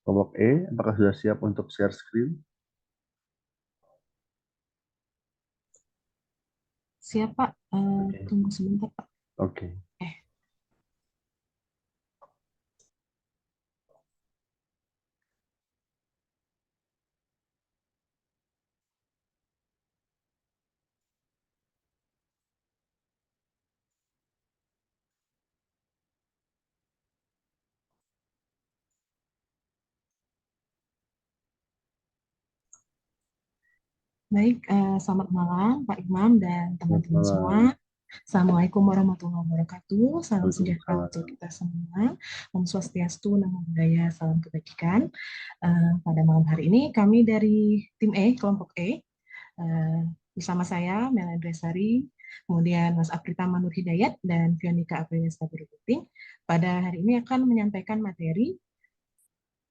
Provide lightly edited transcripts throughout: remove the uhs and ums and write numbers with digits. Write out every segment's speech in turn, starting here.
Kelompok E, apakah sudah siap untuk share screen? Siap, Pak. Oke. Tunggu sebentar, Pak. Oke. Eh, Baik, selamat malam Pak Imam dan Selamat teman-teman semua. malam. Assalamualaikum warahmatullahi wabarakatuh. Salam sejahtera untuk Waalaikumsalam. kita semua. Om Swastiastu, Namo Buddhaya, salam kebajikan. Pada malam hari ini kami dari tim E, kelompok E, eh, bersama saya Melendra Sari, kemudian Mas Apritama Nur Hidayat dan Fionika Aprilia Stabiruputing. Pada hari ini akan menyampaikan materi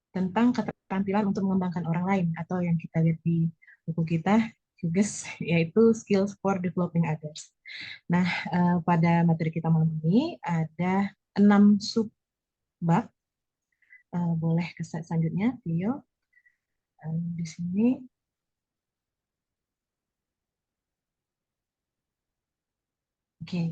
tentang keterampilan untuk mengembangkan orang lain atau yang kita lihat di buku kita juga yaitu skills for developing others. Nah, pada materi kita malam ini ada 6 sub bab. Boleh ke slide selanjutnya, Tio. Di sini, oke,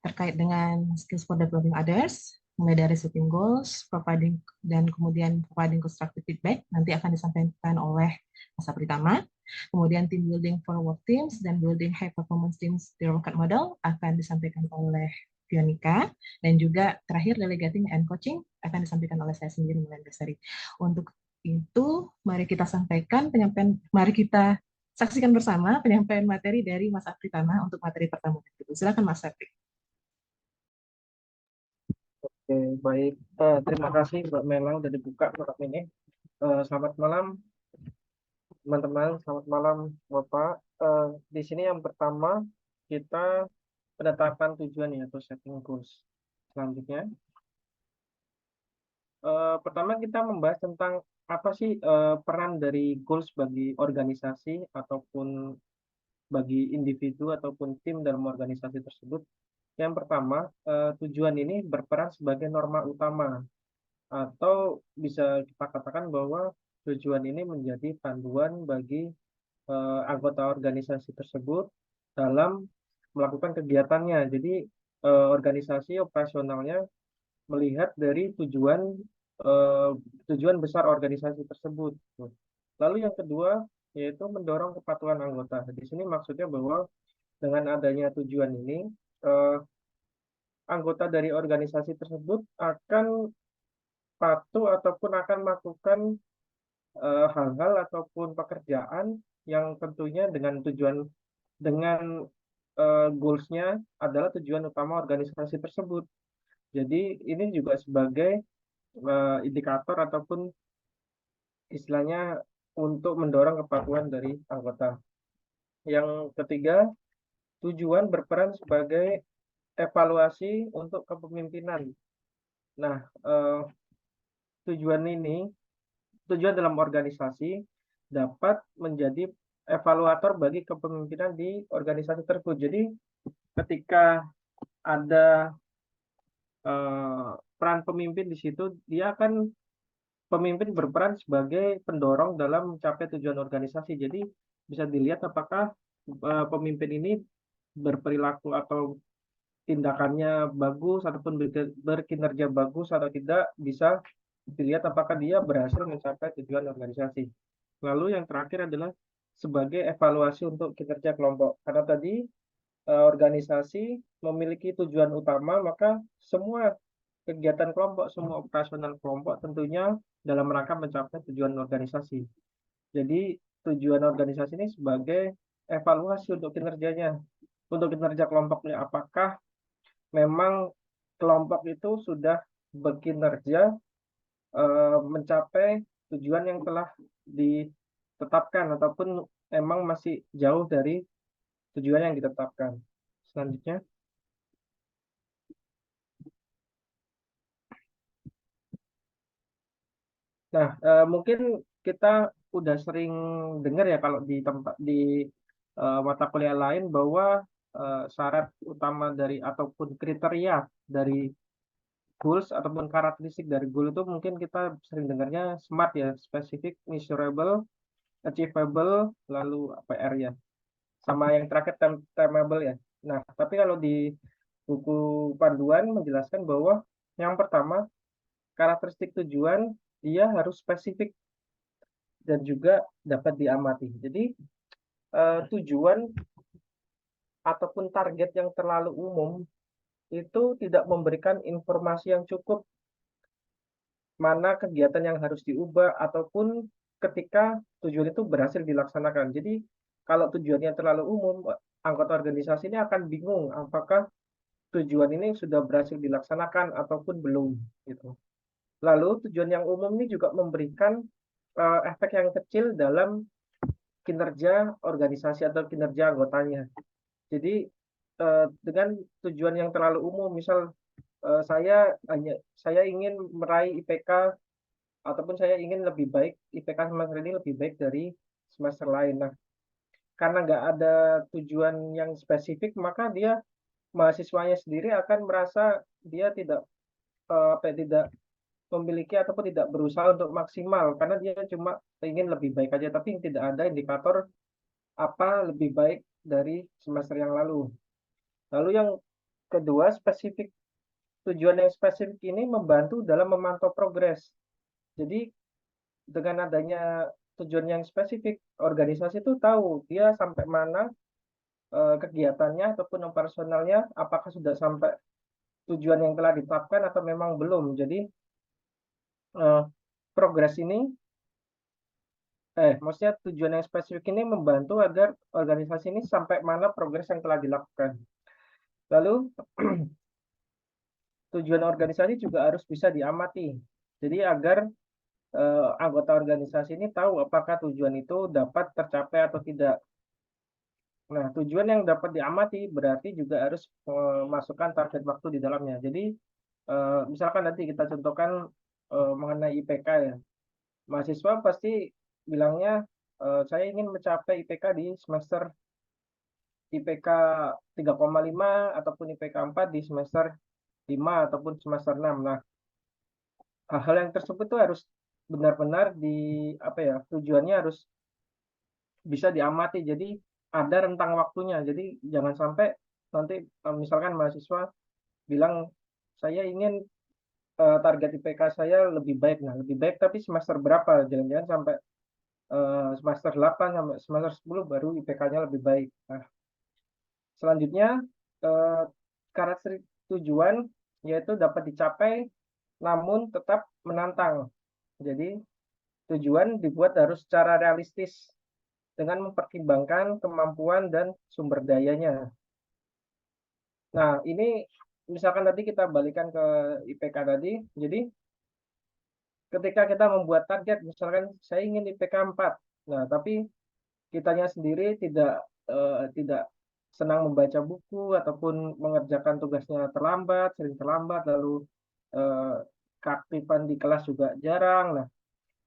terkait dengan skills for developing others, mulai dari setting goals, providing dan kemudian providing constructive feedback nanti akan disampaikan oleh Mas Pritama. Kemudian team building for work teams dan building high performance teams development model akan disampaikan oleh Fionika, dan juga terakhir delegating and coaching akan disampaikan oleh saya sendiri Melanda Sari. Untuk itu mari kita sampaikan penyampaian, mari kita saksikan bersama penyampaian materi dari Mas Apritama untuk materi pertama. Silakan Mas Apri. Oke, baik. Terima kasih Mbak Mela udah dibuka malam ini. Selamat malam teman-teman, selamat malam Bapak. Di sini yang pertama kita penetapan tujuan yaitu setting goals. Selanjutnya, pertama kita membahas tentang apa sih peran dari goals bagi organisasi ataupun bagi individu ataupun tim dalam organisasi tersebut. Yang pertama, tujuan ini berperan sebagai norma utama, atau bisa kita katakan bahwa tujuan ini menjadi panduan bagi anggota organisasi tersebut dalam melakukan kegiatannya. Jadi organisasi operasionalnya melihat dari eh, tujuan besar organisasi tersebut. Lalu yang kedua yaitu mendorong kepatuhan anggota. Di sini maksudnya bahwa dengan adanya tujuan ini, eh, anggota dari organisasi tersebut akan patuh ataupun akan melakukan hal-hal ataupun pekerjaan yang tentunya dengan goals-nya adalah tujuan utama organisasi tersebut. Jadi ini juga sebagai indikator ataupun istilahnya untuk mendorong kepatuhan dari anggota. Yang ketiga, tujuan berperan sebagai evaluasi untuk kepemimpinan. Nah, tujuan ini tujuan dalam organisasi dapat menjadi evaluator bagi kepemimpinan di organisasi tersebut. Jadi ketika ada peran pemimpin di situ, pemimpin berperan sebagai pendorong dalam mencapai tujuan organisasi. Jadi bisa dilihat apakah pemimpin ini berperilaku atau tindakannya bagus ataupun berkinerja bagus atau tidak, bisa dilihat apakah dia berhasil mencapai tujuan organisasi. Lalu yang terakhir adalah sebagai evaluasi untuk kinerja kelompok. Karena tadi organisasi memiliki tujuan utama, maka semua kegiatan kelompok, semua operasional kelompok tentunya dalam rangka mencapai tujuan organisasi. Jadi tujuan organisasi ini sebagai evaluasi untuk kinerjanya, untuk kinerja kelompoknya. Apakah memang kelompok itu sudah berkinerja mencapai tujuan yang telah ditetapkan ataupun memang masih jauh dari tujuan yang ditetapkan. Selanjutnya, nah mungkin kita udah sering dengar ya kalau di tempat di mata kuliah lain bahwa syarat utama dari ataupun kriteria dari goals ataupun karakteristik dari goal itu mungkin kita sering dengarnya SMART ya, specific, measurable, achievable, lalu PR ya. Sama yang terakhir timeable ya. Nah, tapi kalau di buku panduan menjelaskan bahwa yang pertama, karakteristik tujuan dia harus spesifik dan juga dapat diamati. Jadi tujuan ataupun target yang terlalu umum itu tidak memberikan informasi yang cukup mana kegiatan yang harus diubah ataupun ketika tujuan itu berhasil dilaksanakan. Jadi kalau tujuannya terlalu umum, anggota organisasi ini akan bingung apakah tujuan ini sudah berhasil dilaksanakan ataupun belum gitu. Lalu tujuan yang umum ini juga memberikan efek yang kecil dalam kinerja organisasi atau kinerja anggotanya. Jadi dengan tujuan yang terlalu umum, misal saya ingin meraih IPK ataupun saya ingin lebih baik IPK semester ini lebih baik dari semester lain. Nah, karena nggak ada tujuan yang spesifik, maka mahasiswanya sendiri akan merasa dia tidak memiliki ataupun tidak berusaha untuk maksimal karena dia cuma ingin lebih baik aja, tapi tidak ada indikator apa lebih baik dari semester yang lalu. Lalu yang kedua, tujuan yang spesifik ini membantu dalam memantau progres. Jadi dengan adanya tujuan yang spesifik, organisasi itu tahu dia sampai mana kegiatannya ataupun operasionalnya, apakah sudah sampai tujuan yang telah ditetapkan atau memang belum. Jadi progres ini, maksudnya tujuan yang spesifik ini membantu agar organisasi ini sampai mana progres yang telah dilakukan. Lalu tujuan organisasi juga harus bisa diamati. Jadi agar anggota organisasi ini tahu apakah tujuan itu dapat tercapai atau tidak. Nah, tujuan yang dapat diamati berarti juga harus memasukkan target waktu di dalamnya. Jadi misalkan nanti kita contohkan mengenai IPK ya. Mahasiswa pasti bilangnya saya ingin mencapai IPK di semester IPK 3,5 ataupun IPK 4 di semester 5 ataupun semester 6. Nah, hal-hal yang tersebut itu harus benar-benar tujuannya harus bisa diamati. Jadi ada rentang waktunya. Jadi jangan sampai nanti misalkan mahasiswa bilang saya ingin target IPK saya lebih baik. Nah, lebih baik tapi semester berapa? Jangan-jangan sampai semester 8 sampai semester 10 baru IPK-nya lebih baik. Nah, selanjutnya karakteristik tujuan yaitu dapat dicapai namun tetap menantang. Jadi tujuan dibuat harus secara realistis dengan mempertimbangkan kemampuan dan sumber dayanya. Nah, ini misalkan tadi kita balikan ke IPK tadi, jadi ketika kita membuat target, misalkan saya ingin IPK 4, nah tapi kitanya sendiri tidak senang membaca buku ataupun mengerjakan tugasnya terlambat, sering terlambat, lalu keaktifan di kelas juga jarang. Nah,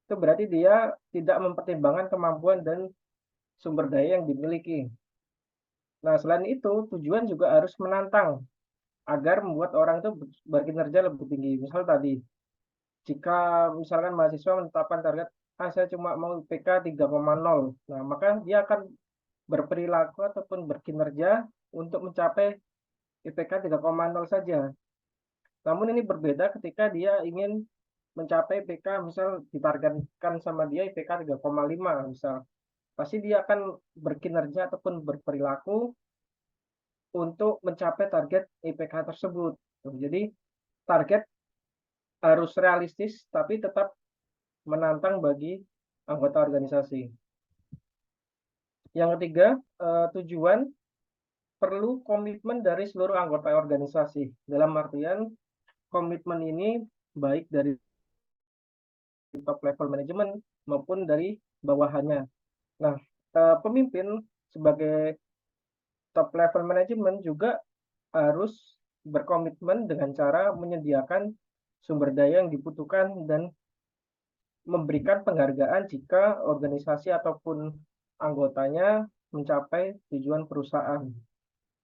itu berarti dia tidak mempertimbangkan kemampuan dan sumber daya yang dimiliki. Nah, selain itu, tujuan juga harus menantang agar membuat orang itu berkinerja lebih tinggi. Misal tadi, jika misalkan mahasiswa menetapkan target, saya cuma mau IPK 3,0. Nah, maka dia akan berperilaku ataupun berkinerja untuk mencapai IPK 3,0 saja. Namun ini berbeda ketika dia ingin mencapai IPK, misal ditargetkan sama dia IPK 3,5 misal. Pasti dia akan berkinerja ataupun berperilaku untuk mencapai target IPK tersebut. Jadi target harus realistis tapi tetap menantang bagi anggota organisasi. Yang ketiga, tujuan perlu komitmen dari seluruh anggota organisasi. Dalam artian komitmen ini baik dari top level manajemen maupun dari bawahannya. Nah, pemimpin sebagai top level manajemen juga harus berkomitmen dengan cara menyediakan sumber daya yang dibutuhkan dan memberikan penghargaan jika organisasi ataupun anggotanya mencapai tujuan perusahaan.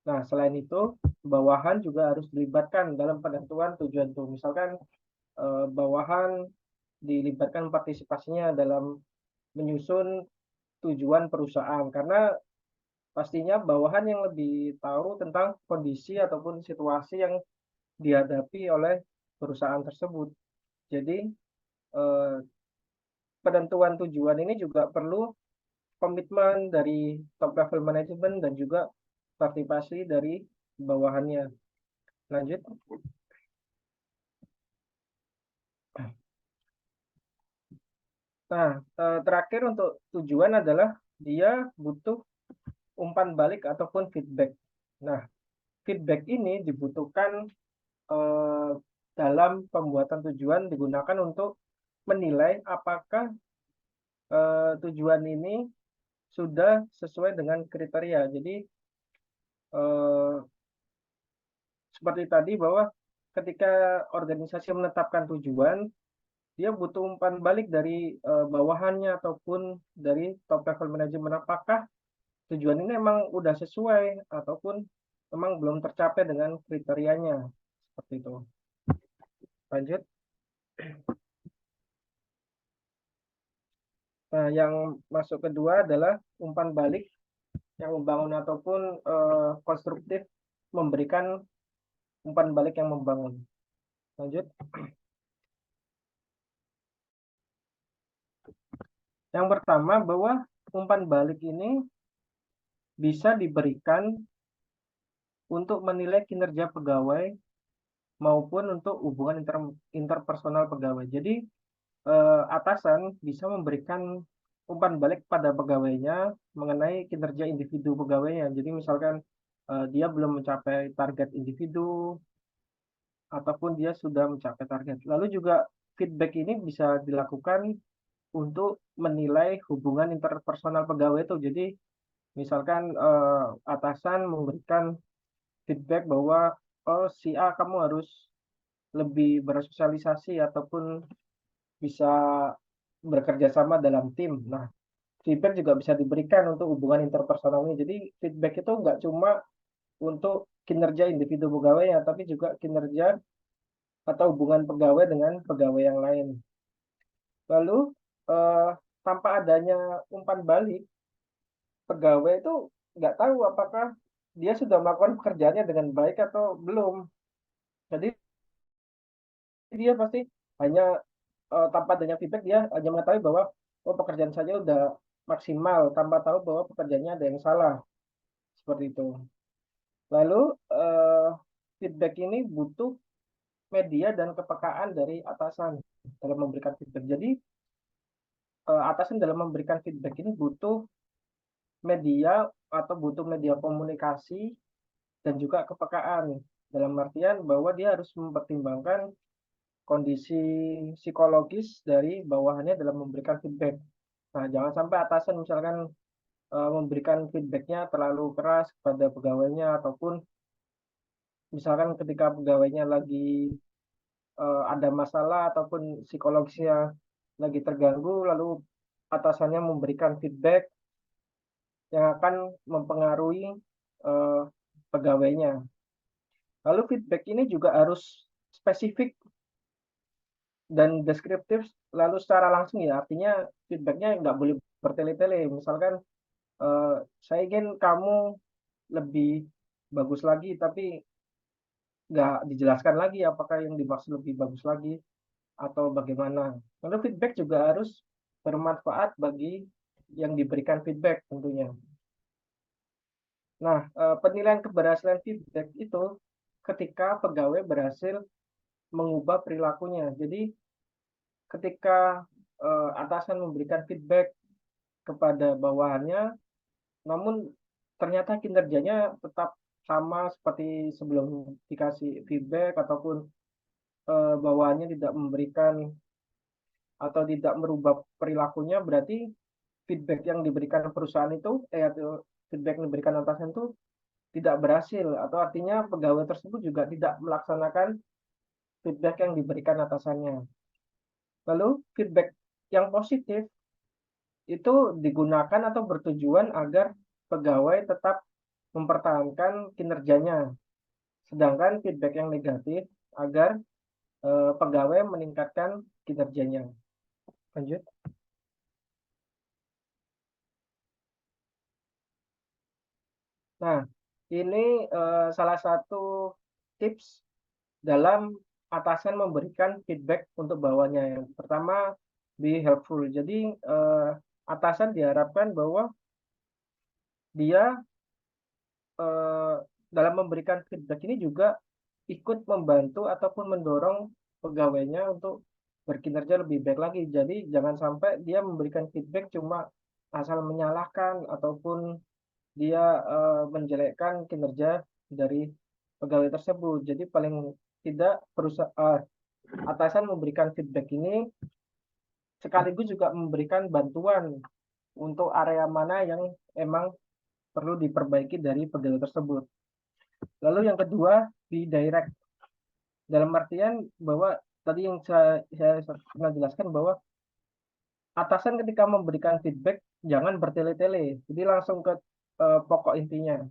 Nah, selain itu, bawahan juga harus dilibatkan dalam penentuan tujuan itu. Misalkan bawahan dilibatkan partisipasinya dalam menyusun tujuan perusahaan, karena pastinya bawahan yang lebih tahu tentang kondisi ataupun situasi yang dihadapi oleh perusahaan tersebut. Jadi, eh, penentuan tujuan ini juga perlu komitmen dari top level management dan juga partisipasi dari bawahannya. Lanjut. Nah, terakhir untuk tujuan adalah dia butuh umpan balik ataupun feedback. Nah, feedback ini dibutuhkan eh, dalam pembuatan tujuan, digunakan untuk menilai apakah tujuan ini sudah sesuai dengan kriteria. Jadi eh, seperti tadi bahwa ketika organisasi menetapkan tujuan, dia butuh umpan balik dari bawahannya ataupun dari top level manajemen, apakah tujuan ini memang udah sesuai ataupun memang belum tercapai dengan kriterianya. Seperti itu. Lanjut. Nah, yang masuk kedua adalah umpan balik yang membangun ataupun konstruktif, memberikan umpan balik yang membangun. Lanjut. Yang pertama, bahwa umpan balik ini bisa diberikan untuk menilai kinerja pegawai maupun untuk hubungan interpersonal pegawai. Jadi atasan bisa memberikan umpan balik pada pegawainya mengenai kinerja individu pegawainya. Jadi misalkan dia belum mencapai target individu ataupun dia sudah mencapai target. Lalu juga feedback ini bisa dilakukan untuk menilai hubungan interpersonal pegawai itu. Jadi misalkan atasan memberikan feedback bahwa oh si A, kamu harus lebih bersosialisasi ataupun bisa bekerja sama dalam tim. Nah, feedback juga bisa diberikan untuk hubungan interpersonal ini. Jadi feedback itu nggak cuma untuk kinerja individu pegawai ya, tapi juga kinerja atau hubungan pegawai dengan pegawai yang lain. Lalu eh, tanpa adanya umpan balik, pegawai itu nggak tahu apakah dia sudah melakukan pekerjaannya dengan baik atau belum. Jadi dia pasti hanya tanpa adanya feedback, dia hanya mengetahui bahwa oh pekerjaan saya udah maksimal tanpa tahu bahwa pekerjaannya ada yang salah, seperti itu. Lalu feedback ini butuh media dan kepekaan dari atasan dalam memberikan feedback. Jadi atasan dalam memberikan feedback ini butuh media atau butuh media komunikasi dan juga kepekaan, dalam artian bahwa dia harus mempertimbangkan kondisi psikologis dari bawahannya dalam memberikan feedback. Nah, jangan sampai atasan misalkan memberikan feedbacknya terlalu keras kepada pegawainya, ataupun misalkan ketika pegawainya lagi ada masalah ataupun psikologisnya lagi terganggu, lalu atasannya memberikan feedback yang akan mempengaruhi uh, pegawainya. Lalu feedback ini juga harus spesifik dan deskriptif, lalu secara langsung ya, artinya feedbacknya nggak boleh bertele-tele. Misalkan saya ingin kamu lebih bagus lagi, tapi nggak dijelaskan lagi apakah yang dimaksud lebih bagus lagi atau bagaimana. Lalu feedback juga harus bermanfaat bagi yang diberikan feedback tentunya. Nah, penilaian keberhasilan feedback itu ketika pegawai berhasil mengubah perilakunya. Jadi ketika atasan memberikan feedback kepada bawahannya, namun ternyata kinerjanya tetap sama seperti sebelum dikasih feedback, ataupun bawahannya tidak memberikan atau tidak merubah perilakunya, berarti feedback yang diberikan perusahaan itu, atau feedback yang diberikan atasan itu tidak berhasil, atau artinya pegawai tersebut juga tidak melaksanakan feedback yang diberikan atasannya. Lalu feedback yang positif itu digunakan atau bertujuan agar pegawai tetap mempertahankan kinerjanya. Sedangkan feedback yang negatif agar pegawai meningkatkan kinerjanya. Lanjut. Nah, ini salah satu tips dalam atasan memberikan feedback untuk bawahannya. Yang pertama, be helpful. Jadi, atasan diharapkan bahwa dia eh, dalam memberikan feedback ini juga ikut membantu ataupun mendorong pegawainya untuk berkinerja lebih baik lagi. Jadi jangan sampai dia memberikan feedback cuma asal menyalahkan ataupun dia menjelekkan kinerja dari pegawai tersebut. Jadi paling tidak perusahaan atasan memberikan feedback ini sekaligus juga memberikan bantuan untuk area mana yang emang perlu diperbaiki dari pegawai tersebut. Lalu yang kedua, di direct. Dalam artian bahwa tadi yang saya pernah jelaskan bahwa atasan ketika memberikan feedback jangan bertele-tele. Jadi langsung ke pokok intinya.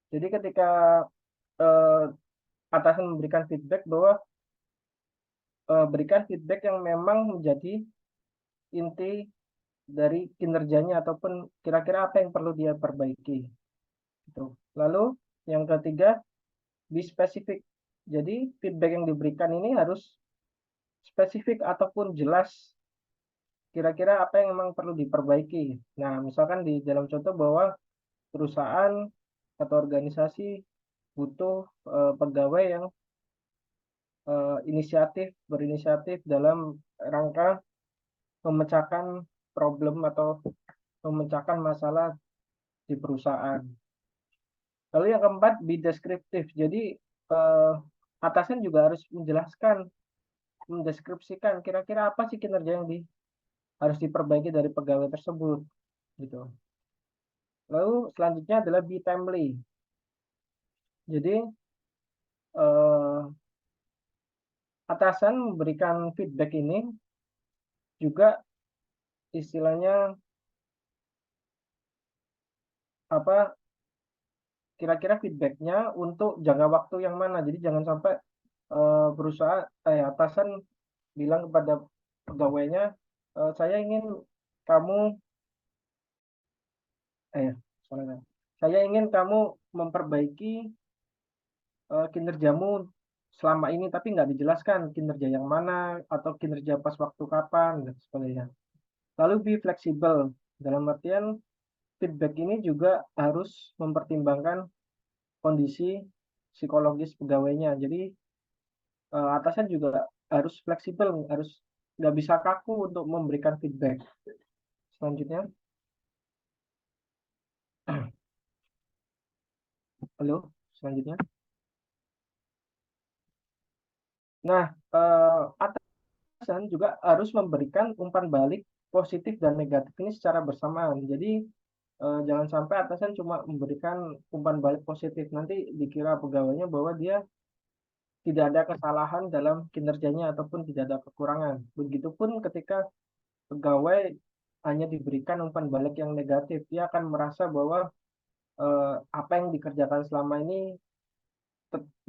Jadi ketika eh, atasan memberikan feedback bahwa berikan feedback yang memang menjadi inti dari kinerjanya ataupun kira-kira apa yang perlu dia perbaiki. Gitu. Lalu yang ketiga, be spesifik. Jadi feedback yang diberikan ini harus spesifik ataupun jelas kira-kira apa yang memang perlu diperbaiki. Nah, misalkan di dalam contoh bahwa perusahaan atau organisasi butuh pegawai yang berinisiatif dalam rangka memecahkan problem atau memecahkan masalah di perusahaan. Lalu yang keempat, be deskriptif. Jadi atasan juga harus menjelaskan, mendeskripsikan kira-kira apa sih kinerja yang harus diperbaiki dari pegawai tersebut, gitu. Lalu selanjutnya adalah be timely. Jadi atasan memberikan feedback ini juga istilahnya apa kira-kira feedbacknya untuk jangka waktu yang mana. Jadi jangan sampai perusahaan atasan bilang kepada pegawainya, saya ingin kamu sorry, saya ingin kamu memperbaiki kinerjamu selama ini, tapi nggak dijelaskan kinerja yang mana atau kinerja pas waktu kapan dan sebagainya. Lalu be fleksibel dalam artian feedback ini juga harus mempertimbangkan kondisi psikologis pegawainya. Jadi atasan juga harus fleksibel, harus nggak bisa kaku untuk memberikan feedback. Selanjutnya, halo, selanjutnya. Nah, atasan juga harus memberikan umpan balik positif dan negatif ini secara bersamaan. Jadi jangan sampai atasan cuma memberikan umpan balik positif, nanti dikira pegawainya bahwa dia tidak ada kesalahan dalam kinerjanya ataupun tidak ada kekurangan. Begitupun ketika pegawai hanya diberikan umpan balik yang negatif, dia akan merasa bahwa apa yang dikerjakan selama ini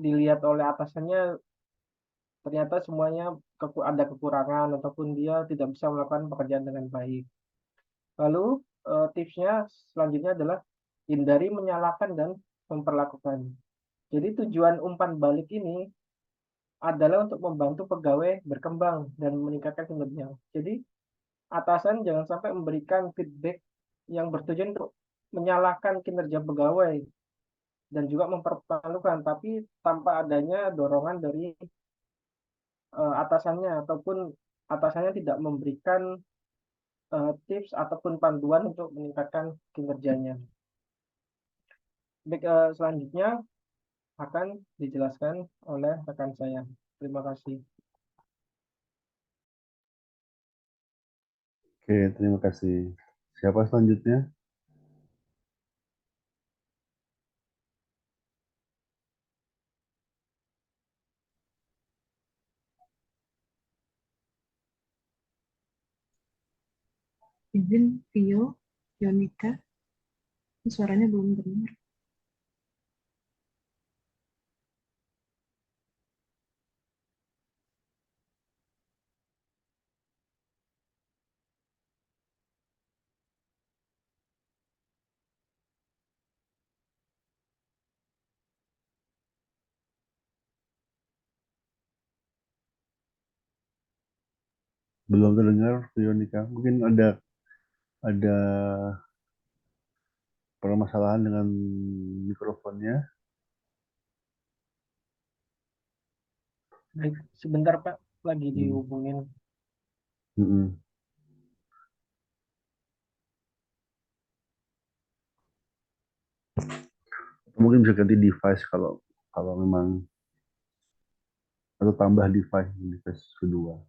dilihat oleh atasannya ternyata semuanya ada kekurangan ataupun dia tidak bisa melakukan pekerjaan dengan baik. Lalu tipsnya selanjutnya adalah hindari menyalahkan dan memperlakukan. Jadi tujuan umpan balik ini adalah untuk membantu pegawai berkembang dan meningkatkan kinerja. Jadi atasan jangan sampai memberikan feedback yang bertujuan untuk menyalahkan kinerja pegawai dan juga mempermalukan, tapi tanpa adanya dorongan dari atasannya ataupun atasannya tidak memberikan tips ataupun panduan untuk meningkatkan kinerjanya. Baik, selanjutnya akan dijelaskan oleh rekan saya. Terima kasih. Oke, terima kasih. Siapa selanjutnya? Izin Vio, Yonika. Suaranya belum terdengar. Belum terdengar, Veronica. Mungkin ada permasalahan dengan mikrofonnya. Baik, sebentar Pak, lagi Hmm. dihubungin. Mm-mm. Mungkin bisa ganti device kalau kalau memang, atau tambah device kedua.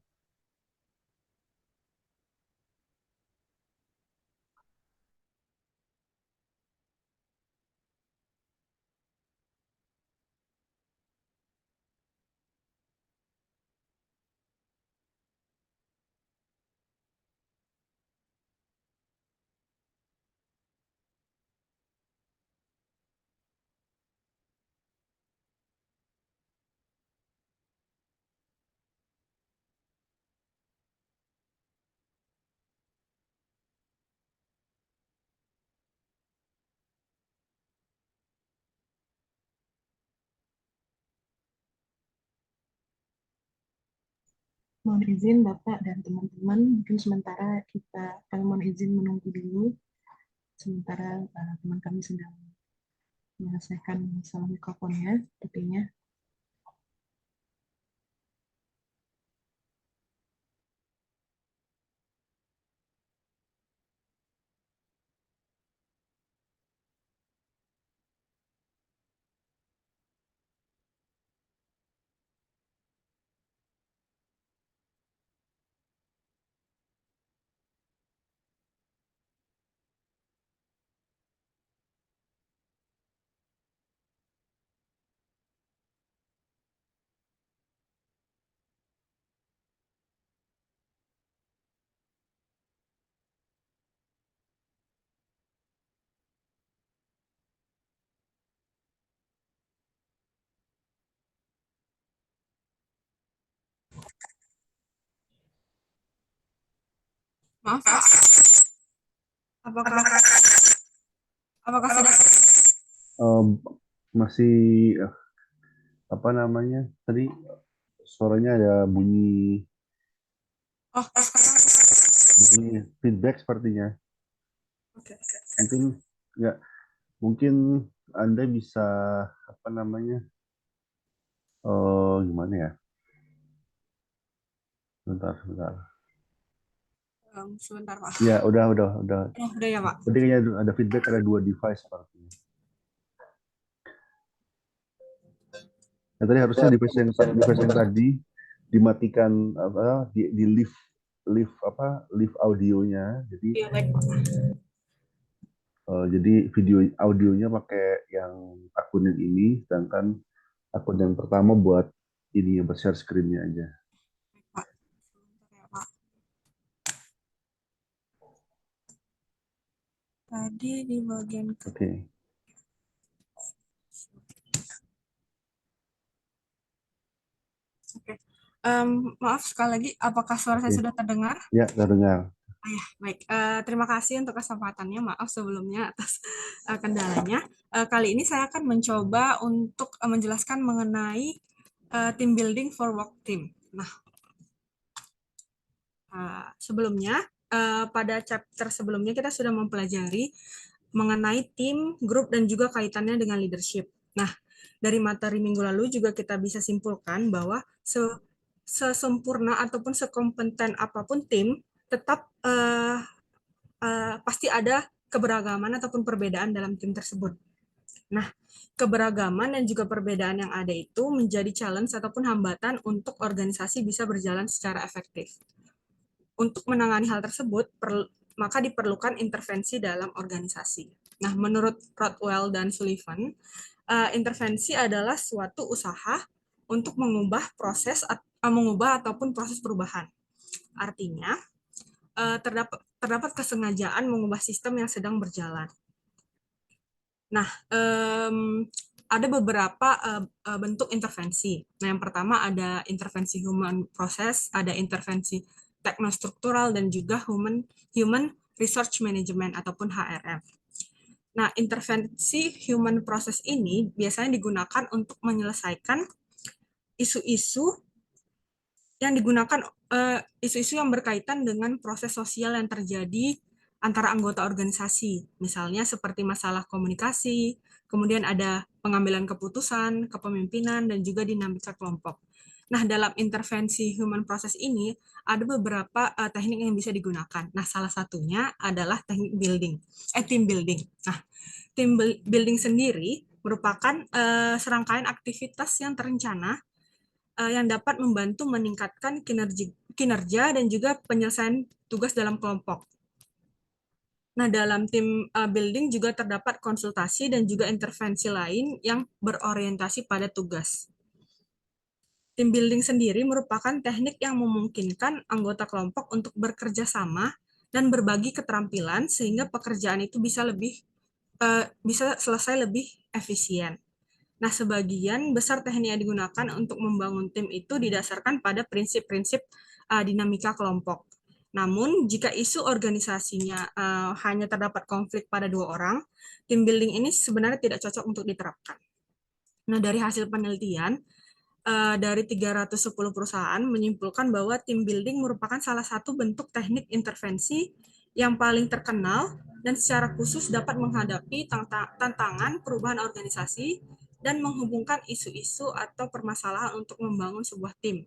Mohon izin Bapak dan teman-teman, mungkin sementara kami mohon izin menunggu dulu, sementara teman kami sedang menyelesaikan masalah mikrofonnya, sepertinya. Maaf, Pak. Apakah apakah sudah Masih apa namanya tadi, suaranya ada bunyi sekarang? bunyi feedback sepertinya. Oke. Mungkin ya, mungkin Anda bisa apa namanya, gimana ya? Sebentar. Sebentar, Pak. Ya, udah. Udah ya, Pak. Tadi kayaknya ada feedback, ada 2 device sepertinya. Nah, tadi harusnya device yang tadi dimatikan, apa, di live audionya. Iya, baik. Jadi video audionya pakai yang akun yang ini, sedangkan akun yang pertama buat ini ya, buat share screen-nya aja. Pak. Sebentar ya, Pak. Tadi di bagian Oke. Oke. Maaf sekali lagi, apakah suara saya Oke. sudah terdengar? Ya, terdengar. Ya, baik. Terima kasih untuk kesempatannya. Maaf sebelumnya atas kendalanya. Kali ini saya akan mencoba untuk menjelaskan mengenai team building for work team. Nah, sebelumnya pada chapter sebelumnya kita sudah mempelajari mengenai tim, grup, dan juga kaitannya dengan leadership. Nah, dari materi minggu lalu juga kita bisa simpulkan bahwa sesempurna ataupun sekompeten apapun tim, tetap pasti ada keberagaman ataupun perbedaan dalam tim tersebut. Nah, keberagaman dan juga perbedaan yang ada itu menjadi challenge ataupun hambatan untuk organisasi bisa berjalan secara efektif. Untuk menangani hal tersebut, maka diperlukan intervensi dalam organisasi. Nah, menurut Rothwell dan Sullivan, intervensi adalah suatu usaha untuk mengubah ataupun proses perubahan. Artinya, terdapat kesengajaan mengubah sistem yang sedang berjalan. Nah, ada beberapa bentuk intervensi. Nah, yang pertama ada intervensi human process, ada intervensi teknostruktural, dan juga human research management ataupun HRM. Nah, intervensi human process ini biasanya digunakan untuk menyelesaikan isu-isu isu-isu yang berkaitan dengan proses sosial yang terjadi antara anggota organisasi, misalnya seperti masalah komunikasi, kemudian ada pengambilan keputusan, kepemimpinan, dan juga dinamika kelompok. Nah, dalam intervensi human process ini ada beberapa teknik yang bisa digunakan. Nah, salah satunya adalah teknik team building. Nah, team building sendiri merupakan serangkaian aktivitas yang terencana yang dapat membantu meningkatkan kinerja dan juga penyelesaian tugas dalam kelompok. Nah, dalam tim building juga terdapat konsultasi dan juga intervensi lain yang berorientasi pada tugas. Tim building sendiri merupakan teknik yang memungkinkan anggota kelompok untuk bekerja sama dan berbagi keterampilan sehingga pekerjaan itu bisa selesai lebih efisien. Nah, sebagian besar teknik yang digunakan untuk membangun tim itu didasarkan pada prinsip-prinsip dinamika kelompok. Namun, jika isu organisasinya hanya terdapat konflik pada 2 orang, tim building ini sebenarnya tidak cocok untuk diterapkan. Nah, dari hasil penelitian, dari 310 perusahaan menyimpulkan bahwa tim building merupakan salah satu bentuk teknik intervensi yang paling terkenal dan secara khusus dapat menghadapi tantangan perubahan organisasi dan menghubungkan isu-isu atau permasalahan untuk membangun sebuah tim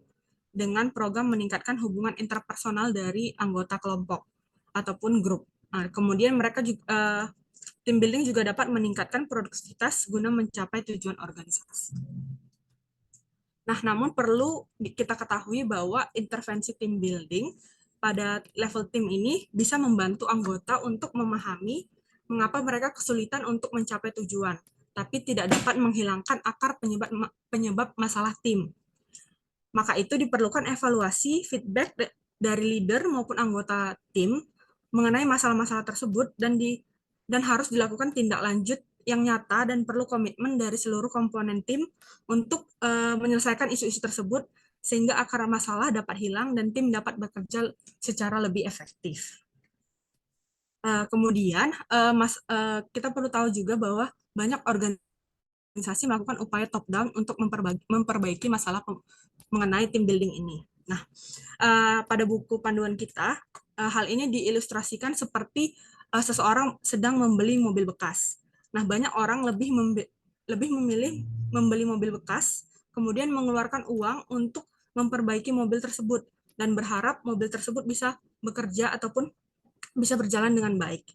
dengan program meningkatkan hubungan interpersonal dari anggota kelompok ataupun grup. Nah, kemudian tim building juga dapat meningkatkan produktivitas guna mencapai tujuan organisasi. Nah, namun perlu kita ketahui bahwa intervensi tim building pada level tim ini bisa membantu anggota untuk memahami mengapa mereka kesulitan untuk mencapai tujuan, tapi tidak dapat menghilangkan akar penyebab masalah tim. Maka itu diperlukan evaluasi feedback dari leader maupun anggota tim mengenai masalah-masalah tersebut dan harus dilakukan tindak lanjut yang nyata dan perlu komitmen dari seluruh komponen tim untuk menyelesaikan isu-isu tersebut sehingga akar masalah dapat hilang dan tim dapat bekerja secara lebih efektif. Kemudian kita perlu tahu juga bahwa banyak organisasi melakukan upaya top down untuk memperbaiki masalah mengenai tim building ini. Nah, pada buku panduan kita, hal ini diilustrasikan seperti seseorang sedang membeli mobil bekas. Nah, banyak orang lebih memilih membeli mobil bekas, kemudian mengeluarkan uang untuk memperbaiki mobil tersebut dan berharap mobil tersebut bisa bekerja ataupun bisa berjalan dengan baik.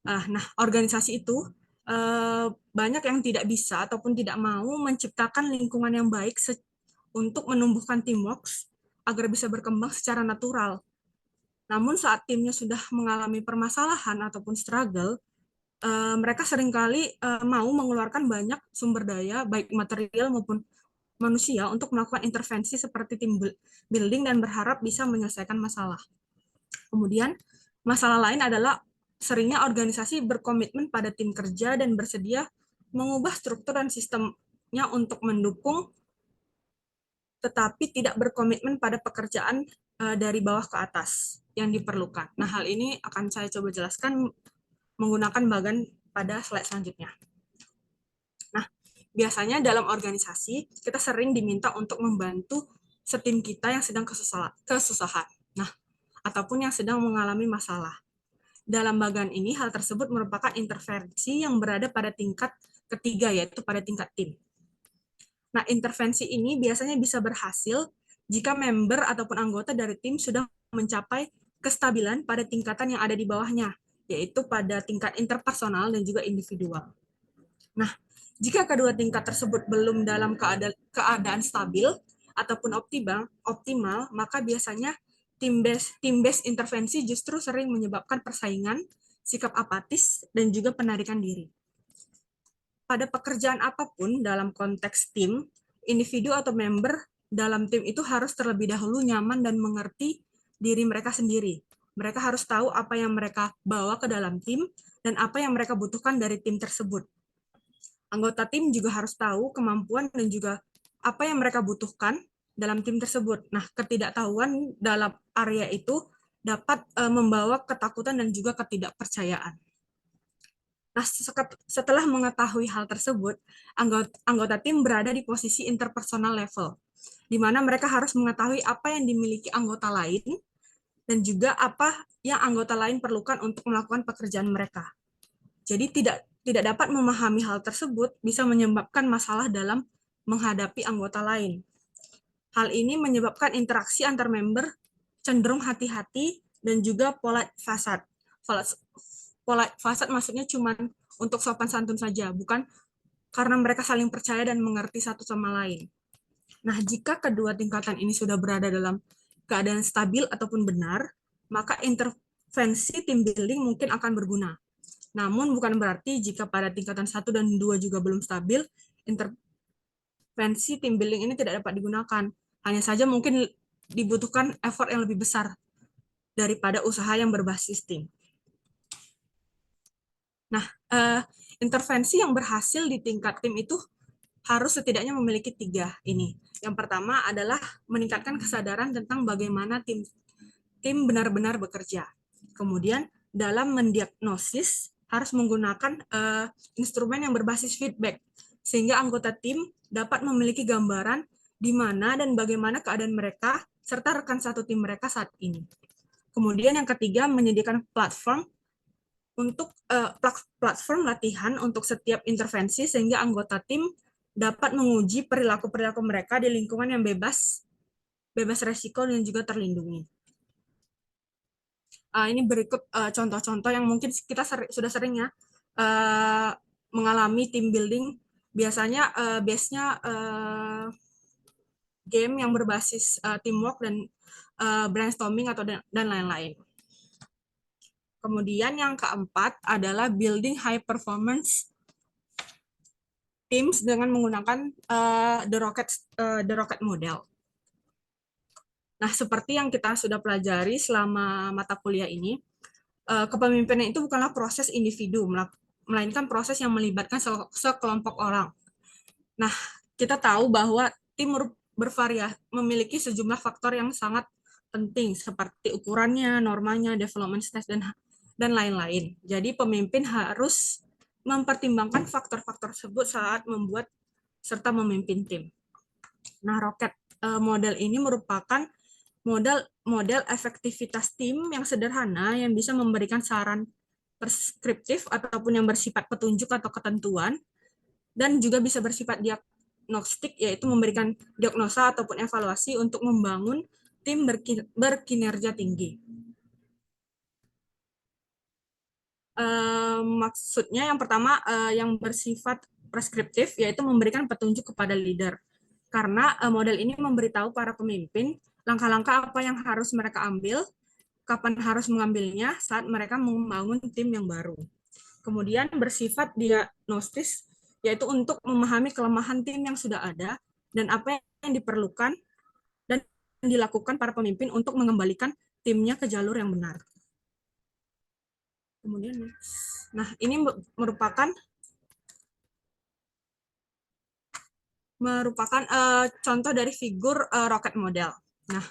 Nah, organisasi itu banyak yang tidak bisa ataupun tidak mau menciptakan lingkungan yang baik untuk menumbuhkan teamwork agar bisa berkembang secara natural. Namun saat timnya sudah mengalami permasalahan ataupun struggle, mereka seringkali mau mengeluarkan banyak sumber daya, baik material maupun manusia, untuk melakukan intervensi seperti tim building dan berharap bisa menyelesaikan masalah. Kemudian, masalah lain adalah seringnya organisasi berkomitmen pada tim kerja dan bersedia mengubah struktur dan sistemnya untuk mendukung, tetapi tidak berkomitmen pada pekerjaan dari bawah ke atas yang diperlukan. Nah, hal ini akan saya coba jelaskan menggunakan bagan pada slide selanjutnya. Nah, biasanya dalam organisasi, kita sering diminta untuk membantu setim kita yang sedang kesusahan. Nah, ataupun yang sedang mengalami masalah. Dalam bagan ini, hal tersebut merupakan intervensi yang berada pada tingkat ketiga, yaitu pada tingkat tim. Nah, intervensi ini biasanya bisa berhasil jika member ataupun anggota dari tim sudah mencapai kestabilan pada tingkatan yang ada di bawahnya, yaitu pada tingkat interpersonal dan juga individual. Nah, jika kedua tingkat tersebut belum dalam keadaan stabil ataupun optimal, maka biasanya team-based intervensi justru sering menyebabkan persaingan, sikap apatis, dan juga penarikan diri. Pada pekerjaan apapun dalam konteks tim, individu atau member dalam tim itu harus terlebih dahulu nyaman dan mengerti diri mereka sendiri. Mereka harus tahu apa yang mereka bawa ke dalam tim dan apa yang mereka butuhkan dari tim tersebut. Anggota tim juga harus tahu kemampuan dan juga apa yang mereka butuhkan dalam tim tersebut. Nah, ketidaktahuan dalam area itu dapat membawa ketakutan dan juga ketidakpercayaan. Nah, setelah mengetahui hal tersebut, anggota tim berada di posisi interpersonal level, di mana mereka harus mengetahui apa yang dimiliki anggota lain dan juga apa yang anggota lain perlukan untuk melakukan pekerjaan mereka. Jadi tidak dapat memahami hal tersebut bisa menyebabkan masalah dalam menghadapi anggota lain. Hal ini menyebabkan interaksi antar member cenderung hati-hati dan juga polite facade. Polite facade maksudnya cuma untuk sopan santun saja, bukan karena mereka saling percaya dan mengerti satu sama lain. Nah, jika kedua tingkatan ini sudah berada dalam keadaan stabil ataupun benar, maka intervensi team building mungkin akan berguna. Namun bukan berarti jika pada tingkatan 1 dan 2 juga belum stabil, intervensi team building ini tidak dapat digunakan. Hanya saja mungkin dibutuhkan effort yang lebih besar daripada usaha yang berbasis tim. Nah, intervensi yang berhasil di tingkat tim itu harus setidaknya memiliki 3 ini. Yang pertama adalah meningkatkan kesadaran tentang bagaimana tim benar-benar bekerja. Kemudian dalam mendiagnosis harus menggunakan instrumen yang berbasis feedback, sehingga anggota tim dapat memiliki gambaran di mana dan bagaimana keadaan mereka, serta rekan satu tim mereka saat ini. Kemudian yang ketiga, menyediakan platform latihan untuk setiap intervensi, sehingga anggota tim dapat menguji perilaku-perilaku mereka di lingkungan yang bebas resiko dan juga terlindungi. Ini berikut contoh-contoh yang mungkin kita sudah sering ya mengalami team building. Biasanya base-nya game yang berbasis teamwork dan brainstorming atau dan lain-lain. Kemudian yang keempat adalah building high performance teams dengan menggunakan the rocket model. Nah, seperti yang kita sudah pelajari selama mata kuliah ini, kepemimpinan itu bukanlah proses individu, melainkan proses yang melibatkan sekelompok orang. Nah, kita tahu bahwa tim bervariasi, memiliki sejumlah faktor yang sangat penting, seperti ukurannya, normanya, development stage, dan lain-lain. Jadi, pemimpin harus mempertimbangkan faktor-faktor tersebut saat membuat serta memimpin tim. Nah, rocket model ini merupakan model efektivitas tim yang sederhana yang bisa memberikan saran preskriptif ataupun yang bersifat petunjuk atau ketentuan, dan juga bisa bersifat diagnostik, yaitu memberikan diagnosa ataupun evaluasi untuk membangun tim berkinerja tinggi. Maksudnya yang pertama yang bersifat preskriptif, yaitu memberikan petunjuk kepada leader. Karena model ini memberitahu para pemimpin langkah-langkah apa yang harus mereka ambil, kapan harus mengambilnya saat mereka membangun tim yang baru. Kemudian bersifat diagnostis, yaitu untuk memahami kelemahan tim yang sudah ada dan apa yang diperlukan dan dilakukan para pemimpin untuk mengembalikan timnya ke jalur yang benar. Kemudian, nah ini merupakan contoh dari figur rocket model. Nah,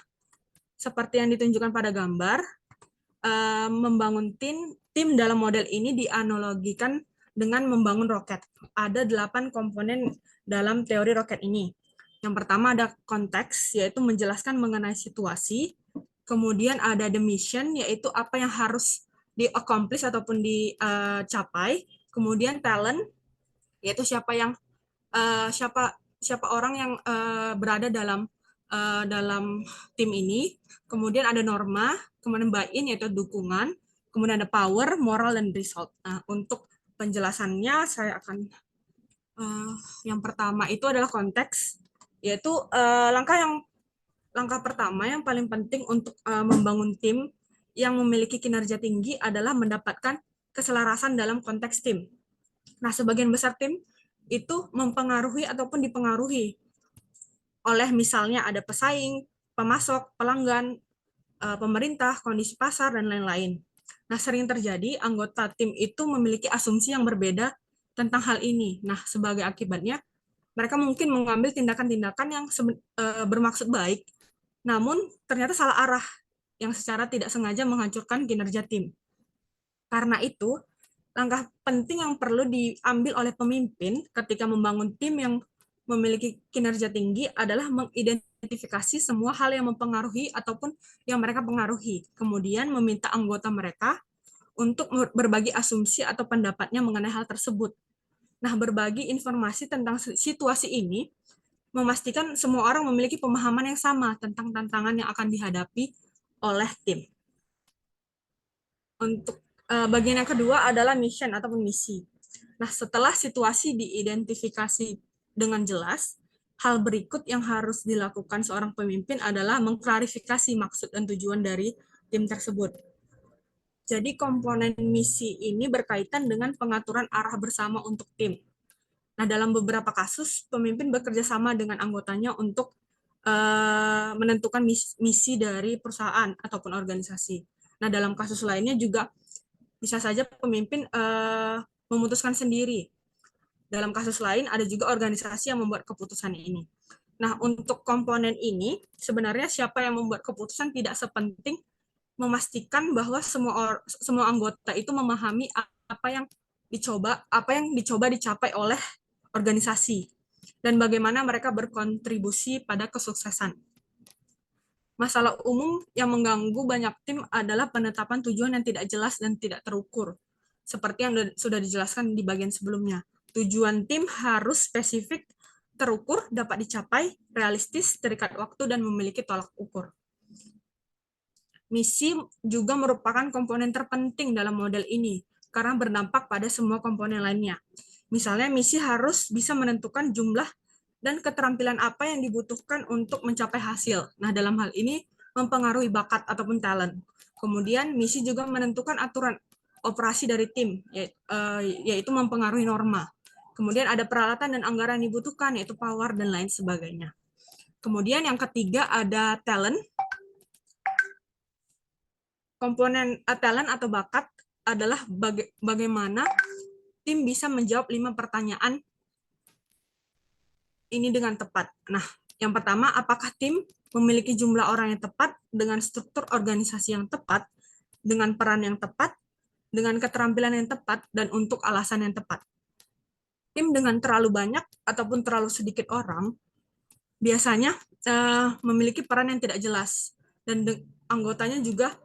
seperti yang ditunjukkan pada gambar, membangun tim dalam model ini dianalogikan dengan membangun roket. Ada 8 komponen dalam teori roket ini. Yang pertama ada konteks, yaitu menjelaskan mengenai situasi. Kemudian ada the mission, yaitu apa yang harus di-accomplish ataupun dicapai. Kemudian talent, yaitu siapa orang yang berada dalam tim ini. Kemudian ada norma, kemudian buy-in, yaitu dukungan, kemudian ada power, moral, dan result. Nah, untuk penjelasannya saya akan yang pertama itu adalah konteks, yaitu langkah pertama yang paling penting untuk membangun tim yang memiliki kinerja tinggi adalah mendapatkan keselarasan dalam konteks tim. Nah, sebagian besar tim itu mempengaruhi ataupun dipengaruhi oleh misalnya ada pesaing, pemasok, pelanggan, pemerintah, kondisi pasar, dan lain-lain. Nah, sering terjadi anggota tim itu memiliki asumsi yang berbeda tentang hal ini. Nah, sebagai akibatnya, mereka mungkin mengambil tindakan-tindakan yang bermaksud baik, namun ternyata salah arah, yang secara tidak sengaja menghancurkan kinerja tim. Karena itu, langkah penting yang perlu diambil oleh pemimpin ketika membangun tim yang memiliki kinerja tinggi adalah mengidentifikasi semua hal yang mempengaruhi ataupun yang mereka pengaruhi. Kemudian meminta anggota mereka untuk berbagi asumsi atau pendapatnya mengenai hal tersebut. Nah, berbagi informasi tentang situasi ini memastikan semua orang memiliki pemahaman yang sama tentang tantangan yang akan dihadapi oleh tim. Untuk bagian yang kedua adalah mission atau misi. Nah, setelah situasi diidentifikasi dengan jelas, hal berikut yang harus dilakukan seorang pemimpin adalah mengklarifikasi maksud dan tujuan dari tim tersebut. Jadi komponen misi ini berkaitan dengan pengaturan arah bersama untuk tim. Nah, dalam beberapa kasus, pemimpin bekerja sama dengan anggotanya untuk menentukan misi dari perusahaan ataupun organisasi. Nah, dalam kasus lainnya juga bisa saja pemimpin memutuskan sendiri. Dalam kasus lain, ada juga organisasi yang membuat keputusan ini. Nah, untuk komponen ini, sebenarnya siapa yang membuat keputusan tidak sepenting memastikan bahwa semua anggota itu memahami apa yang dicoba dicapai oleh organisasi dan bagaimana mereka berkontribusi pada kesuksesan. Masalah umum yang mengganggu banyak tim adalah penetapan tujuan yang tidak jelas dan tidak terukur. Seperti yang sudah dijelaskan di bagian sebelumnya. Tujuan tim harus spesifik, terukur, dapat dicapai, realistis, terikat waktu, dan memiliki tolak ukur. Misi juga merupakan komponen terpenting dalam model ini, karena berdampak pada semua komponen lainnya. Misalnya, misi harus bisa menentukan jumlah dan keterampilan apa yang dibutuhkan untuk mencapai hasil. Nah, dalam hal ini mempengaruhi bakat ataupun talent. Kemudian, misi juga menentukan aturan operasi dari tim, yaitu mempengaruhi norma. Kemudian ada peralatan dan anggaran yang dibutuhkan, yaitu power dan lain sebagainya. Kemudian yang ketiga ada talent. Komponen talent atau bakat adalah bagaimana tim bisa menjawab 5 pertanyaan ini dengan tepat. Nah, yang pertama, apakah tim memiliki jumlah orang yang tepat dengan struktur organisasi yang tepat, dengan peran yang tepat, dengan keterampilan yang tepat, dan untuk alasan yang tepat. Tim dengan terlalu banyak ataupun terlalu sedikit orang biasanya memiliki peran yang tidak jelas, dan anggotanya juga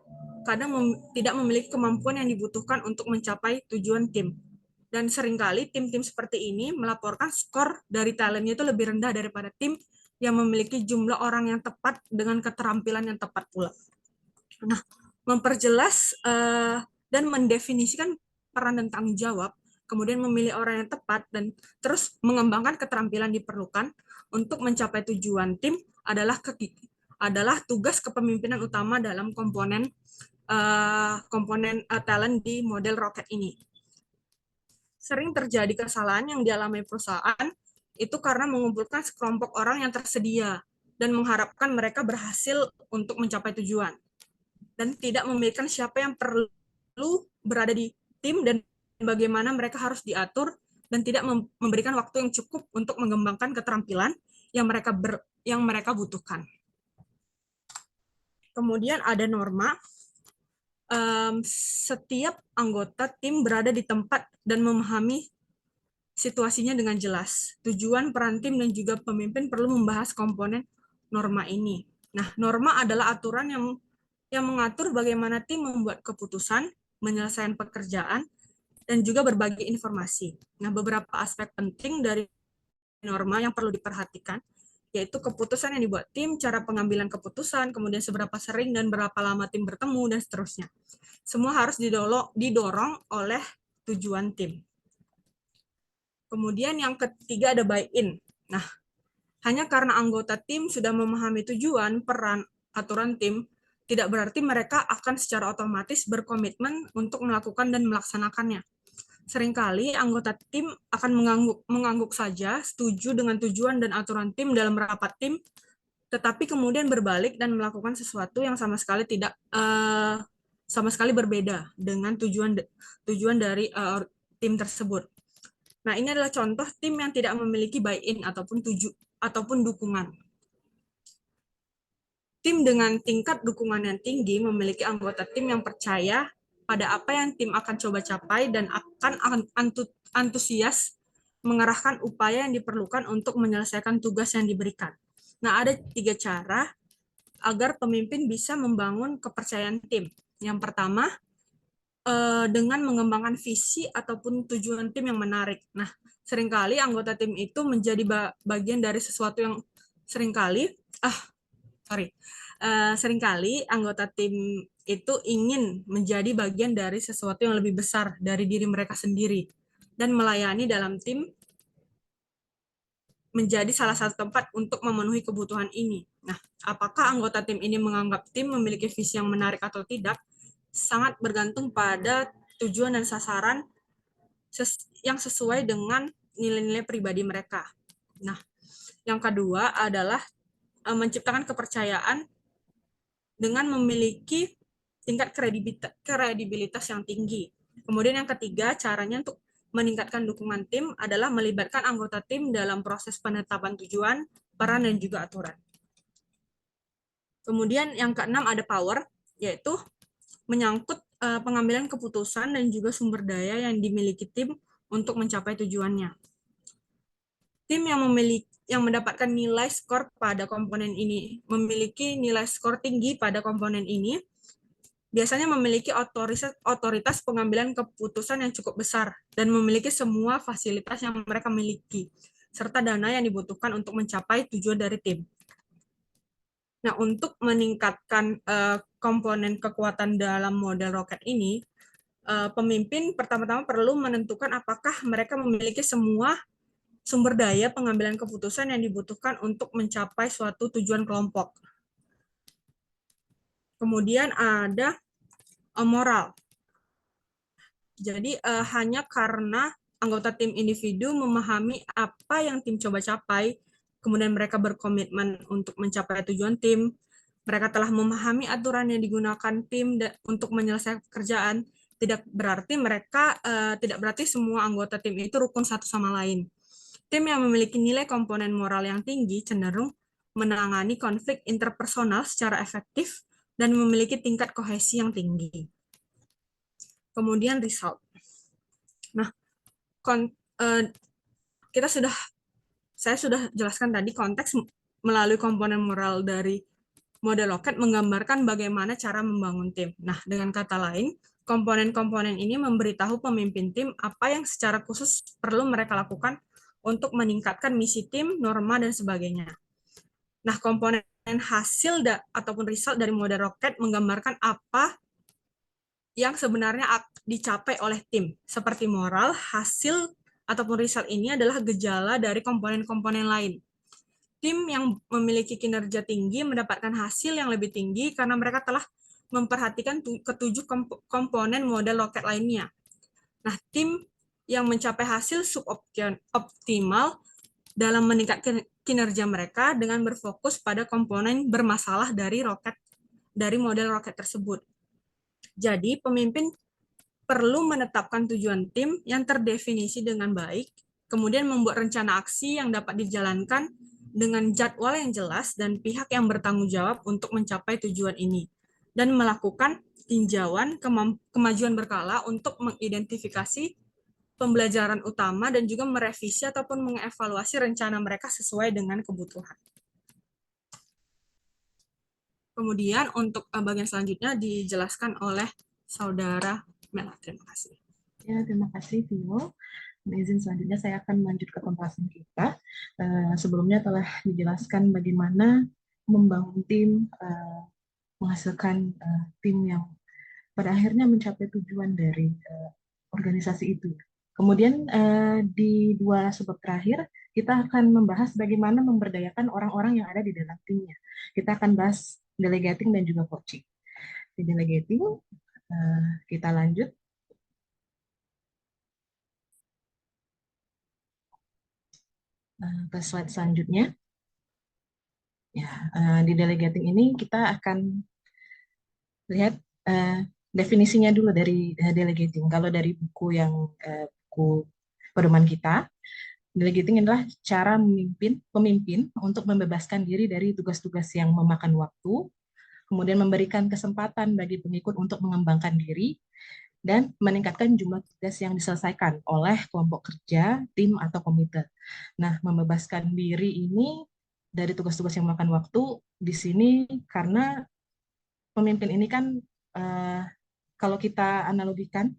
kadang tidak memiliki kemampuan yang dibutuhkan untuk mencapai tujuan tim. Dan seringkali tim-tim seperti ini melaporkan skor dari talentnya itu lebih rendah daripada tim yang memiliki jumlah orang yang tepat dengan keterampilan yang tepat pula. Nah, memperjelas dan mendefinisikan peran dan tanggung jawab, kemudian memilih orang yang tepat, dan terus mengembangkan keterampilan diperlukan untuk mencapai tujuan tim adalah tugas kepemimpinan utama dalam komponen talent di model roket ini. Sering terjadi kesalahan yang dialami perusahaan itu karena mengumpulkan sekelompok orang yang tersedia dan mengharapkan mereka berhasil untuk mencapai tujuan, dan tidak memikirkan siapa yang perlu berada di tim dan bagaimana mereka harus diatur, dan tidak memberikan waktu yang cukup untuk mengembangkan keterampilan yang mereka butuhkan. Kemudian ada norma. Setiap anggota tim berada di tempat dan memahami situasinya dengan jelas. Tujuan, peran tim, dan juga pemimpin perlu membahas komponen norma ini. Nah, norma adalah aturan yang mengatur bagaimana tim membuat keputusan, menyelesaikan pekerjaan, dan juga berbagi informasi. Nah, beberapa aspek penting dari norma yang perlu diperhatikan yaitu keputusan yang dibuat tim, cara pengambilan keputusan, kemudian seberapa sering dan berapa lama tim bertemu, dan seterusnya. Semua harus didorong oleh tujuan tim. Kemudian yang ketiga ada buy-in. Nah, hanya karena anggota tim sudah memahami tujuan, peran, aturan tim, tidak berarti mereka akan secara otomatis berkomitmen untuk melakukan dan melaksanakannya. Seringkali anggota tim akan mengangguk saja, setuju dengan tujuan dan aturan tim dalam rapat tim, tetapi kemudian berbalik dan melakukan sesuatu yang sama sekali berbeda dengan tujuan dari tim tersebut. Nah, ini adalah contoh tim yang tidak memiliki buy-in ataupun dukungan. Tim dengan tingkat dukungan yang tinggi memiliki anggota tim yang percaya pada apa yang tim akan coba capai dan akan antusias mengerahkan upaya yang diperlukan untuk menyelesaikan tugas yang diberikan. Nah, ada 3 cara agar pemimpin bisa membangun kepercayaan tim. Yang pertama, dengan mengembangkan visi ataupun tujuan tim yang menarik. Nah, seringkali anggota tim itu menjadi bagian dari sesuatu yang seringkali anggota tim itu ingin menjadi bagian dari sesuatu yang lebih besar dari diri mereka sendiri dan melayani dalam tim menjadi salah satu tempat untuk memenuhi kebutuhan ini. Nah, apakah anggota tim ini menganggap tim memiliki visi yang menarik atau tidak, sangat bergantung pada tujuan dan sasaran yang sesuai dengan nilai-nilai pribadi mereka. Nah, yang kedua adalah menciptakan kepercayaan dengan memiliki tingkat kredibilitas yang tinggi. Kemudian yang ketiga, caranya untuk meningkatkan dukungan tim adalah melibatkan anggota tim dalam proses penetapan tujuan, peran, dan juga aturan. Kemudian yang keenam ada power, yaitu menyangkut pengambilan keputusan dan juga sumber daya yang dimiliki tim untuk mencapai tujuannya. Tim yang mendapatkan nilai skor pada komponen ini, memiliki nilai skor tinggi pada komponen ini, biasanya memiliki otoritas pengambilan keputusan yang cukup besar dan memiliki semua fasilitas yang mereka miliki, serta dana yang dibutuhkan untuk mencapai tujuan dari tim. Nah, untuk meningkatkan komponen kekuatan dalam model roket ini, pemimpin pertama-tama perlu menentukan apakah mereka memiliki semua sumber daya pengambilan keputusan yang dibutuhkan untuk mencapai suatu tujuan kelompok. Kemudian ada moral. Jadi hanya karena anggota tim individu memahami apa yang tim coba capai, kemudian mereka berkomitmen untuk mencapai tujuan tim, mereka telah memahami aturan yang digunakan tim untuk menyelesaikan pekerjaan, tidak berarti semua anggota tim itu rukun satu sama lain. Tim yang memiliki nilai komponen moral yang tinggi cenderung menangani konflik interpersonal secara efektif dan memiliki tingkat kohesi yang tinggi. Kemudian result. Nah, saya sudah jelaskan tadi konteks melalui komponen moral dari model roket menggambarkan bagaimana cara membangun tim. Nah, dengan kata lain, komponen-komponen ini memberitahu pemimpin tim apa yang secara khusus perlu mereka lakukan untuk meningkatkan misi tim, norma, dan sebagainya. Nah, komponen hasil ataupun result dari model roket menggambarkan apa yang sebenarnya dicapai oleh tim. Seperti moral, hasil ataupun result ini adalah gejala dari komponen-komponen lain. Tim yang memiliki kinerja tinggi mendapatkan hasil yang lebih tinggi karena mereka telah memperhatikan ketujuh komponen model roket lainnya. Nah, tim yang mencapai hasil suboptimal dalam meningkatkan kinerja mereka dengan berfokus pada komponen bermasalah dari model roket tersebut. Jadi, pemimpin perlu menetapkan tujuan tim yang terdefinisi dengan baik, kemudian membuat rencana aksi yang dapat dijalankan dengan jadwal yang jelas dan pihak yang bertanggung jawab untuk mencapai tujuan ini, dan melakukan tinjauan kemajuan berkala untuk mengidentifikasi pembelajaran utama dan juga merevisi ataupun mengevaluasi rencana mereka sesuai dengan kebutuhan. Kemudian untuk bagian selanjutnya dijelaskan oleh Saudara Mela. Terima kasih. Ya, terima kasih, Vio. Izin selanjutnya saya akan lanjut ke pembahasan kita. Sebelumnya telah dijelaskan bagaimana membangun tim, menghasilkan tim yang pada akhirnya mencapai tujuan dari organisasi itu. Kemudian di 2 subbab terakhir, kita akan membahas bagaimana memberdayakan orang-orang yang ada di dalam timnya. Kita akan bahas delegating dan juga coaching. Di delegating, kita lanjut. Ke slide selanjutnya. Ya, di delegating ini kita akan lihat definisinya dulu dari delegating. Kalau dari buku pedoman kita. Delegating adalah cara pemimpin untuk membebaskan diri dari tugas-tugas yang memakan waktu, kemudian memberikan kesempatan bagi pengikut untuk mengembangkan diri, dan meningkatkan jumlah tugas yang diselesaikan oleh kelompok kerja, tim, atau komite. Nah, membebaskan diri ini dari tugas-tugas yang memakan waktu di sini karena pemimpin ini kan eh, kalau kita analogikan,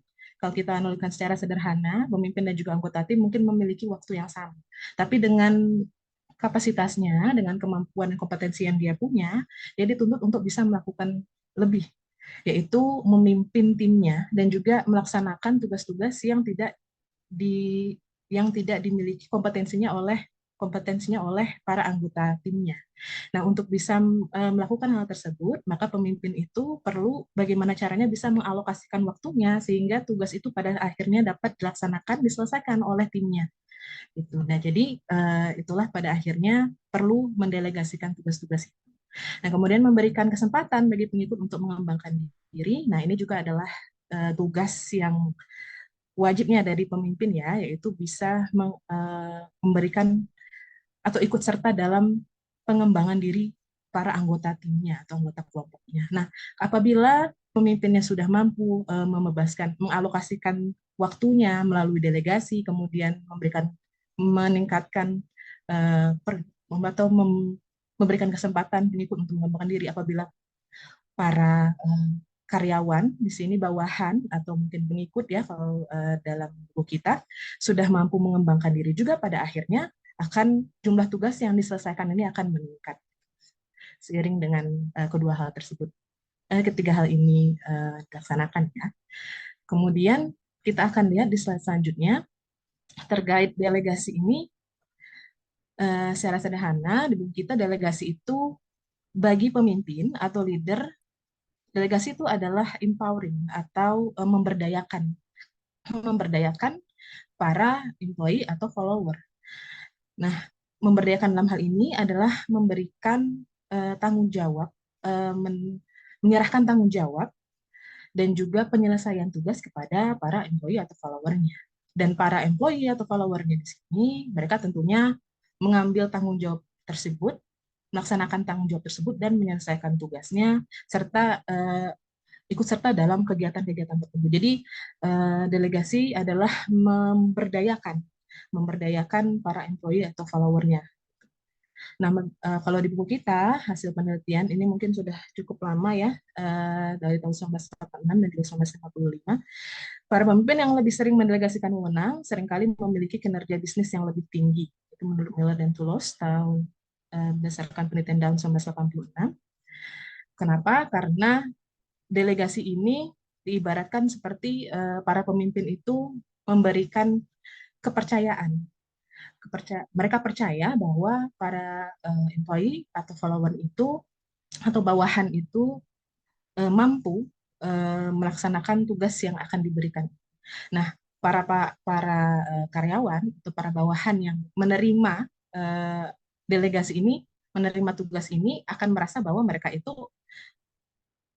secara sederhana, pemimpin dan juga anggota tim mungkin memiliki waktu yang sama. Tapi dengan kapasitasnya, dengan kemampuan dan kompetensi yang dia punya, dia dituntut untuk bisa melakukan lebih, yaitu memimpin timnya dan juga melaksanakan tugas-tugas yang tidak dimiliki kompetensinya oleh para anggota timnya. Nah, untuk bisa melakukan hal tersebut, maka pemimpin itu perlu bagaimana caranya bisa mengalokasikan waktunya sehingga tugas itu pada akhirnya dapat dilaksanakan, diselesaikan oleh timnya. Gitu. Nah, jadi itulah pada akhirnya perlu mendelegasikan tugas-tugas itu. Nah, kemudian memberikan kesempatan bagi pengikut untuk mengembangkan diri. Nah, ini juga adalah tugas yang wajibnya dari pemimpin ya, yaitu bisa memberikan atau ikut serta dalam pengembangan diri para anggota timnya atau anggota kelompoknya. Nah, apabila pemimpinnya sudah mampu mengalokasikan waktunya melalui delegasi, kemudian meningkatkan atau memberikan kesempatan pengikut untuk mengembangkan diri apabila para karyawan di sini bawahan atau mungkin pengikut ya kalau dalam buku kita sudah mampu mengembangkan diri juga pada akhirnya akan jumlah tugas yang diselesaikan ini akan meningkat seiring dengan ketiga hal ini dilaksanakan ya. Kemudian kita akan lihat di slide selanjutnya terkait delegasi ini secara sederhana di buku kita delegasi itu bagi pemimpin atau leader. Delegasi itu adalah empowering atau memberdayakan para employee atau follower. Nah, memberdayakan dalam hal ini adalah memberikan tanggung jawab, menyerahkan tanggung jawab dan juga penyelesaian tugas kepada para employee atau followernya. Dan para employee atau followernya di sini, mereka tentunya mengambil tanggung jawab tersebut, melaksanakan tanggung jawab tersebut dan menyelesaikan tugasnya serta ikut serta dalam kegiatan-kegiatan tertentu. Jadi delegasi adalah memberdayakan para employee atau followernya. Nah, kalau di buku kita hasil penelitian ini mungkin sudah cukup lama ya dari tahun 1946 dan juga 1955. Para pemimpin yang lebih sering mendelegasikan wewenang seringkali memiliki kinerja bisnis yang lebih tinggi. Itu menurut Miller dan Toulouse berdasarkan penelitian tahun 1986. Kenapa? Karena delegasi ini diibaratkan seperti para pemimpin itu memberikan kepercayaan. Mereka percaya bahwa para employee atau follower itu atau bawahan itu mampu melaksanakan tugas yang akan diberikan. Nah, para karyawan atau para bawahan yang menerima delegasi ini, menerima tugas ini akan merasa bahwa mereka itu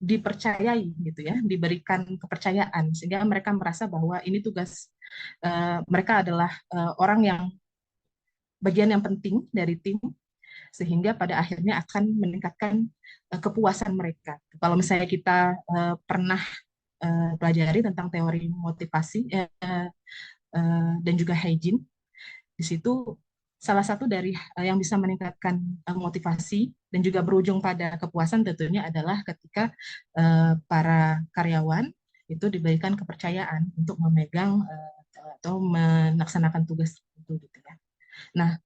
dipercayai gitu ya, diberikan kepercayaan sehingga mereka merasa bahwa ini tugas mereka adalah orang yang bagian yang penting dari tim sehingga pada akhirnya akan meningkatkan kepuasan mereka. Kalau misalnya kita pernah pelajari tentang teori motivasi dan juga hygiene, di situ salah satu dari yang bisa meningkatkan motivasi dan juga berujung pada kepuasan tentunya adalah ketika para karyawan itu diberikan kepercayaan untuk memegang atau melaksanakan tugas tertentu gitu ya. Nah,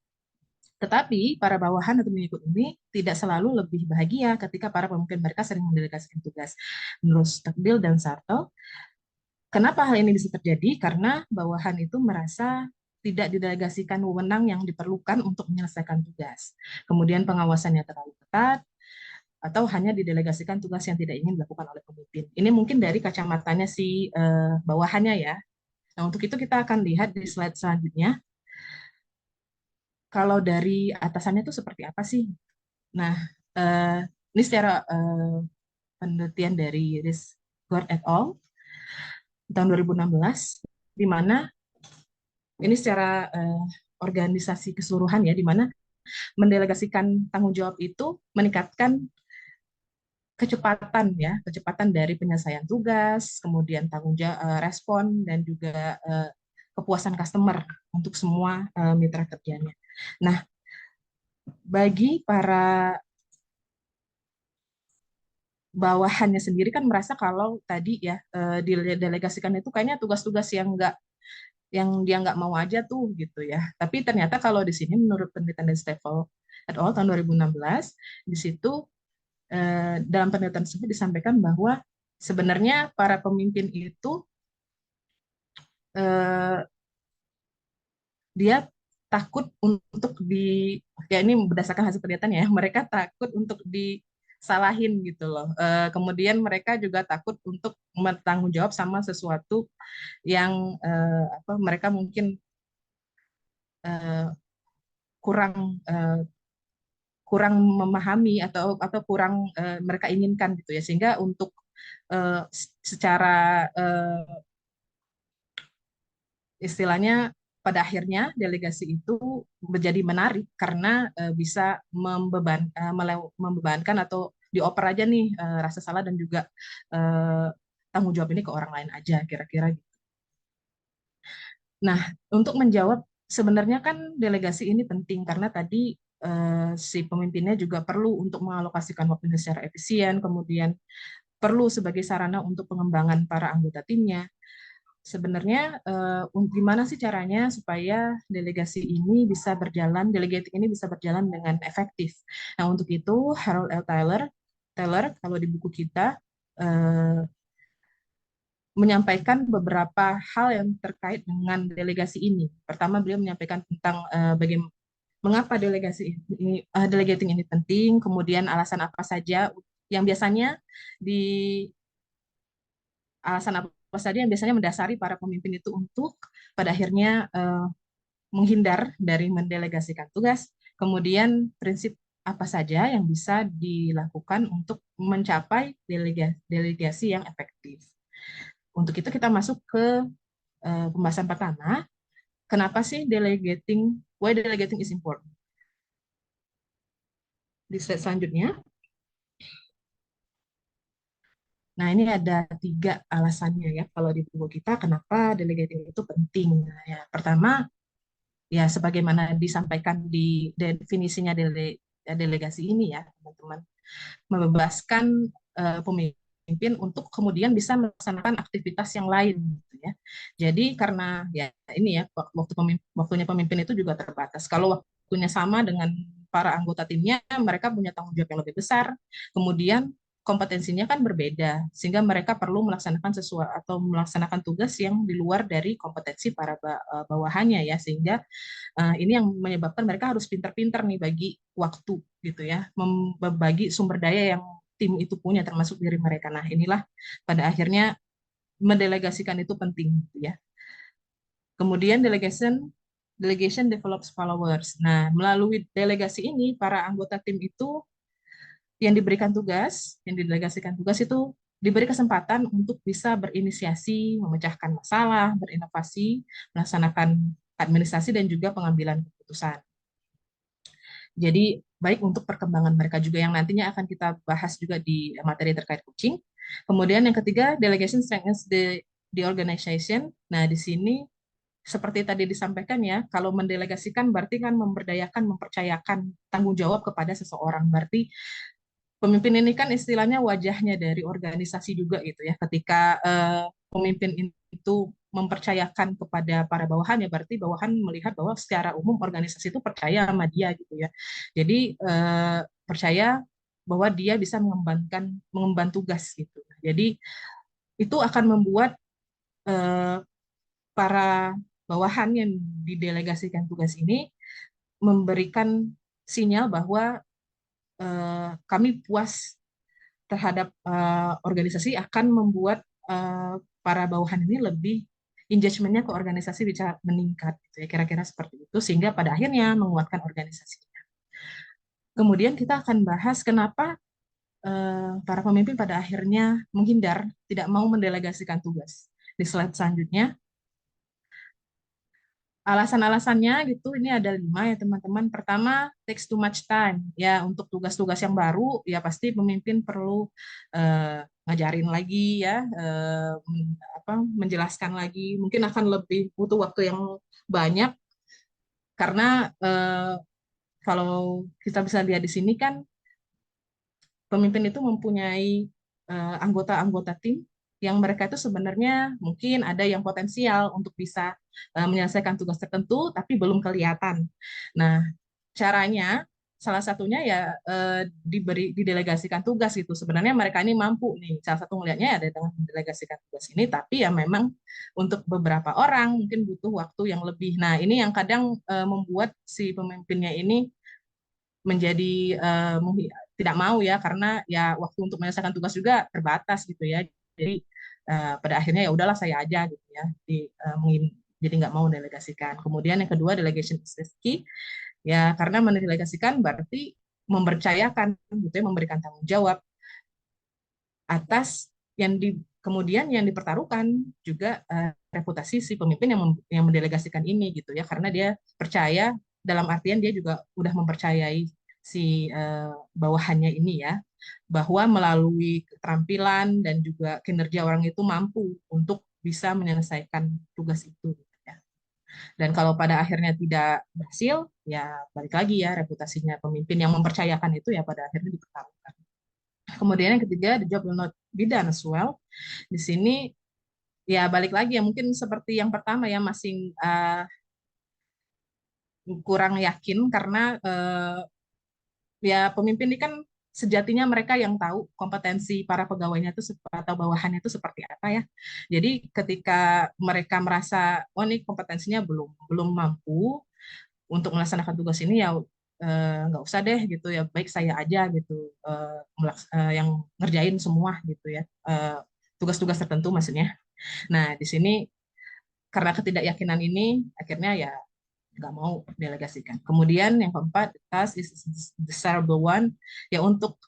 tetapi para bawahan atau pengikut ini tidak selalu lebih bahagia ketika para pemimpin mereka sering mendelegasikan tugas. Menurut Stockdale dan Sarto, kenapa hal ini bisa terjadi? Karena bawahan itu merasa tidak didelegasikan wewenang yang diperlukan untuk menyelesaikan tugas. Kemudian pengawasannya terlalu ketat, atau hanya didelegasikan tugas yang tidak ingin dilakukan oleh pemimpin. Ini mungkin dari kacamatanya si bawahannya ya. Nah, untuk itu kita akan lihat di slide selanjutnya. Kalau dari atasannya itu seperti apa sih? Nah, ini secara penelitian dari Risgord et al. Tahun 2016, di mana Ini secara organisasi keseluruhan ya, di mana mendelegasikan tanggung jawab itu meningkatkan kecepatan ya, kecepatan dari penyelesaian tugas, kemudian tanggung jawab, respon, dan juga kepuasan customer untuk semua mitra kerjanya. Nah, bagi para bawahannya sendiri kan merasa kalau tadi ya didelegasikan itu kayaknya tugas-tugas yang dia nggak mau aja tuh gitu ya. Tapi ternyata kalau di sini menurut penelitian dari Steffel et al. Tahun 2016, di situ dalam penelitian tersebut disampaikan bahwa sebenarnya para pemimpin itu eh, dia takut untuk ya ini berdasarkan hasil penelitian ya, mereka takut untuk disalahin gitu loh. Kemudian mereka juga takut untuk bertanggung jawab sama sesuatu yang apa mereka mungkin eh, kurang eh, kurang memahami atau kurang mereka inginkan gitu ya, sehingga untuk secara istilahnya pada akhirnya delegasi itu menjadi menarik karena bisa membebankan atau dioper aja nih rasa salah dan juga eh, tanggung jawab ini ke orang lain aja kira-kira gitu. Nah, untuk menjawab sebenarnya kan delegasi ini penting karena tadi si pemimpinnya juga perlu untuk mengalokasikan waktunya secara efisien, kemudian perlu sebagai sarana untuk pengembangan para anggota timnya. Sebenarnya gimana sih caranya supaya delegasi ini bisa berjalan, delegating ini bisa berjalan dengan efektif. Nah, untuk itu Harold L. Taylor kalau di buku kita eh, menyampaikan beberapa hal yang terkait dengan delegasi ini. Pertama, beliau menyampaikan tentang bagaimana mengapa delegating ini penting, kemudian alasan apa saja yang biasanya di alasan apa saja yang biasanya mendasari para pemimpin itu untuk pada akhirnya menghindar dari mendelegasikan tugas, kemudian prinsip apa saja yang bisa dilakukan untuk mencapai delegasi yang efektif. Untuk itu kita masuk ke pembahasan pertama, kenapa sih why delegating is important. Di slide selanjutnya, nah ini ada 3 alasannya ya kalau di buku kita kenapa delegating itu penting. Nah, ya, pertama, ya sebagaimana disampaikan di definisinya delegasi ini ya teman-teman, membebaskan pemimpin untuk kemudian bisa melaksanakan aktivitas yang lain gitu ya. Jadi karena ya ini ya waktunya pemimpin itu juga terbatas. Kalau waktunya sama dengan para anggota timnya, mereka punya tanggung jawab yang lebih besar. Kemudian kompetensinya kan berbeda, sehingga mereka perlu melaksanakan sesuatu atau melaksanakan tugas yang di luar dari kompetensi para bawahannya ya, sehingga ini yang menyebabkan mereka harus pinter-pinter nih bagi waktu gitu ya, membagi sumber daya yang tim itu punya termasuk diri mereka. Nah, inilah pada akhirnya mendelegasikan itu penting gitu ya. Kemudian delegation develops followers. Nah, melalui delegasi ini para anggota tim itu yang didelegasikan tugas itu diberi kesempatan untuk bisa berinisiasi, memecahkan masalah, berinovasi, melaksanakan administrasi dan juga pengambilan keputusan. Jadi baik untuk perkembangan mereka juga yang nantinya akan kita bahas juga di materi terkait coaching. Kemudian yang ketiga, delegation strengthens the organization. Nah, di sini seperti tadi disampaikan ya, kalau mendelegasikan berarti kan memberdayakan, mempercayakan tanggung jawab kepada seseorang. Berarti pemimpin ini kan istilahnya wajahnya dari organisasi juga gitu ya. Ketika pemimpin itu mempercayakan kepada para bawahan ya berarti bawahan melihat bahwa secara umum organisasi itu percaya sama dia gitu ya. Jadi percaya bahwa dia bisa mengemban tugas gitu. Jadi itu akan membuat para bawahan yang didelegasikan tugas ini memberikan sinyal bahwa kami puas terhadap organisasi akan membuat para bawahan ini lebih engagementnya ke organisasi bisa meningkat gitu ya, kira-kira seperti itu sehingga pada akhirnya menguatkan organisasinya. Kemudian kita akan bahas kenapa para pemimpin pada akhirnya menghindar tidak mau mendelegasikan tugas. Di slide selanjutnya alasan-alasannya gitu, ini ada 5 ya teman-teman. Pertama, takes too much time. Ya, untuk tugas-tugas yang baru, ya pasti pemimpin perlu ngajarin lagi ya, menjelaskan lagi. Mungkin akan lebih butuh waktu yang banyak, karena kalau kita bisa lihat di sini kan, pemimpin itu mempunyai anggota-anggota tim yang mereka itu sebenarnya mungkin ada yang potensial untuk bisa menyelesaikan tugas tertentu, tapi belum kelihatan. Nah, caranya salah satunya ya didelegasikan tugas gitu. Sebenarnya mereka ini mampu nih. Salah satu melihatnya ada dengan mendelegasikan tugas ini, tapi ya memang untuk beberapa orang mungkin butuh waktu yang lebih. Nah, ini yang kadang membuat si pemimpinnya ini menjadi tidak mau ya, karena ya waktu untuk menyelesaikan tugas juga terbatas gitu ya. Jadi pada akhirnya ya udahlah saya aja gitu ya. Jadi nggak mau delegasikan. Kemudian yang kedua, delegation is key. Ya, karena mendelegasikan berarti mempercayakan gitu ya, memberikan tanggung jawab atas kemudian yang dipertaruhkan juga reputasi si pemimpin yang mendelegasikan ini gitu ya, karena dia percaya, dalam artian dia juga udah mempercayai si bawahannya ini ya, bahwa melalui keterampilan dan juga kinerja orang itu mampu untuk bisa menyelesaikan tugas itu gitu ya. Dan kalau pada akhirnya tidak berhasil, ya balik lagi ya, reputasinya pemimpin yang mempercayakan itu ya pada akhirnya dipertaruhkan. Kemudian yang ketiga, the job will not be done as well. Di sini ya balik lagi ya, mungkin seperti yang pertama ya, masih kurang yakin karena ya pemimpin ini kan sejatinya mereka yang tahu kompetensi para pegawainya itu atau bawahannya itu seperti apa ya. Jadi ketika mereka merasa oh ini kompetensinya belum belum mampu untuk melaksanakan tugas ini, ya nggak usah deh gitu ya, baik saya aja gitu yang ngerjain semua gitu ya, tugas-tugas tertentu maksudnya. Nah di sini karena ketidakyakinan ini akhirnya ya nggak mau delegasikan. Kemudian yang keempat, the task is desirable one, ya untuk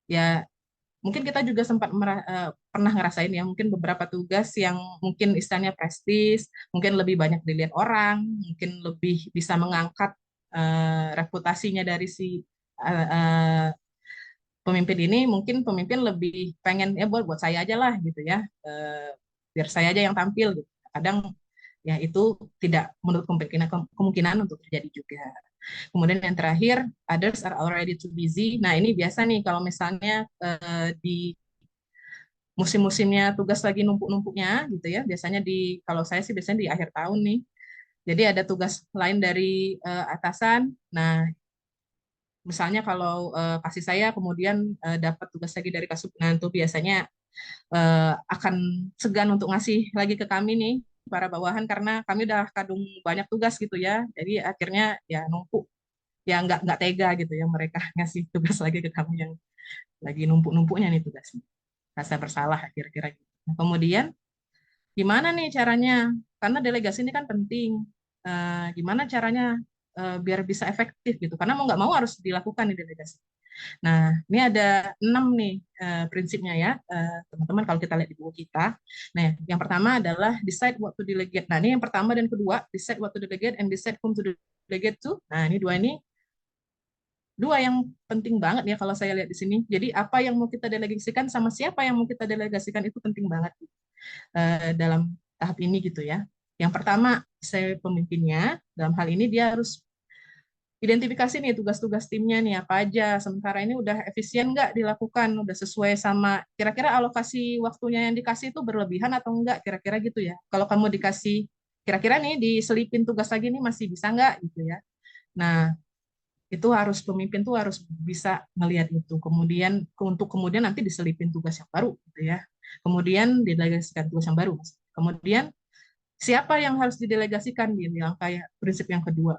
ya mungkin kita juga sempat pernah ngerasain ya, mungkin beberapa tugas yang mungkin istilahnya prestis, mungkin lebih banyak dilihat orang, mungkin lebih bisa mengangkat reputasinya dari si pemimpin ini, mungkin pemimpin lebih pengen ya buat saya aja lah gitu ya, biar saya aja yang tampil gitu. Kadang ya itu tidak menurut kemungkinan untuk terjadi juga. Kemudian yang terakhir, others are already too busy. Nah ini biasa nih kalau misalnya di musim-musimnya tugas lagi numpuk-numpuknya gitu ya, biasanya kalau saya sih biasanya di akhir tahun nih. Jadi ada tugas lain dari atasan. Nah misalnya kalau kasih saya kemudian dapat tugas lagi dari kasub, nah itu biasanya akan segan untuk ngasih lagi ke kami nih para bawahan, karena kami udah kadung banyak tugas gitu ya, jadi akhirnya ya numpuk, ya nggak tega gitu ya mereka ngasih tugas lagi ke kami yang lagi numpuk-numpuknya nih tugasnya, rasa bersalah kira-kira gitu. Nah, kemudian gimana nih caranya, karena delegasi ini kan penting. Gimana caranya biar bisa efektif gitu, karena mau nggak mau harus dilakukan di delegasi. Nah, ini ada 6 nih prinsipnya ya, teman-teman kalau kita lihat di buku kita. Nah, yang pertama adalah decide what to delegate. Nah, ini yang pertama dan kedua, decide what to delegate and decide whom to delegate to. Nah, ini dua yang penting banget ya kalau saya lihat di sini. Jadi apa yang mau kita delegasikan sama siapa yang mau kita delegasikan itu penting banget dalam tahap ini gitu ya. Yang pertama, saya pemimpinnya, dalam hal ini dia harus identifikasi nih tugas-tugas timnya nih apa aja. Sementara ini udah efisien nggak dilakukan, udah sesuai sama kira-kira alokasi waktunya yang dikasih itu berlebihan atau enggak, kira-kira gitu ya. Kalau kamu dikasih kira-kira nih diselipin tugas lagi nih masih bisa nggak gitu ya. Nah, itu harus pemimpin tuh harus bisa ngelihat itu. Kemudian nanti diselipin tugas yang baru gitu ya. Kemudian didelegasikan tugas yang baru. Kemudian siapa yang harus didelegasikan yang kayak prinsip yang kedua.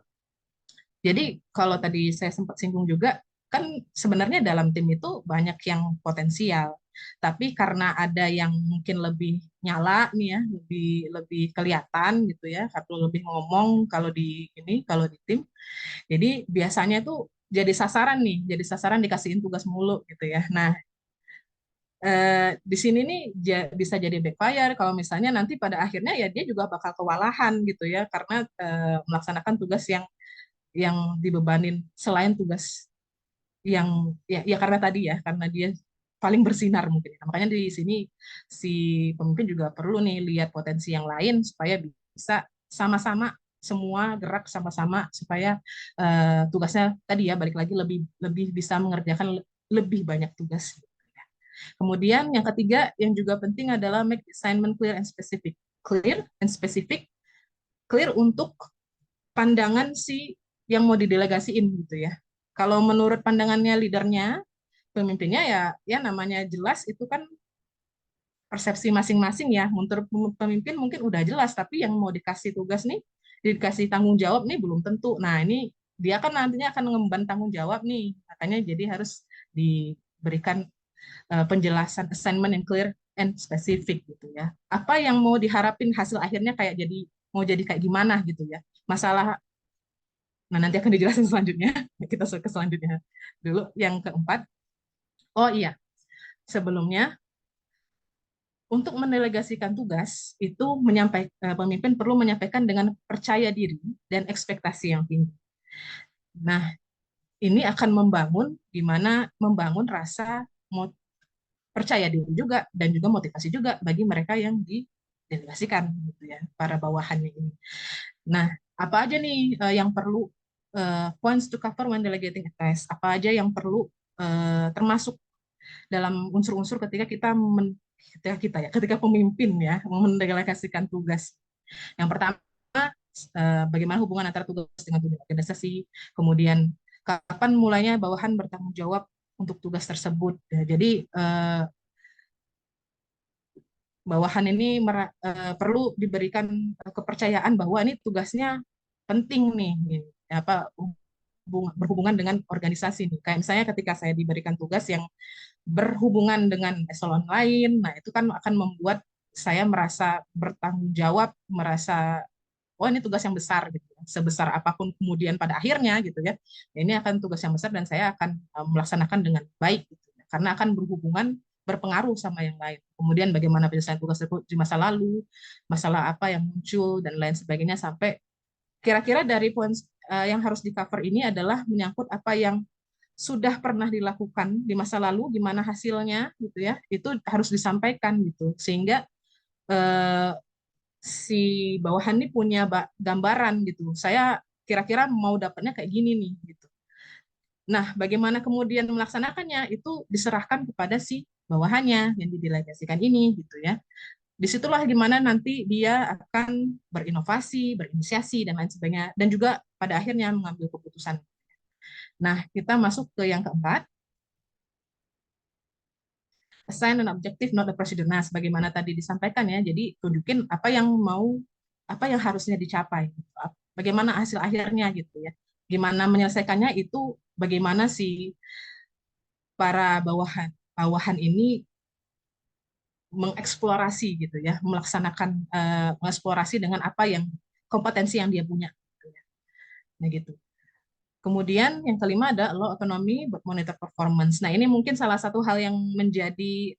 Jadi kalau tadi saya sempat singgung juga, kan sebenarnya dalam tim itu banyak yang potensial, tapi karena ada yang mungkin lebih nyala nih ya, lebih lebih kelihatan gitu ya, atau lebih ngomong kalau di tim, jadi biasanya tuh jadi sasaran nih, jadi sasaran dikasihin tugas mulu gitu ya. Nah di sini nih bisa jadi backfire kalau misalnya nanti pada akhirnya ya dia juga bakal kewalahan gitu ya karena melaksanakan tugas yang dibebanin selain tugas yang ya karena tadi ya karena dia paling bersinar mungkin. Nah, makanya di sini si pemimpin juga perlu nih lihat potensi yang lain supaya bisa sama-sama semua gerak sama-sama supaya tugasnya tadi ya balik lagi lebih lebih bisa mengerjakan lebih banyak tugas. Kemudian yang ketiga yang juga penting adalah make assignment clear and specific. Clear and specific, clear untuk pandangan si yang mau didelegasiin gitu ya. Kalau menurut pandangannya leadernya, pemimpinnya ya namanya jelas itu kan persepsi masing-masing ya. Menurut pemimpin mungkin udah jelas, tapi yang mau dikasih tugas nih, dikasih tanggung jawab nih belum tentu. Nah, ini dia kan nantinya akan mengemban tanggung jawab nih. Makanya jadi harus diberikan penjelasan assignment yang clear and specific gitu ya. Apa yang mau diharapin hasil akhirnya kayak jadi mau jadi kayak gimana gitu ya. Masalah nah nanti akan dijelaskan selanjutnya. Kita ke selanjutnya dulu yang keempat. Oh iya, sebelumnya untuk mendelegasikan tugas itu pemimpin perlu menyampaikan dengan percaya diri dan ekspektasi yang tinggi. Nah, ini akan membangun rasa percaya diri juga dan juga motivasi juga bagi mereka yang didelegasikan gitu ya, para bawahannya ini. Nah, apa aja nih yang perlu points to cover when delegating a task? Apa aja yang perlu termasuk dalam unsur-unsur ketika ketika pemimpin ya mendelegasikan tugas. Yang pertama, bagaimana hubungan antara tugas dengan tujuan organisasi, kemudian kapan mulainya bawahan bertanggung jawab untuk tugas tersebut. Ya, jadi bawahan ini perlu diberikan kepercayaan bahwa ini tugasnya penting nih, apa berhubungan dengan organisasi nih. Kayak misalnya ketika saya diberikan tugas yang berhubungan dengan eselon lain, nah itu kan akan membuat saya merasa bertanggung jawab, merasa oh ini tugas yang besar gitu, sebesar apapun kemudian pada akhirnya gitu ya, ini akan tugas yang besar dan saya akan melaksanakan dengan baik gitu, karena akan berpengaruh sama yang lain. Kemudian bagaimana penyelesaian tugas tersebut di masa lalu, masalah apa yang muncul dan lain sebagainya sampai kira-kira dari poin yang harus di cover ini adalah menyangkut apa yang sudah pernah dilakukan di masa lalu, gimana hasilnya gitu ya, itu harus disampaikan gitu sehingga eh, si bawahan ini punya gambaran gitu. Saya kira-kira mau dapatnya kayak gini nih gitu. Nah, bagaimana kemudian melaksanakannya itu diserahkan kepada si bawahannya yang didelegasikan ini gitu ya. Disitulah gimana nanti dia akan berinovasi, berinisiasi dan lain sebagainya dan juga pada akhirnya mengambil keputusan. Nah, kita masuk ke yang keempat. Assign an objective, not a procedure. Nah, sebagaimana tadi disampaikan ya, jadi tunjukin apa yang harusnya dicapai, bagaimana hasil akhirnya gitu ya. Gimana menyelesaikannya itu bagaimana si para bawahan ini mengeksplorasi gitu ya, mengeksplorasi dengan apa yang kompetensi yang dia punya. Gitu ya. Nah gitu. Kemudian yang kelima ada low autonomy buat monitor performance. Nah ini mungkin salah satu hal yang menjadi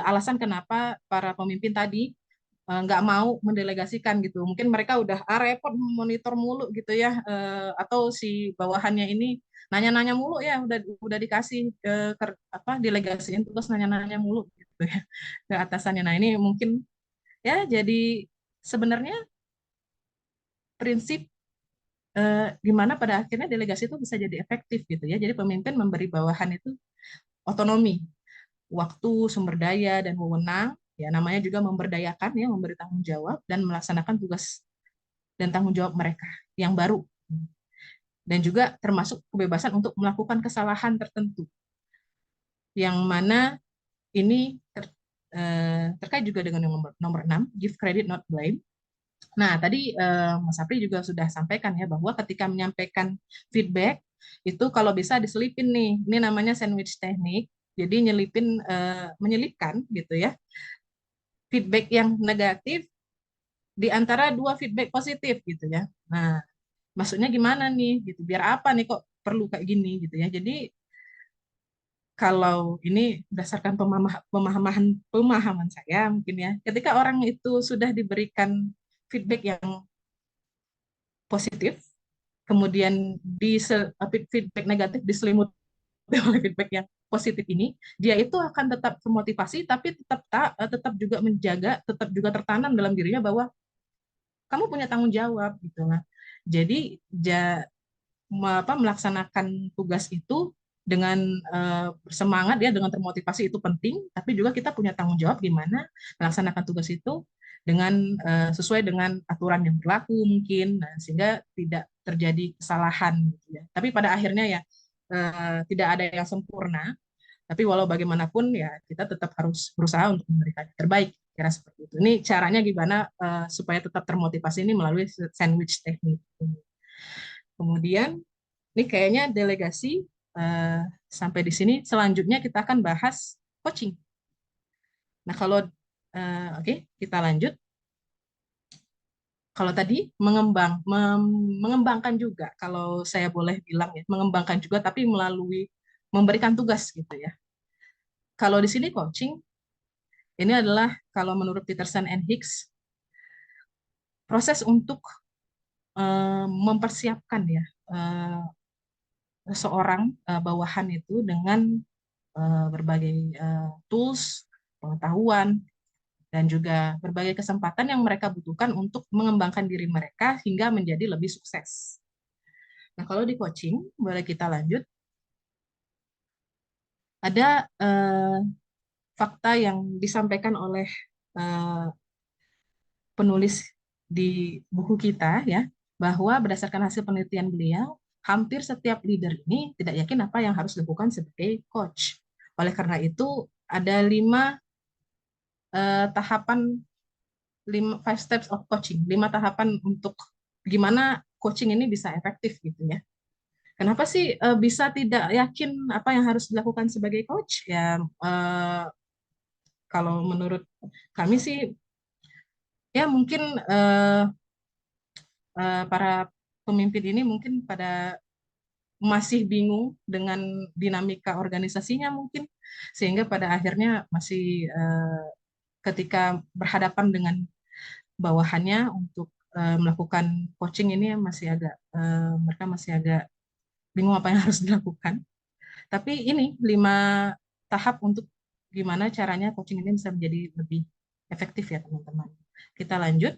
alasan kenapa para pemimpin tadi nggak mau mendelegasikan gitu. Mungkin mereka udah repot monitor mulu gitu ya, atau si bawahannya ini nanya-nanya mulu ya, udah dikasih delegasiin tugas nanya-nanya mulu gitu ya ke atasannya. Nah ini mungkin ya jadi sebenarnya prinsip gimana pada akhirnya delegasi itu bisa jadi efektif gitu ya. Jadi pemimpin memberi bawahan itu otonomi, waktu, sumber daya, dan wewenang. Ya, namanya juga memberdayakan ya, memberi tanggung jawab dan melaksanakan tugas dan tanggung jawab mereka yang baru. Dan juga termasuk kebebasan untuk melakukan kesalahan tertentu. Yang mana ini terkait juga dengan yang nomor 6, give credit not blame. Nah, tadi Mas Apri juga sudah sampaikan ya bahwa ketika menyampaikan feedback itu kalau bisa diselipin nih, ini namanya sandwich teknik. Jadi menyelipkan gitu ya feedback yang negatif di antara dua feedback positif gitu ya. Nah, maksudnya gimana nih gitu? Biar apa nih kok perlu kayak gini gitu ya. Jadi kalau ini berdasarkan pemahaman saya mungkin ya, ketika orang itu sudah diberikan feedback yang positif, kemudian feedback negatif diselimuti oleh feedback yang positif ini, dia itu akan tetap termotivasi, tapi tetap juga menjaga, tetap juga tertanam dalam dirinya bahwa kamu punya tanggung jawab gitu lah. Jadi melaksanakan tugas itu dengan bersemangat ya, dengan termotivasi itu penting, tapi juga kita punya tanggung jawab gimana melaksanakan tugas itu dengan sesuai dengan aturan yang berlaku mungkin, nah, sehingga tidak terjadi kesalahan gitu ya. Tapi pada akhirnya ya tidak ada yang sempurna, tapi walau bagaimanapun ya kita tetap harus berusaha untuk memberikan yang terbaik, kira seperti itu. Ini caranya gimana supaya tetap termotivasi ini melalui sandwich teknik. Kemudian ini kayaknya delegasi sampai di sini. Selanjutnya kita akan bahas coaching. Nah kalau oke, kita lanjut. Kalau tadi mengembangkan juga, kalau saya boleh bilang ya, mengembangkan juga tapi melalui memberikan tugas gitu ya. Kalau di sini coaching, ini adalah kalau menurut Peterson and Hicks, proses untuk mempersiapkan ya seorang bawahan itu dengan berbagai tools, pengetahuan, dan juga berbagai kesempatan yang mereka butuhkan untuk mengembangkan diri mereka hingga menjadi lebih sukses. Nah, kalau di coaching, boleh kita lanjut. Ada fakta yang disampaikan oleh penulis di buku kita ya, bahwa berdasarkan hasil penelitian beliau, hampir setiap leader ini tidak yakin apa yang harus dilakukan sebagai coach. Oleh karena itu, ada 5 tahapan, 5 steps of coaching, 5 tahapan untuk gimana coaching ini bisa efektif gitu ya. Kenapa sih bisa tidak yakin apa yang harus dilakukan sebagai coach? Ya, kalau menurut kami sih, ya mungkin para pemimpin ini mungkin pada masih bingung dengan dinamika organisasinya mungkin, sehingga pada akhirnya masih ketika berhadapan dengan bawahannya untuk melakukan coaching ini mereka masih agak bingung apa yang harus dilakukan. Tapi ini 5 tahap untuk gimana caranya coaching ini bisa menjadi lebih efektif ya teman-teman. Kita lanjut.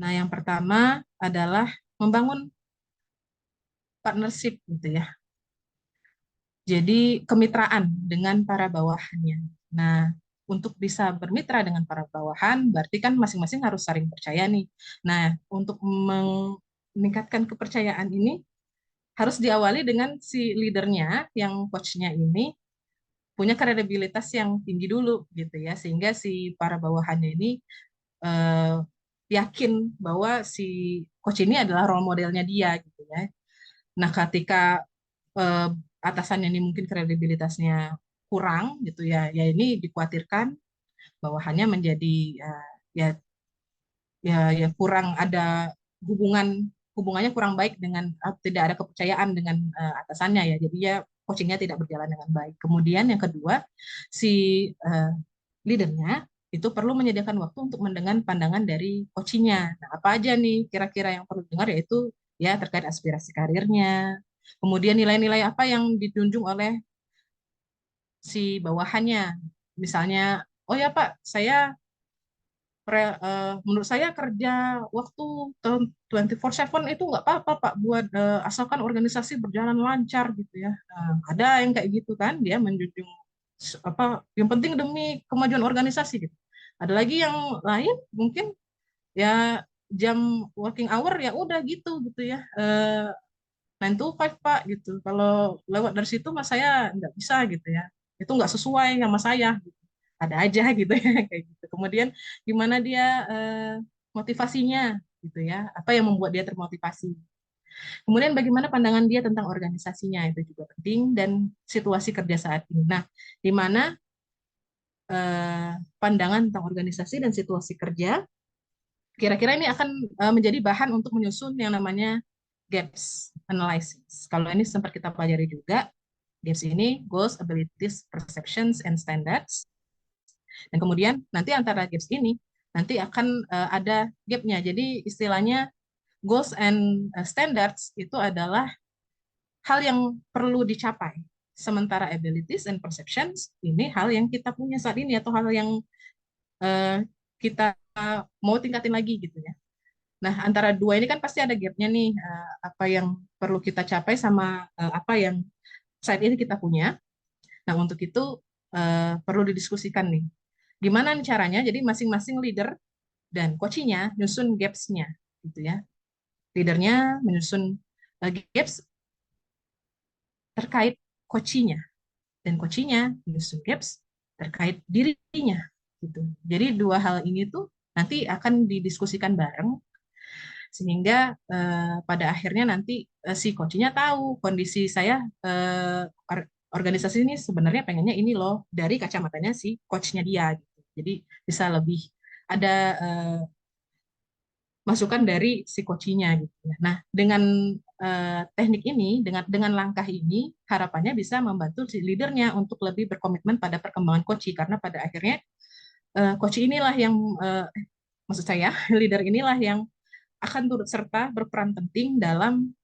Nah, yang pertama adalah membangun partnership gitu ya. Jadi kemitraan dengan para bawahannya. Nah, untuk bisa bermitra dengan para bawahan, berarti kan masing-masing harus saling percaya nih. Nah, untuk meningkatkan kepercayaan ini harus diawali dengan si leadernya, yang coachnya ini punya kredibilitas yang tinggi dulu gitu ya, sehingga si para bawahannya ini eh, yakin bahwa si coach ini adalah role modelnya dia gitu ya. Nah, ketika eh, atasannya ini mungkin kredibilitasnya kurang gitu ya, ya ini dikhawatirkan bawahannya menjadi ya ya kurang ada hubungannya kurang baik dengan tidak ada kepercayaan dengan atasannya ya. Jadi ya coachingnya tidak berjalan dengan baik. Kemudian yang kedua, si leadernya itu perlu menyediakan waktu untuk mendengar pandangan dari coachingnya. Nah, apa aja nih kira-kira yang perlu dengar, yaitu ya terkait aspirasi karirnya, kemudian nilai-nilai apa yang dijunjung oleh si bawahannya. Misalnya, oh ya Pak, menurut saya kerja waktu 24/7 itu nggak apa-apa Pak, buat asalkan organisasi berjalan lancar gitu ya. Nah, ada yang kayak gitu kan, dia menjunjung apa yang penting demi kemajuan organisasi gitu. Ada lagi yang lain mungkin ya jam working hour ya udah gitu ya. 9 to 5 Pak gitu. Kalau lewat dari situ mas saya nggak bisa gitu ya. Itu nggak sesuai sama saya gitu. Ada aja gitu ya kayak gitu. Kemudian gimana dia motivasinya gitu ya. Apa yang membuat dia termotivasi. Kemudian bagaimana pandangan dia tentang organisasinya itu juga penting, dan situasi kerja saat ini. Nah, di mana pandangan tentang organisasi dan situasi kerja kira-kira ini akan menjadi bahan untuk menyusun yang namanya gaps analysis. Kalau ini sempat kita pelajari juga, gaps ini goals, abilities, perceptions, and standards. Dan kemudian nanti antara gaps ini nanti akan ada gapnya. Jadi istilahnya goals and standards itu adalah hal yang perlu dicapai. Sementara abilities and perceptions ini hal yang kita punya saat ini atau hal yang kita mau tingkatin lagi gitu ya. Nah, antara dua ini kan pasti ada gapnya nih, apa yang perlu kita capai sama apa yang saat ini kita punya. Nah, untuk itu perlu didiskusikan nih. Gimana nih caranya? Jadi masing-masing leader dan coaching-nya nyusun gaps-nya gitu ya. Leadernya menyusun gaps terkait coaching-nya dan coaching-nya menyusun gaps terkait dirinya gitu. Jadi dua hal ini tuh nanti akan didiskusikan bareng sehingga pada akhirnya nanti si coachnya tahu kondisi saya organisasi ini sebenarnya pengennya ini loh dari kacamatanya si coachnya dia gitu. Jadi bisa lebih ada masukan dari si coachnya gitu ya. Nah, dengan teknik ini, dengan langkah ini, harapannya bisa membantu si leadernya untuk lebih berkomitmen pada perkembangan coach karena pada akhirnya coach inilah yang maksud saya leader inilah yang akan turut serta berperan penting dalam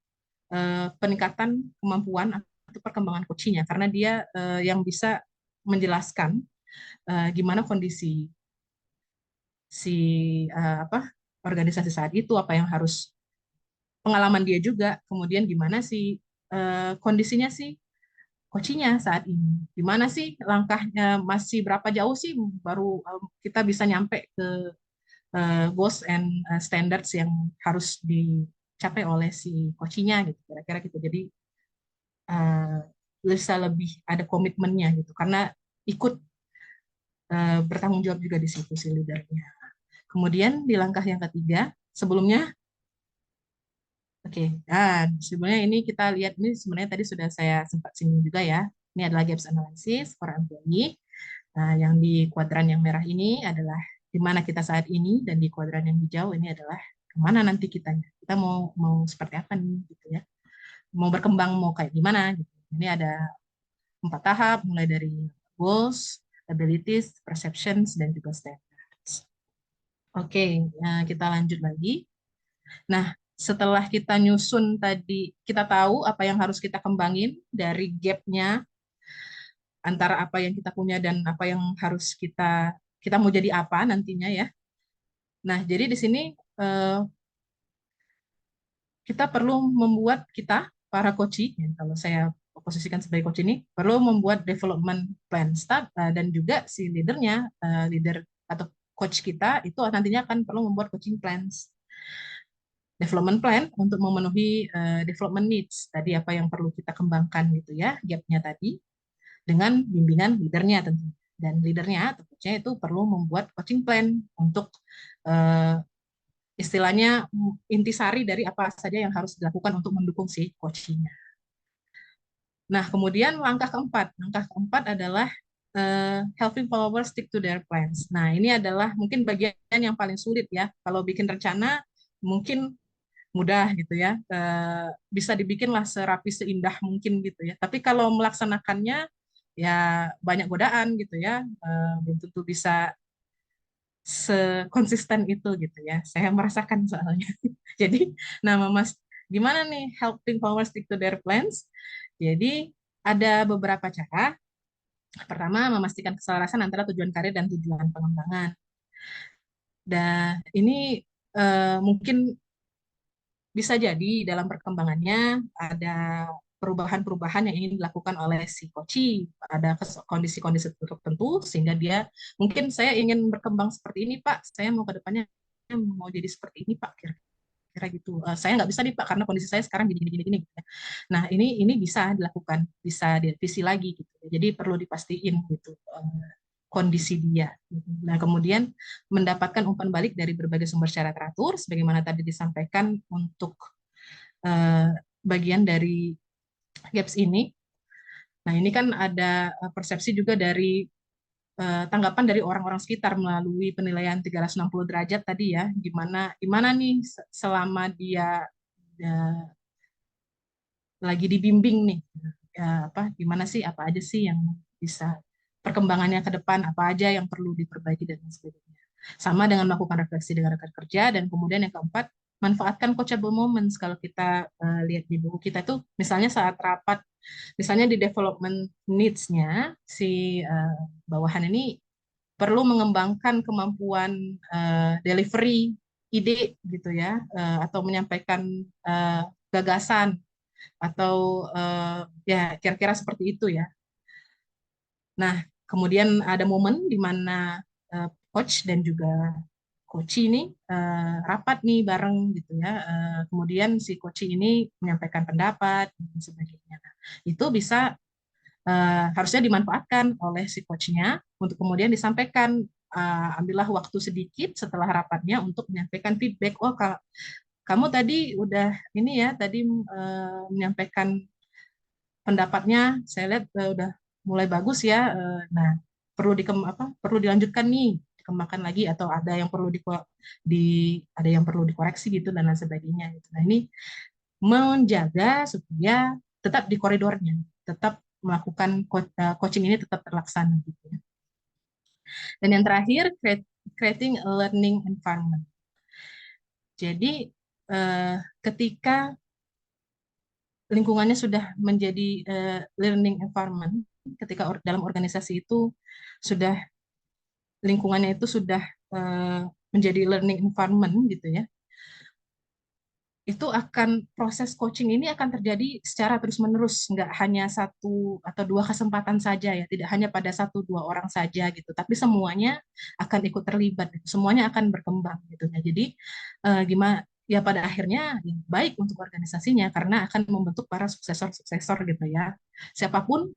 peningkatan kemampuan atau perkembangan coachnya karena dia yang bisa menjelaskan gimana kondisi si organisasi saat itu, apa yang harus pengalaman dia juga, kemudian gimana sih kondisinya sih coachnya saat ini, gimana sih langkahnya, masih berapa jauh sih baru kita bisa nyampe ke goals and standards yang harus dicapai oleh si coachnya gitu, kira-kira gitu. Jadi bisa lebih ada komitmennya gitu, karena ikut bertanggung jawab juga di situ si leadernya. Kemudian di langkah yang ketiga, sebelumnya, sebelumnya ini kita lihat, ini sebenarnya tadi sudah saya sempat singgung juga ya, ini adalah gaps analysis for employee. Nah, yang di kuadran yang merah ini adalah di mana kita saat ini, dan di kuadran yang hijau ini adalah kemana nanti kitanya. Kita mau seperti apa nih, gitu ya. Mau berkembang, mau kayak gimana, gitu. Ini ada 4 tahap, mulai dari goals, abilities, perceptions, dan juga standards. Oke, nah kita lanjut lagi. Nah, setelah kita nyusun tadi, kita tahu apa yang harus kita kembangin dari gap-nya antara apa yang kita punya dan apa yang harus kita mau jadi apa nantinya ya. Nah, jadi di sini kita perlu membuat para coach, ya, kalau saya posisikan sebagai coach ini, perlu membuat development plan start dan juga si leadernya, leader atau coach kita itu nantinya akan perlu membuat coaching plans. Development plan untuk memenuhi development needs, tadi apa yang perlu kita kembangkan gitu ya, gap-nya tadi, dengan bimbingan leadernya tentu. Dan leadernya atau coachnya itu perlu membuat coaching plan untuk istilahnya intisari dari apa saja yang harus dilakukan untuk mendukung si coaching-nya. Nah, kemudian langkah keempat adalah helping followers stick to their plans. Nah, ini adalah mungkin bagian yang paling sulit ya. Kalau bikin rencana mungkin mudah gitu ya, bisa dibikinlah serapi seindah mungkin gitu ya. Tapi kalau melaksanakannya ya banyak godaan gitu ya, belum tentu bisa sekonsisten itu gitu ya. Saya merasakan soalnya. Jadi, Mas, gimana nih helping followers stick to their plans? Jadi ada beberapa cara. Pertama, memastikan keselarasan antara tujuan karir dan tujuan pengembangan. Dan ini mungkin bisa jadi dalam perkembangannya ada perubahan-perubahan yang ingin dilakukan oleh si coach, ada kondisi-kondisi tertentu sehingga dia mungkin saya ingin berkembang seperti ini Pak, saya mau ke depannya mau jadi seperti ini Pak, kira-kira gitu. Saya nggak bisa nih Pak karena kondisi saya sekarang gini. Nah ini bisa dilakukan, bisa direvisi lagi gitu. Jadi perlu dipastiin gitu kondisi dia. Nah, kemudian mendapatkan umpan balik dari berbagai sumber secara teratur, sebagaimana tadi disampaikan untuk bagian dari gaps ini. Nah, ini kan ada persepsi juga dari tanggapan dari orang-orang sekitar melalui penilaian 360 derajat tadi ya, gimana nih selama dia lagi dibimbing nih, gimana sih, apa aja sih yang bisa perkembangannya ke depan, apa aja yang perlu diperbaiki dan lain sebagainya. Sama dengan melakukan refleksi dengan rekan kerja, dan kemudian yang keempat, manfaatkan coachable moments. Kalau kita lihat di buku kita tuh, misalnya saat rapat, misalnya di development needs-nya, si bawahan ini perlu mengembangkan kemampuan delivery ide gitu ya, atau menyampaikan gagasan, atau ya kira-kira seperti itu ya. Nah, kemudian ada momen di mana coach dan juga coach ini rapat nih bareng gitu ya. Kemudian si coach ini menyampaikan pendapat dan sebagainya. Nah, itu bisa harusnya dimanfaatkan oleh si coachnya untuk kemudian disampaikan. Ambillah waktu sedikit setelah rapatnya untuk menyampaikan feedback. Oh, kamu tadi udah ini ya, tadi menyampaikan pendapatnya, saya lihat udah mulai bagus ya. Nah, perlu dilanjutkan nih, dikembangkan lagi, atau ada yang perlu ada yang perlu dikoreksi gitu dan lain sebagainya gitu. Nah, ini menjaga supaya tetap di koridornya, tetap melakukan coaching ini tetap terlaksana gitu ya. Dan yang terakhir, creating a learning environment. Jadi ketika lingkungannya sudah menjadi learning environment, ketika dalam organisasi itu sudah lingkungannya itu sudah menjadi learning environment gitu ya, itu proses coaching ini akan terjadi secara terus-menerus, nggak hanya satu atau dua kesempatan saja ya, tidak hanya pada satu dua orang saja gitu, tapi semuanya akan ikut terlibat, semuanya akan berkembang gitu ya. Jadi gimana ya, pada akhirnya ya, baik untuk organisasinya karena akan membentuk para suksesor-suksesor gitu ya. Siapapun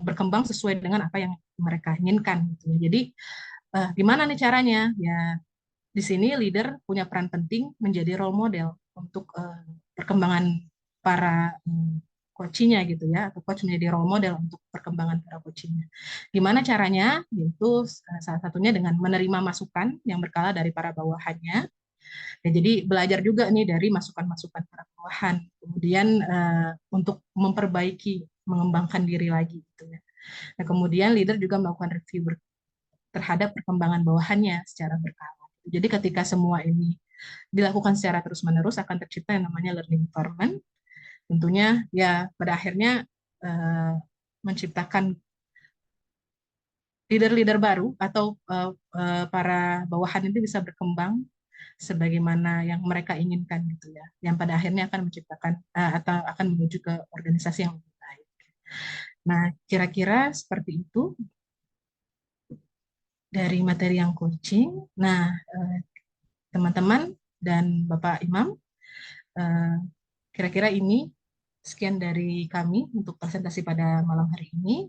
berkembang sesuai dengan apa yang mereka inginkan gitu ya. Jadi gimana nih caranya? Ya di sini leader punya peran penting menjadi role model untuk perkembangan para coachnya gitu ya, atau coach menjadi role model untuk perkembangan para coachnya. Gimana caranya? Yaitu salah satunya dengan menerima masukan yang berkala dari para bawahannya. Ya, jadi belajar juga nih dari masukan-masukan para bawahan. Kemudian untuk memperbaiki, mengembangkan diri lagi gitu ya. Nah, kemudian leader juga melakukan review terhadap perkembangan bawahannya secara berkala. Jadi ketika semua ini dilakukan secara terus-menerus akan tercipta yang namanya learning environment. Tentunya ya pada akhirnya menciptakan leader-leader baru atau para bawahan itu bisa berkembang sebagaimana yang mereka inginkan gitu ya. Yang pada akhirnya akan menciptakan atau akan menuju ke organisasi yang lebih baik. Nah, kira-kira seperti itu dari materi yang coaching. Nah, teman-teman dan Bapak Imam, kira-kira ini sekian dari kami untuk presentasi pada malam hari ini.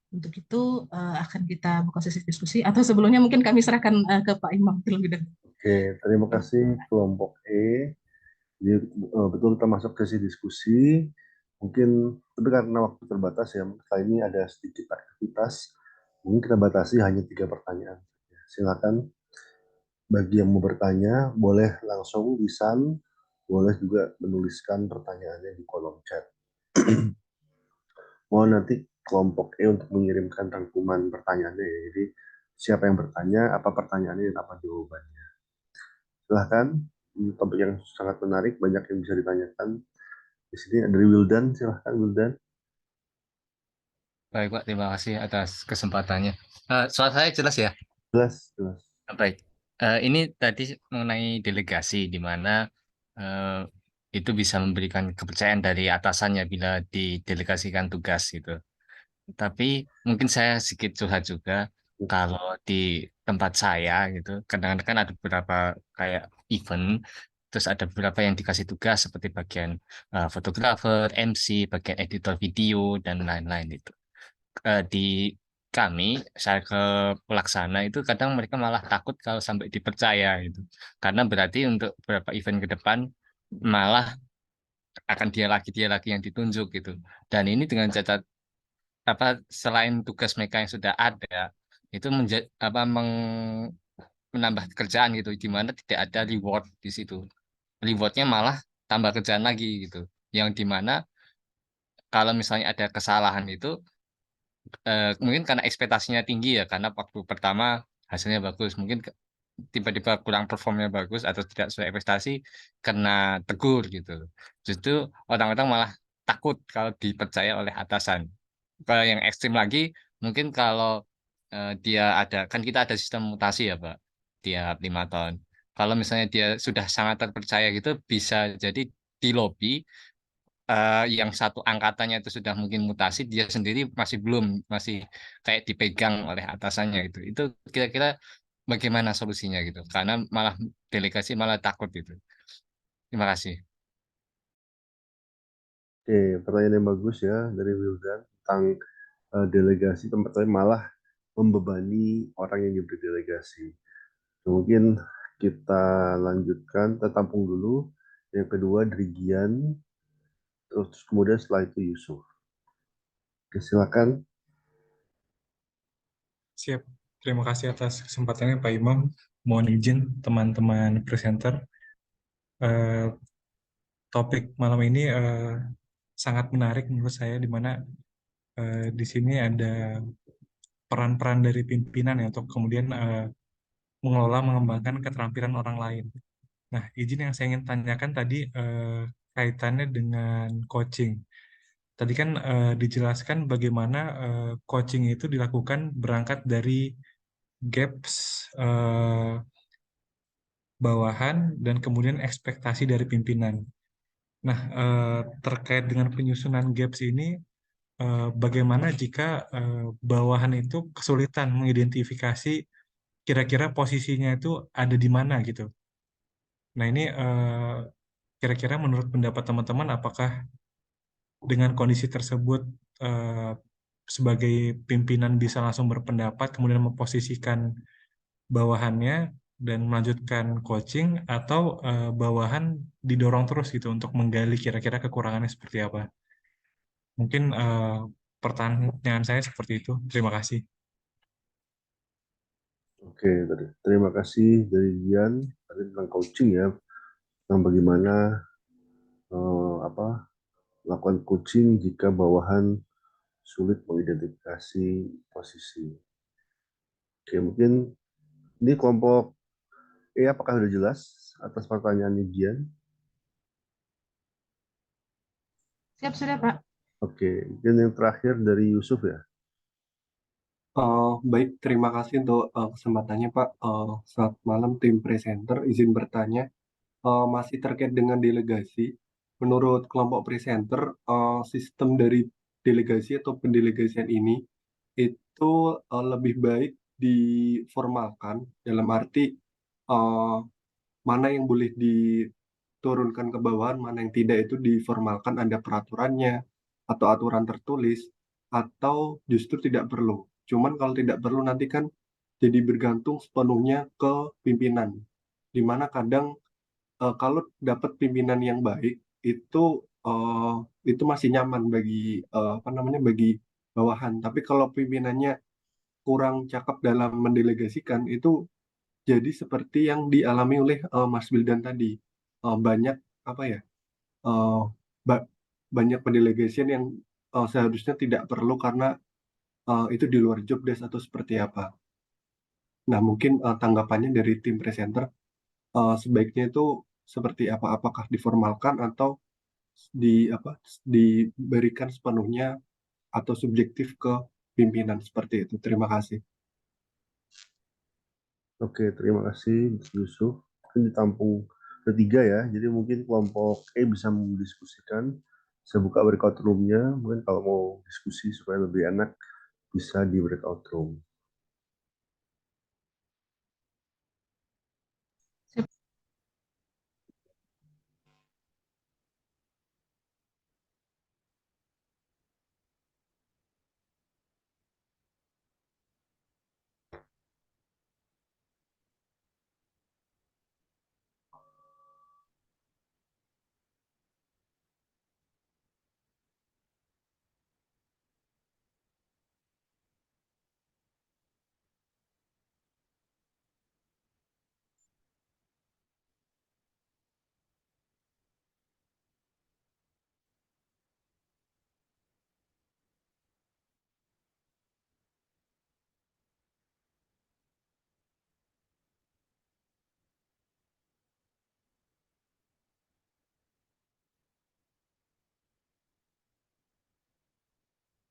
Untuk itu akan kita buka sesi diskusi, atau sebelumnya mungkin kami serahkan ke Pak Imam terlebih dahulu. Oke, terima kasih kelompok E. Jadi betul kita masuk ke sesi diskusi. Mungkin, tapi karena waktu terbatas ya, kali ini ada sedikit aktivitas. Mungkin kita batasi hanya 3 pertanyaan. Silakan bagi yang mau bertanya, boleh langsung lisan, boleh juga menuliskan pertanyaannya di kolom chat. Mohon nanti kelompok E untuk mengirimkan rangkuman pertanyaannya ya. Jadi siapa yang bertanya, apa pertanyaannya dan apa jawabannya. Silahkan, ini topik yang sangat menarik, banyak yang bisa ditanyakan. Di sini ada Wildan, silahkan Wildan. Baik Pak, terima kasih atas kesempatannya. Suara saya jelas ya? Jelas, jelas. Baik, ini tadi mengenai delegasi, di mana itu bisa memberikan kepercayaan dari atasannya bila didelegasikan tugas gitu. Tapi mungkin saya sedikit curhat juga, kalau di tempat saya gitu, kadang-kadang kan ada beberapa kayak event, terus ada beberapa yang dikasih tugas seperti bagian fotografer, MC, bagian editor video, dan lain-lain itu. Di kami, saya ke pelaksana itu kadang mereka malah takut kalau sampai dipercaya gitu. Karena berarti untuk beberapa event ke depan malah akan dia lagi yang ditunjuk gitu. Dan ini dengan cacat selain tugas mereka yang sudah ada itu menambah kerjaan gitu, di mana tidak ada reward di situ. Rewardnya malah tambah kerjaan lagi gitu. Yang dimana kalau misalnya ada kesalahan itu mungkin karena ekspektasinya tinggi ya, karena waktu pertama hasilnya bagus, mungkin tiba-tiba kurang performnya bagus atau tidak sesuai ekspektasi, kena tegur gitu. Justru orang-orang malah takut kalau dipercaya oleh atasan. Kalau yang ekstrim lagi, mungkin kalau dia ada, kan kita ada sistem mutasi ya Pak, tiap 5 tahun. Kalau misalnya dia sudah sangat terpercaya gitu, bisa jadi di lobby yang satu angkatannya itu sudah mungkin mutasi, dia sendiri masih belum, masih kayak dipegang oleh atasannya gitu. Itu kira-kira bagaimana solusinya gitu? Karena malah delegasi malah takut gitu. Terima kasih. Oke, pertanyaan yang bagus ya dari Wildan tentang delegasi tempat lain malah membebani orang yang diberi delegasi. Mungkin kita lanjutkan, kita tampung dulu. Yang kedua dari Gian, terus kemudian setelah itu Yusuf. Oke, silakan. Siap. Terima kasih atas kesempatannya Pak Imam. Mohon izin teman-teman presenter. Eh, Topik malam ini sangat menarik menurut saya, di mana di sini ada peran-peran dari pimpinan ya untuk kemudian mengelola mengembangkan keterampilan orang lain. Nah, izin yang saya ingin tanyakan tadi kaitannya dengan coaching. Tadi kan dijelaskan bagaimana coaching itu dilakukan berangkat dari gaps bawahan dan kemudian ekspektasi dari pimpinan. Nah, terkait dengan penyusunan gaps ini, bagaimana jika bawahan itu kesulitan mengidentifikasi kira-kira posisinya itu ada di mana gitu. Nah, ini kira-kira menurut pendapat teman-teman, apakah dengan kondisi tersebut eh, sebagai pimpinan bisa langsung berpendapat, kemudian memposisikan bawahannya dan melanjutkan coaching, atau bawahan didorong terus gitu untuk menggali kira-kira kekurangannya seperti apa? Mungkin pertanyaan saya seperti itu. Terima kasih. Oke, terima kasih dari Gian tadi tentang coaching ya, tentang bagaimana melakukan coaching jika bawahan sulit mengidentifikasi posisi. Oke, mungkin ini kelompok apakah sudah jelas atas pertanyaannya Gian? Siap, sudah, Pak. Oke, dan yang terakhir dari Yusuf ya. Baik, terima kasih untuk kesempatannya Pak. Selamat malam tim presenter. Izin bertanya, masih terkait dengan delegasi. Menurut kelompok presenter, sistem dari delegasi atau pendelegasian ini itu lebih baik diformalkan dalam arti eh, mana yang boleh diturunkan ke bawahan, mana yang tidak, itu diformalkan, ada peraturannya atau aturan tertulis, atau justru tidak perlu. Cuman kalau tidak perlu nanti kan jadi bergantung sepenuhnya ke pimpinan. Dimana kadang kalau dapat pimpinan yang baik itu eh, itu masih nyaman bagi apa namanya, bagi bawahan. Tapi kalau pimpinannya kurang cakap dalam mendelegasikan, itu jadi seperti yang dialami oleh Mas Wildan tadi. Banyak apa ya? eh, ba- Banyak pendelegasian yang seharusnya tidak perlu karena itu di luar job desk atau seperti apa. Nah, mungkin tanggapannya dari tim presenter, sebaiknya itu seperti apa? Apakah diformalkan atau di apa diberikan sepenuhnya atau subjektif ke pimpinan seperti itu? Terima kasih. Oke, terima kasih Yusuf. Mungkin ditampung ketiga ya. Jadi mungkin kelompok E bisa mendiskusikan. Saya buka breakout room-nya. Mungkin kalau mau diskusi supaya lebih enak bisa di breakout room.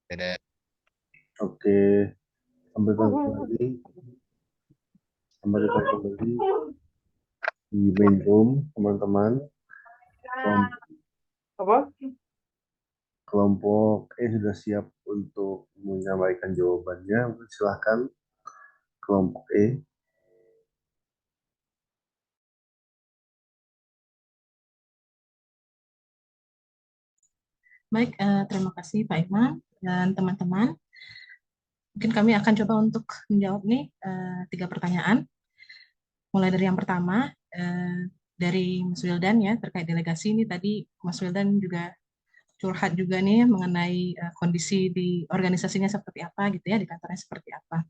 Dadah. Oke, sampai ketemu kembali. Sampai ketemu kembali di main room, teman-teman. Kelompok sudah siap untuk menyampaikan jawabannya. Silahkan kelompok E. Baik, terima kasih Pak Iman dan teman-teman. Mungkin kami akan coba untuk menjawab nih 3 pertanyaan. Mulai dari yang pertama, dari Mas Wildan ya, terkait delegasi ini tadi Mas Wildan juga curhat juga nih mengenai kondisi di organisasinya seperti apa gitu ya, di kantornya seperti apa.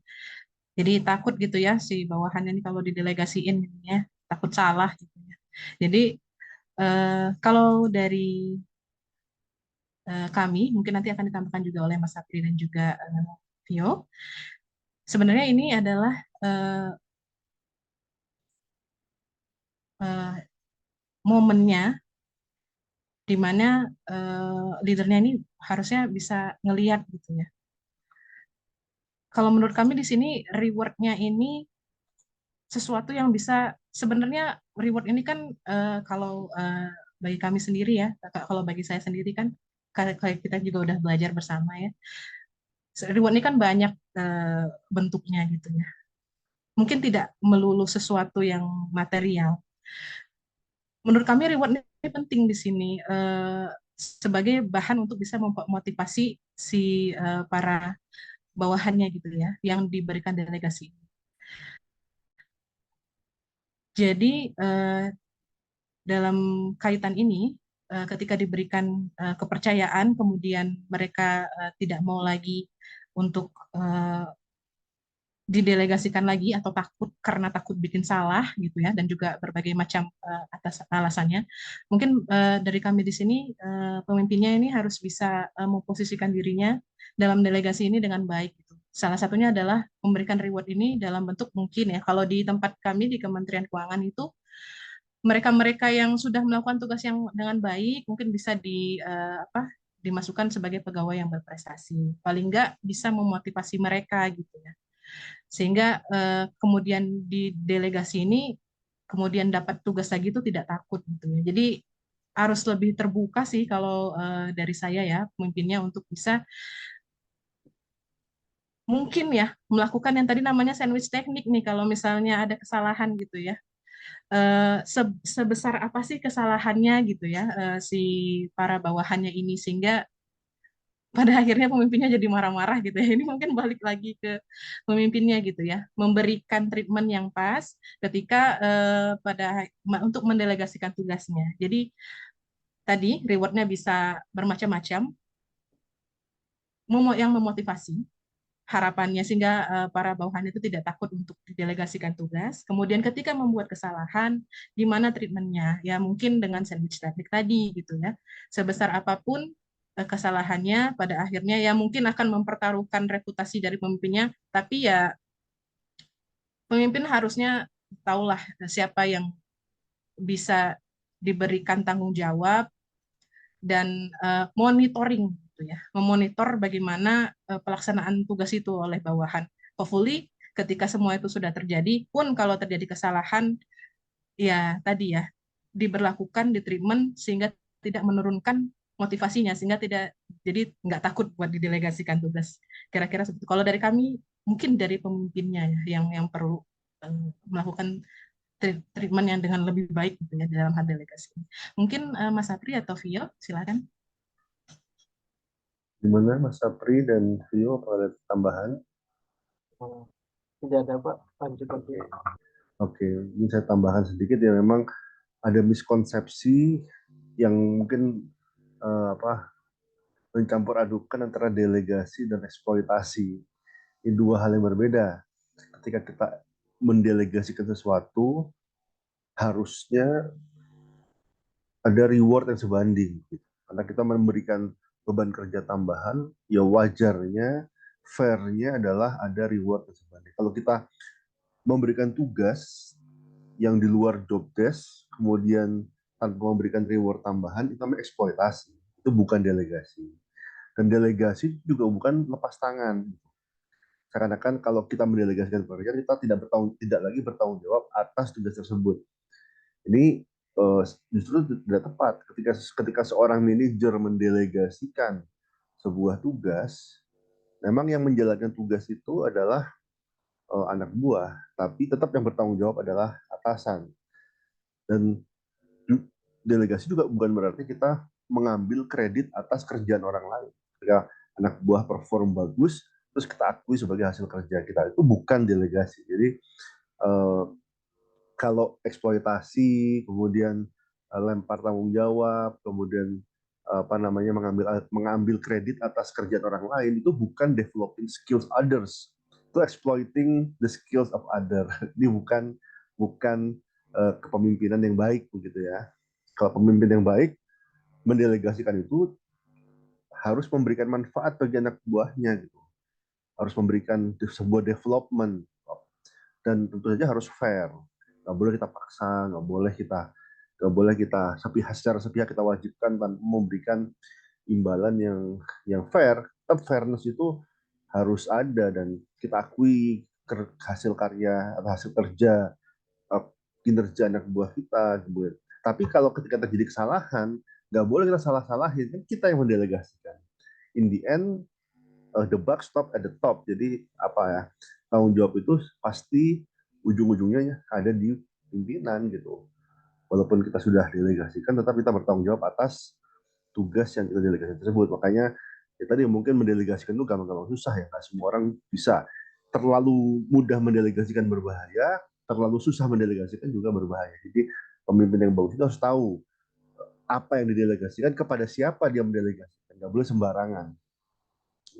Jadi takut gitu ya si bawahannya ini kalau didelegasiin gitu ya, takut salah gitu ya. Jadi kalau dari kami, mungkin nanti akan ditambahkan juga oleh Mas Sapri dan juga Vio. Sebenarnya ini adalah momennya di mana leadernya ini harusnya bisa ngelihat gitu ya. Kalau menurut kami di sini reward-nya ini sesuatu yang bisa sebenarnya reward ini kan kalau bagi kami sendiri ya, kalau bagi saya sendiri kan kayak kita juga udah belajar bersama ya. Reward ini kan banyak bentuknya gitu ya. Mungkin tidak melulu sesuatu yang material. Menurut kami reward ini penting di sini sebagai bahan untuk bisa memotivasi si para bawahannya gitu ya, yang diberikan delegasi. Jadi dalam kaitan ini, ketika diberikan kepercayaan, kemudian mereka tidak mau lagi untuk didelegasikan lagi atau takut karena takut bikin salah gitu ya, dan juga berbagai macam atas alasannya. Mungkin dari kami di sini pemimpinnya ini harus bisa memposisikan dirinya dalam delegasi ini dengan baik gitu. Salah satunya adalah memberikan reward ini dalam bentuk mungkin ya, kalau di tempat kami di Kementerian Keuangan itu mereka-mereka yang sudah melakukan tugas yang dengan baik mungkin bisa dimasukkan sebagai pegawai yang berprestasi. Paling nggak bisa memotivasi mereka gitu ya. Sehingga kemudian di delegasi ini kemudian dapat tugas lagi itu tidak takut gitu ya. Jadi harus lebih terbuka sih kalau dari saya ya pemimpinnya untuk bisa mungkin ya melakukan yang tadi namanya sandwich teknik nih kalau misalnya ada kesalahan gitu ya. Sebesar apa sih kesalahannya gitu ya si para bawahannya ini sehingga pada akhirnya pemimpinnya jadi marah-marah gitu ya. Ini mungkin balik lagi ke pemimpinnya gitu ya, memberikan treatment yang pas ketika untuk mendelegasikan tugasnya. Jadi tadi rewardnya bisa bermacam-macam, yang memotivasi harapannya sehingga para bawahan itu tidak takut untuk didelegasikan tugas. Kemudian ketika membuat kesalahan, di mana treatmentnya? Ya mungkin dengan sandwich teknik tadi gitu ya. Sebesar apapun kesalahannya, pada akhirnya ya mungkin akan mempertaruhkan reputasi dari pemimpinnya, tapi ya pemimpin harusnya tahulah siapa yang bisa diberikan tanggung jawab dan monitoring gitu ya, memonitor bagaimana pelaksanaan tugas itu oleh bawahan. Hopefully ketika semua itu sudah terjadi, pun kalau terjadi kesalahan, ya tadi ya diberlakukan di treatment sehingga tidak menurunkan motivasinya, sehingga tidak jadi nggak takut buat didelegasikan tugas. Kira-kira seperti itu. Kalau dari kami mungkin dari pemimpinnya ya, yang perlu melakukan treatment yang dengan lebih baik gitu ya dalam hal delegasi. Mungkin Mas Sapri atau Vio, silakan. Gimana Mas Sapri dan Vio, apa ada tambahan? Tidak ada Pak, lanjut aja. Oke, ini saya tambahkan sedikit ya, memang ada miskonsepsi yang mungkin mencampur adukan antara delegasi dan eksploitasi. Ini dua hal yang berbeda. Ketika kita mendelegasikan sesuatu, harusnya ada reward yang sebanding. Karena kita memberikan beban kerja tambahan, ya wajarnya, fairnya adalah ada reward yang sebanding. Kalau kita memberikan tugas yang di luar job desk, kemudian tanpa memberikan reward tambahan, itu namanya eksploitasi. Itu bukan delegasi. Dan delegasi juga bukan lepas tangan. Seakan-akan kalau kita mendelegasikan pekerjaan, kita tidak lagi bertanggung jawab atas tugas tersebut. Ini justru tidak tepat. Ketika seorang manajer mendelegasikan sebuah tugas, memang yang menjalankan tugas itu adalah anak buah, tapi tetap yang bertanggung jawab adalah atasan. Dan delegasi juga bukan berarti kita mengambil kredit atas kerjaan orang lain. Ketika anak buah perform bagus, terus kita akui sebagai hasil kerja kita, itu bukan delegasi. Jadi kalau eksploitasi, kemudian lempar tanggung jawab, kemudian mengambil kredit atas kerjaan orang lain, itu bukan developing skills others, itu exploiting the skills of other. Ini bukan kepemimpinan yang baik begitu ya. Kalau pemimpin yang baik mendelegasikan itu harus memberikan manfaat bagi anak buahnya gitu, harus memberikan sebuah development, dan tentu saja harus fair. Nggak boleh kita paksa, nggak boleh kita secara sepihak kita wajibkan tanpa memberikan imbalan yang fair. Tetap fairness itu harus ada dan kita akui hasil karya atau hasil kerja, kinerja anak buah kita. Tapi kalau ketika terjadi kesalahan, nggak boleh kita salah-salahin, kan kita yang mendelegasikan. In the end, the buck stop at the top. Jadi tanggung jawab itu pasti ujung-ujungnya ada di pimpinan gitu. Walaupun kita sudah delegasikan, tetap kita bertanggung jawab atas tugas yang kita delegasikan tersebut. Makanya tadi mungkin mendelegasikan itu gampang-gampang susah ya. Nggak semua orang bisa. Terlalu mudah mendelegasikan berbahaya, terlalu susah mendelegasikan juga berbahaya. Jadi pemimpin yang bagus itu harus tahu apa yang didelegasikan, kepada siapa dia mendelegasikan. Nggak boleh sembarangan.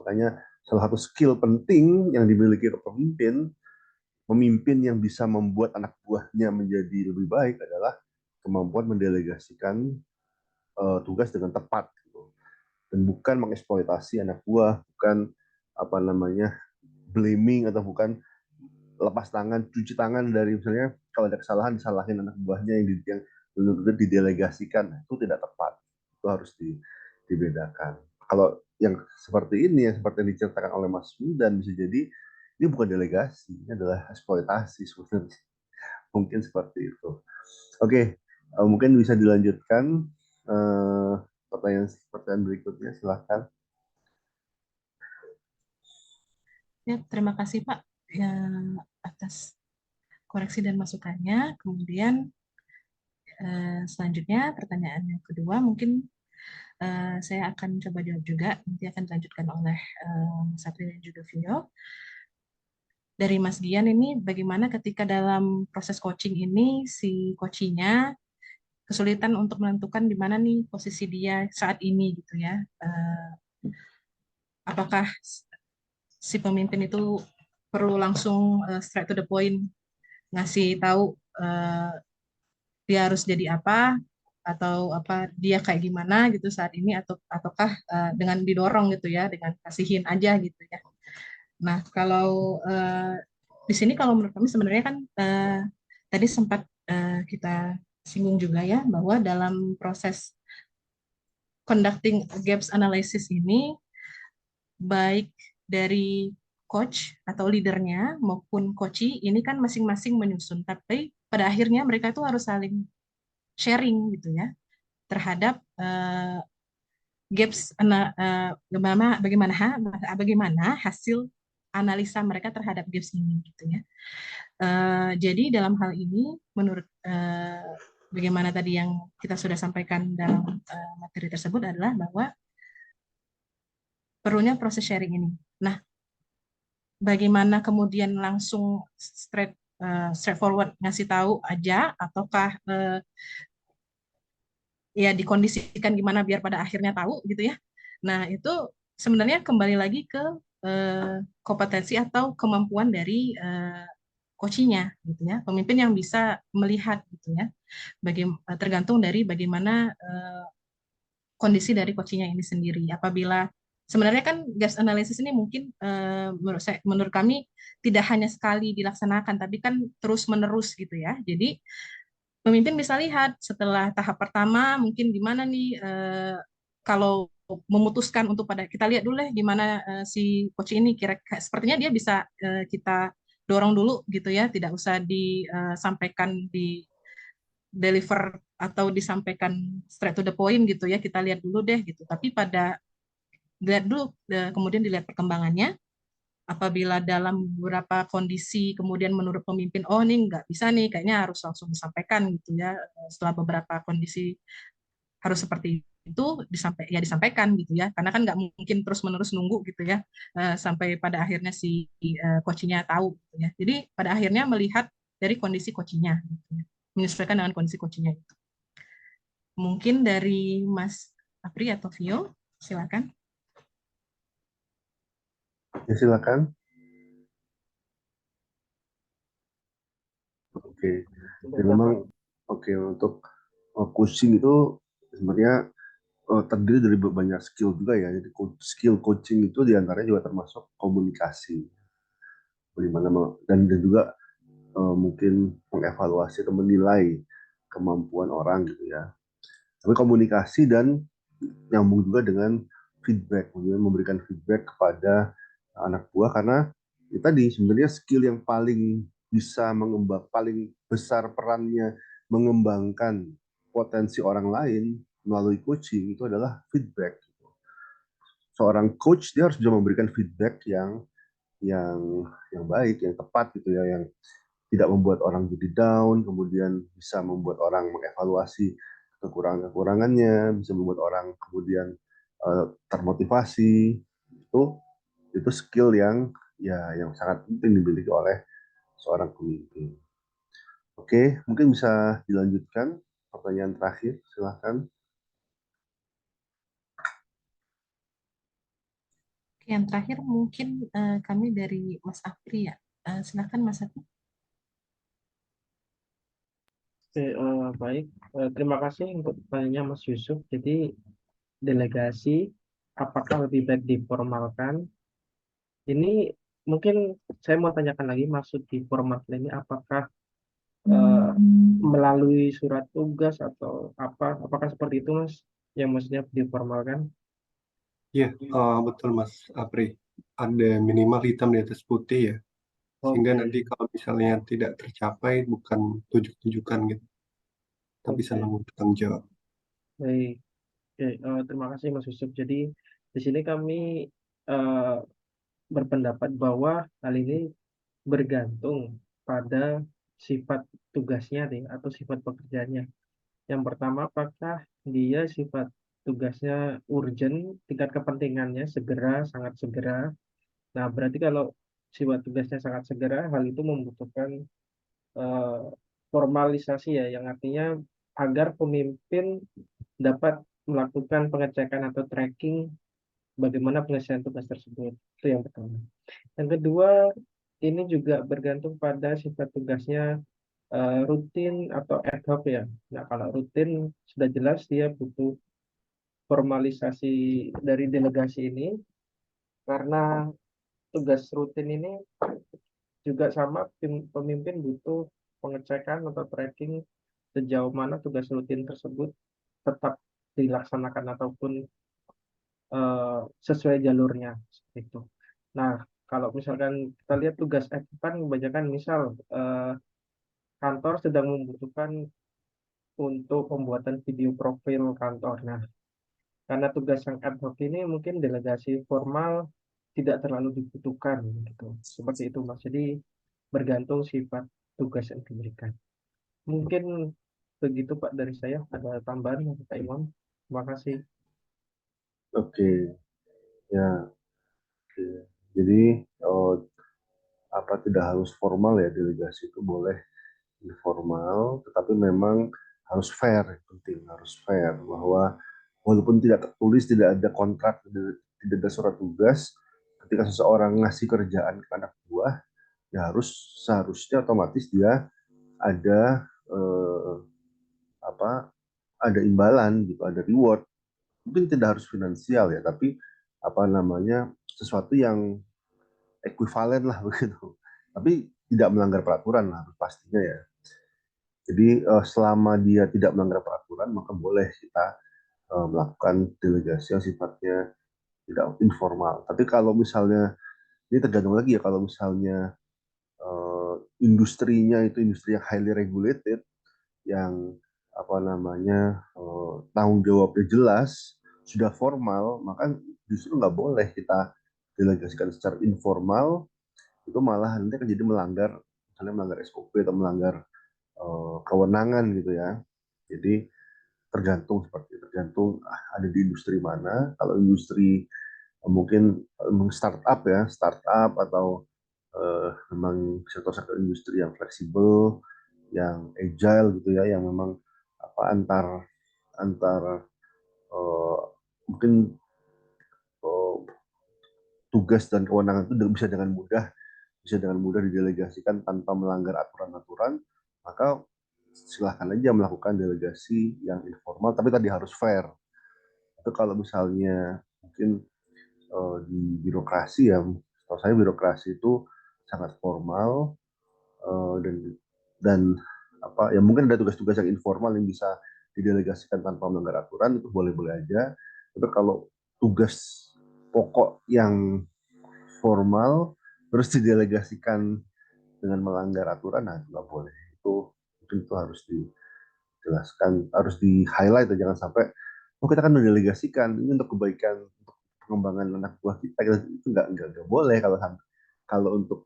Makanya salah satu skill penting yang dimiliki pemimpin yang bisa membuat anak buahnya menjadi lebih baik adalah kemampuan mendelegasikan tugas dengan tepat gitu. Dan bukan mengeksploitasi anak buah, bukan blaming atau bukan lepas tangan, cuci tangan dari misalnya kalau ada kesalahan disalahin anak buahnya yang benar-benar didelegasikan, itu tidak tepat. Itu harus dibedakan. Kalau yang seperti ini, yang seperti yang diceritakan oleh Mas Wildan, bisa jadi ini bukan delegasi, ini adalah eksploitasi sebenarnya. Mungkin seperti itu. Oke, mungkin bisa dilanjutkan pertanyaan berikutnya, silahkan. Ya, terima kasih Pak ya, atas koreksi dan masukannya. Kemudian selanjutnya pertanyaan yang kedua mungkin saya akan coba jawab juga, nanti akan dilanjutkan oleh Sapri dan juga Vio. Dari Mas Gian ini, bagaimana ketika dalam proses coaching ini si coachingnya kesulitan untuk menentukan di mana nih posisi dia saat ini gitu ya. Apakah si pemimpin itu perlu langsung straight to the point ngasih tahu dia harus jadi apa atau dia kayak gimana gitu saat ini, ataukah dengan didorong gitu ya, dengan kasihin aja gitu ya. Nah, kalau di sini kalau menurut kami sebenarnya kan tadi sempat kita singgung juga ya, bahwa dalam proses conducting gaps analysis ini, baik dari coach atau leadernya maupun coachee ini kan masing-masing menyusun, tapi pada akhirnya mereka itu harus saling sharing gitu ya terhadap gaps, bagaimana hasil analisa mereka terhadap gaps ini gitu ya. Jadi dalam hal ini menurut bagaimana tadi yang kita sudah sampaikan dalam materi tersebut adalah bahwa perlunya proses sharing ini. Nah, bagaimana kemudian langsung straightforward ngasih tahu aja, ataukah ya dikondisikan gimana biar pada akhirnya tahu gitu ya. Nah, itu sebenarnya kembali lagi ke kompetensi atau kemampuan dari coaching-nya gitu ya, pemimpin yang bisa melihat gitu ya, tergantung dari bagaimana kondisi dari coaching-nya ini sendiri. Apabila sebenarnya kan gaps analysis ini mungkin menurut kami tidak hanya sekali dilaksanakan, tapi kan terus menerus gitu ya. Jadi pemimpin bisa lihat setelah tahap pertama mungkin gimana nih kalau memutuskan untuk kita lihat dulu deh gimana si coach ini sepertinya dia bisa kita dorong dulu gitu ya, tidak usah disampaikan di deliver atau disampaikan straight to the point gitu ya, kita lihat dulu deh gitu. Tapi dilihat dulu, kemudian dilihat perkembangannya. Apabila dalam beberapa kondisi kemudian menurut pemimpin, oh ini nggak bisa nih, kayaknya harus langsung disampaikan gitu ya. Setelah beberapa kondisi harus seperti itu disampaikan gitu ya, karena kan nggak mungkin terus menerus nunggu gitu ya sampai pada akhirnya si coachnya tahu gitu ya. Jadi pada akhirnya melihat dari kondisi coachnya gitu ya, menyesuaikan dengan kondisi coachnya itu. Mungkin dari Mas Apri atau Vio, silakan. Ya, silakan. Oke, jadi memang untuk coaching itu sebenarnya terdiri dari banyak skill juga ya. Jadi skill coaching itu diantaranya juga termasuk komunikasi, dan juga mungkin mengevaluasi atau menilai kemampuan orang gitu ya. Tapi komunikasi dan nyambung juga dengan feedback, kemudian memberikan feedback kepada anak buah, karena itu tadi sebenarnya skill yang paling bisa paling besar perannya mengembangkan potensi orang lain melalui coaching itu adalah feedback. Seorang coach dia harus bisa memberikan feedback yang yang baik, yang tepat gitu ya, yang tidak membuat orang jadi down, kemudian bisa membuat orang mengevaluasi kekurangan-kekurangannya, bisa membuat orang kemudian termotivasi. Itu skill yang sangat penting dimiliki oleh seorang pemimpin. Oke, mungkin bisa dilanjutkan pertanyaan terakhir, silahkan. Yang terakhir mungkin kami dari Mas Apri ya. Silakan Mas Apri. Oke, baik. Terima kasih untuk pertanyaannya Mas Yusuf. Jadi delegasi apakah lebih baik diformalkan? Ini mungkin saya mau tanyakan lagi, maksud diformalkan ini apakah melalui surat tugas atau apa? Apakah seperti itu Mas? Yang maksudnya diformalkan? Iya, betul Mas Apri. Ada minimal hitam di atas putih ya. Sehingga Oke, nanti kalau misalnya tidak tercapai bukan tujukan gitu, tapi oke, saling bertanggung jawab. baik. Oke, terima kasih Mas Yusuf. Jadi di sini kami eh, berpendapat bahwa hal ini bergantung pada sifat tugasnya nih, atau sifat pekerjaannya. Yang pertama, apakah dia sifat tugasnya urgent, tingkat kepentingannya segera, sangat segera. Nah, berarti kalau sifat tugasnya sangat segera, hal itu membutuhkan eh, formalisasi ya, yang artinya agar pemimpin dapat melakukan pengecekan atau tracking bagaimana penyelesaian tugas tersebut. Itu yang pertama. Yang kedua, ini juga bergantung pada sifat tugasnya rutin atau ad hoc ya. Nah, kalau rutin sudah jelas dia butuh formalisasi dari delegasi ini, karena tugas rutin ini juga sama, pemimpin butuh pengecekan atau tracking sejauh mana tugas rutin tersebut tetap dilaksanakan ataupun sesuai jalurnya seperti itu. Nah, kalau misalkan kita lihat tugas ad hoc kan kebanyakan misal kantor sedang membutuhkan untuk pembuatan video profil kantor. Nah, karena tugas yang ad hoc ini mungkin delegasi formal tidak terlalu dibutuhkan gitu. Seperti itu Mas. Jadi bergantung sifat tugas yang diberikan. Mungkin begitu Pak dari saya. Ada tambahan Pak Imam? Terima kasih. Oke, ya. Oke. Jadi tidak harus formal ya, delegasi itu boleh informal, tetapi memang harus fair, penting harus fair, bahwa walaupun tidak tertulis, tidak ada kontrak, tidak ada surat tugas, ketika seseorang ngasih kerjaan ke anak buah, ya seharusnya otomatis dia ada ada imbalan gitu, ada reward. Mungkin tidak harus finansial ya, tapi sesuatu yang ekuivalen lah begitu. Tapi tidak melanggar peraturan lah pastinya ya. Jadi selama dia tidak melanggar peraturan, maka boleh kita melakukan delegasi yang sifatnya tidak informal. Tapi kalau misalnya ini tergantung lagi ya, kalau misalnya industrinya itu industri yang highly regulated, yang apa namanya tanggung jawabnya jelas, sudah formal, maka justru nggak boleh kita delegasikan secara informal. Itu malah nanti akan jadi melanggar, misalnya melanggar SOP atau melanggar kewenangan gitu ya. Jadi tergantung, seperti tergantung ada di industri mana. Kalau industri mungkin startup ya, startup atau memang sektor-sektor industri yang fleksibel, yang agile gitu ya, yang memang apa antar antar uh, mungkin uh, tugas dan kewenangan itu bisa dengan mudah didelegasikan tanpa melanggar aturan-aturan, maka silahkan aja melakukan delegasi yang informal, tapi tadi harus fair. Itu kalau misalnya mungkin di birokrasi ya, kalau saya birokrasi itu sangat formal, dan apa ya, mungkin ada tugas-tugas yang informal yang bisa didelegasikan tanpa melanggar aturan, itu boleh-boleh aja. Tapi kalau tugas pokok yang formal terus didelegasikan dengan melanggar aturan, nah itu nggak boleh. Itu mungkin itu harus dijelaskan, harus di highlight, jangan sampai oh kita kan mendelegasikan ini untuk kebaikan, untuk pengembangan anak buah kita, itu nggak boleh. Kalau untuk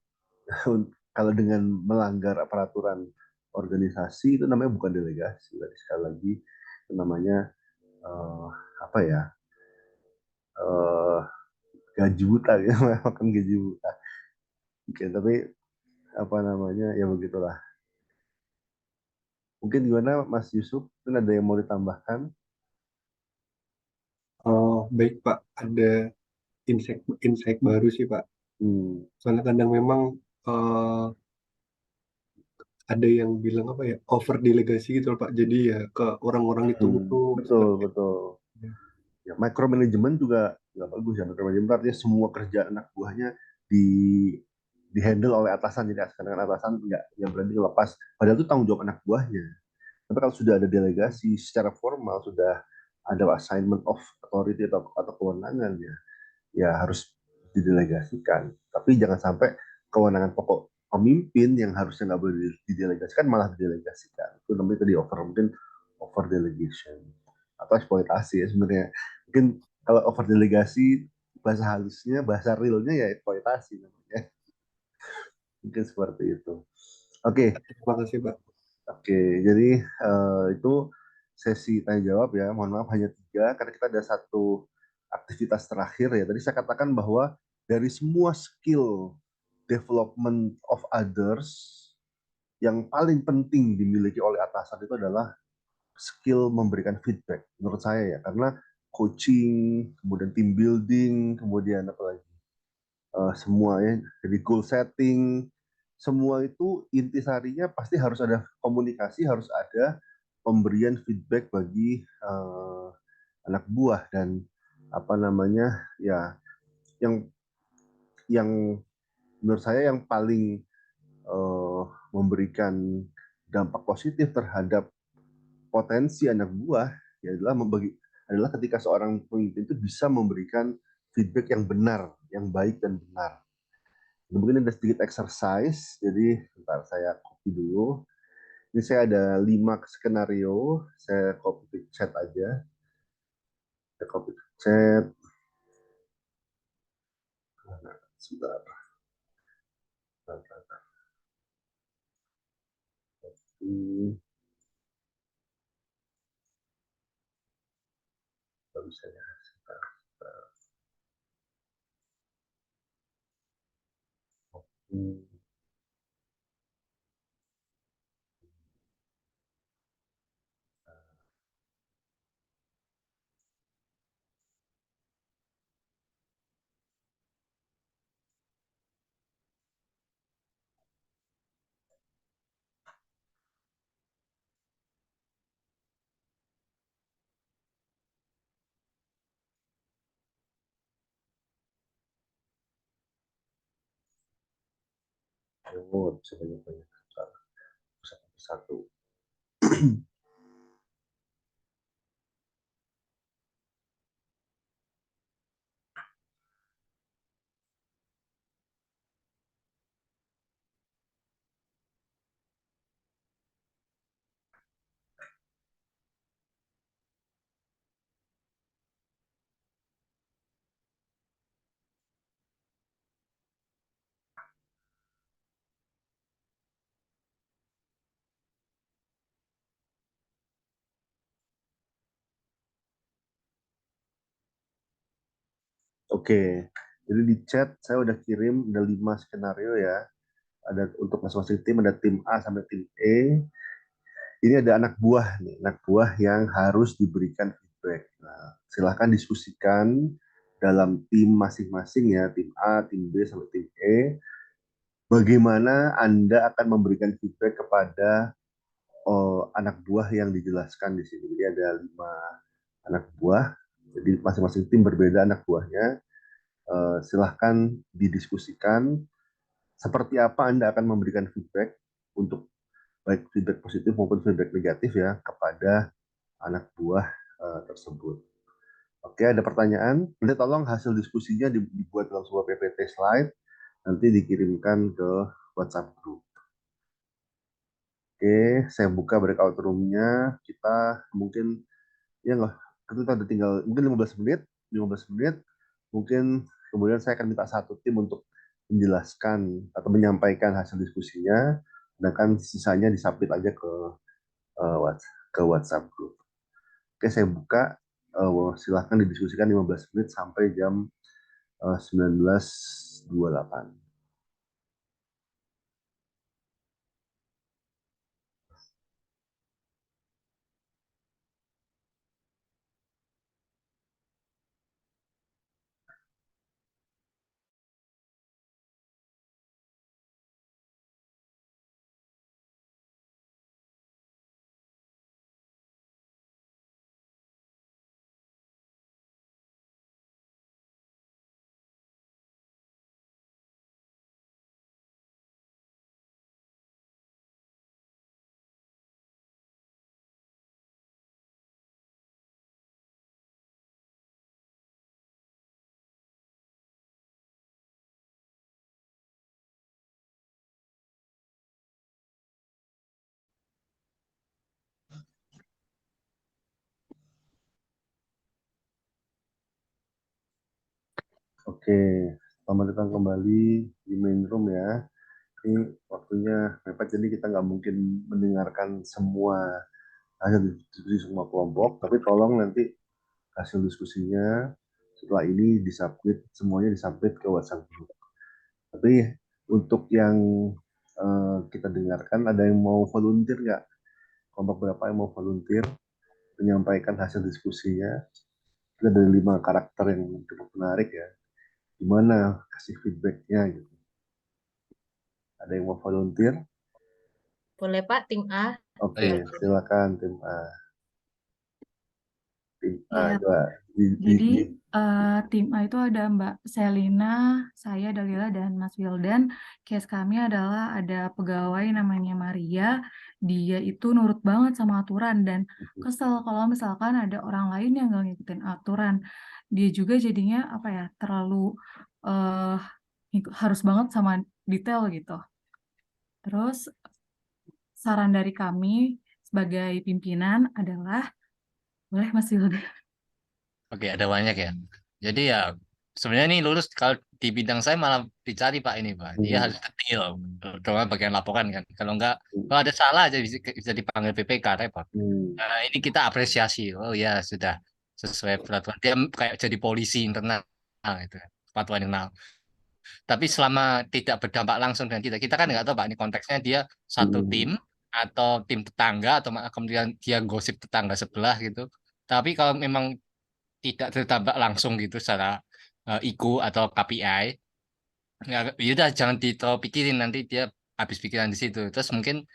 kalau dengan melanggar peraturan organisasi, itu namanya bukan delegasi. Tadi sekali lagi itu namanya uh, apa ya, uh, gaji buta ya, makan gaji buta. Oke, tapi apa namanya ya begitulah. Mungkin gimana Mas Yusuf? Mungkin ada yang mau ditambahkan? Baik Pak, ada insight insight baru sih Pak. Hmm. Soalnya kadang memang eh, ada yang bilang apa ya, over delegasi gitu loh Pak. Jadi ya ke orang-orang itu Betul, betul. Ya, micromanagement juga nggak bagus ya. Micromanagement artinya semua kerja anak buahnya di handle oleh atasan, jadi kadang atasan nggak berani lepas. Padahal itu tanggung jawab anak buahnya. Tapi kalau sudah ada delegasi secara formal, sudah ada assignment of authority atau kewenangan ya, ya harus didelegasikan. Tapi jangan sampai kewenangan pokok pemimpin yang harusnya nggak boleh didelegasikan malah didelegasikan. Itu namanya tadi mungkin over delegation atau eksploitasi ya sebenarnya. Mungkin kalau over delegasi, bahasa halusnya, bahasa realnya ya eksploitasi namanya. Mungkin seperti itu. Oke. Terima kasih Pak. Oke, jadi itu sesi tanya jawab ya. Mohon maaf hanya 3 karena kita ada satu aktivitas terakhir ya. Tadi saya katakan bahwa dari semua skill development of others, yang paling penting dimiliki oleh atasan itu adalah skill memberikan feedback. Menurut saya ya, karena coaching, kemudian team building, kemudian apa lagi, semua ya, jadi goal setting, semua itu intisarinya pasti harus ada komunikasi, harus ada pemberian feedback bagi anak buah. Dan apa namanya ya, yang yang menurut saya yang paling memberikan dampak positif terhadap potensi anak buah ya adalah ketika seorang pemimpin itu bisa memberikan feedback yang benar, yang baik dan benar. Mungkin ada sedikit exercise, jadi bentar saya copy dulu. Ini saya ada 5 skenario, saya copy ke chat aja. Saya copy ke chat. Sebentar. Ini baru saya. Oh, bisa banyak-banyak. Satu. Oke, jadi di chat saya udah kirim ada 5 skenario ya. Ada untuk masing-masing tim, ada tim A sampai tim E. Ini ada anak buah nih, anak buah yang harus diberikan feedback. Nah, silahkan diskusikan dalam tim masing-masing ya, tim A, tim B sampai tim E. Bagaimana Anda akan memberikan feedback kepada anak buah yang dijelaskan di sini. Jadi ada 5 anak buah, jadi masing-masing tim berbeda anak buahnya. Silahkan didiskusikan seperti apa Anda akan memberikan feedback untuk baik feedback positif maupun feedback negatif ya kepada anak buah tersebut. Oke, ada pertanyaan? Nanti tolong hasil diskusinya dibuat dalam sebuah PPT slide, nanti dikirimkan ke WhatsApp group. Oke, saya buka breakout room-nya. Kita mungkin ya nggak, kita udah tinggal mungkin 15 menit. Mungkin kemudian saya akan minta satu tim untuk menjelaskan atau menyampaikan hasil diskusinya, sedangkan sisanya disubmit aja ke WhatsApp group. Oke, saya buka. Silahkan didiskusikan 15 menit sampai jam 19.28. Oke, selamat datang kembali di main room ya. Ini waktunya mepet, jadi kita nggak mungkin mendengarkan semua hasil diskusi semua kelompok, tapi tolong nanti hasil diskusinya setelah ini semuanya disubmit ke WhatsApp group. Tapi untuk yang kita dengarkan, ada yang mau volunteer nggak? Kelompok berapa yang mau volunteer menyampaikan hasil diskusinya? Kita ada 5 karakter yang cukup menarik ya. Gimana kasih feedbacknya gitu? Ada yang mau volunteer? Boleh Pak, tim A. Oke, silakan tim A. Tim A, Iya, coba. jadi tim A itu ada Mbak Selina, saya Dalila, dan Mas Wildan. Case kami adalah ada pegawai namanya Maria. Dia itu nurut banget sama aturan dan kesel kalau misalkan ada orang lain yang nggak ngikutin aturan. Dia juga jadinya apa ya, terlalu eh, harus banget sama detail gitu. Terus saran dari kami sebagai pimpinan adalah, boleh Mas Wildan? Oke, ada banyak ya. Jadi ya sebenarnya nih lulus kalau di bidang saya malah dicari Pak ini Pak. Dia harus detail terutama bagian laporan kan. Kalau enggak, kalau ada salah aja bisa dipanggil PPK repot. Nah, ini kita apresiasi. Oh ya sudah sesuai peraturan. Dia kayak jadi polisi internal itu, kepatuhan internal. Tapi selama tidak berdampak langsung dengan kita kan nggak tahu Pak ini konteksnya dia satu tim atau tim tetangga atau kemudian dia gosip tetangga sebelah gitu. Tapi kalau memang tidak berdampak langsung gitu secara IQ atau KPI, ya udah jangan terlalu pikirin nanti dia habis pikiran di situ. Terus mungkin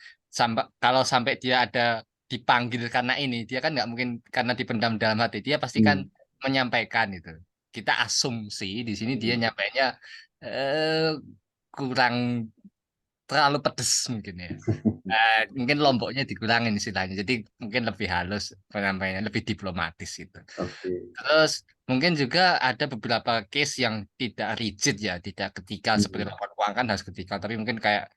kalau sampai dia ada dipanggil karena ini, dia kan nggak mungkin karena dipendam dalam hati, dia pasti kan menyampaikan itu. Kita asumsi di sini dia nyampainya eh, kurang terlalu pedes mungkin ya. Mungkin lomboknya dikurangin istilahnya. Jadi mungkin lebih halus penyampaiannya, lebih diplomatis gitu. Terus mungkin juga ada beberapa case yang tidak rigid ya, tidak ketika seperti laporan keuangan kan harus ketika, tapi mungkin kayak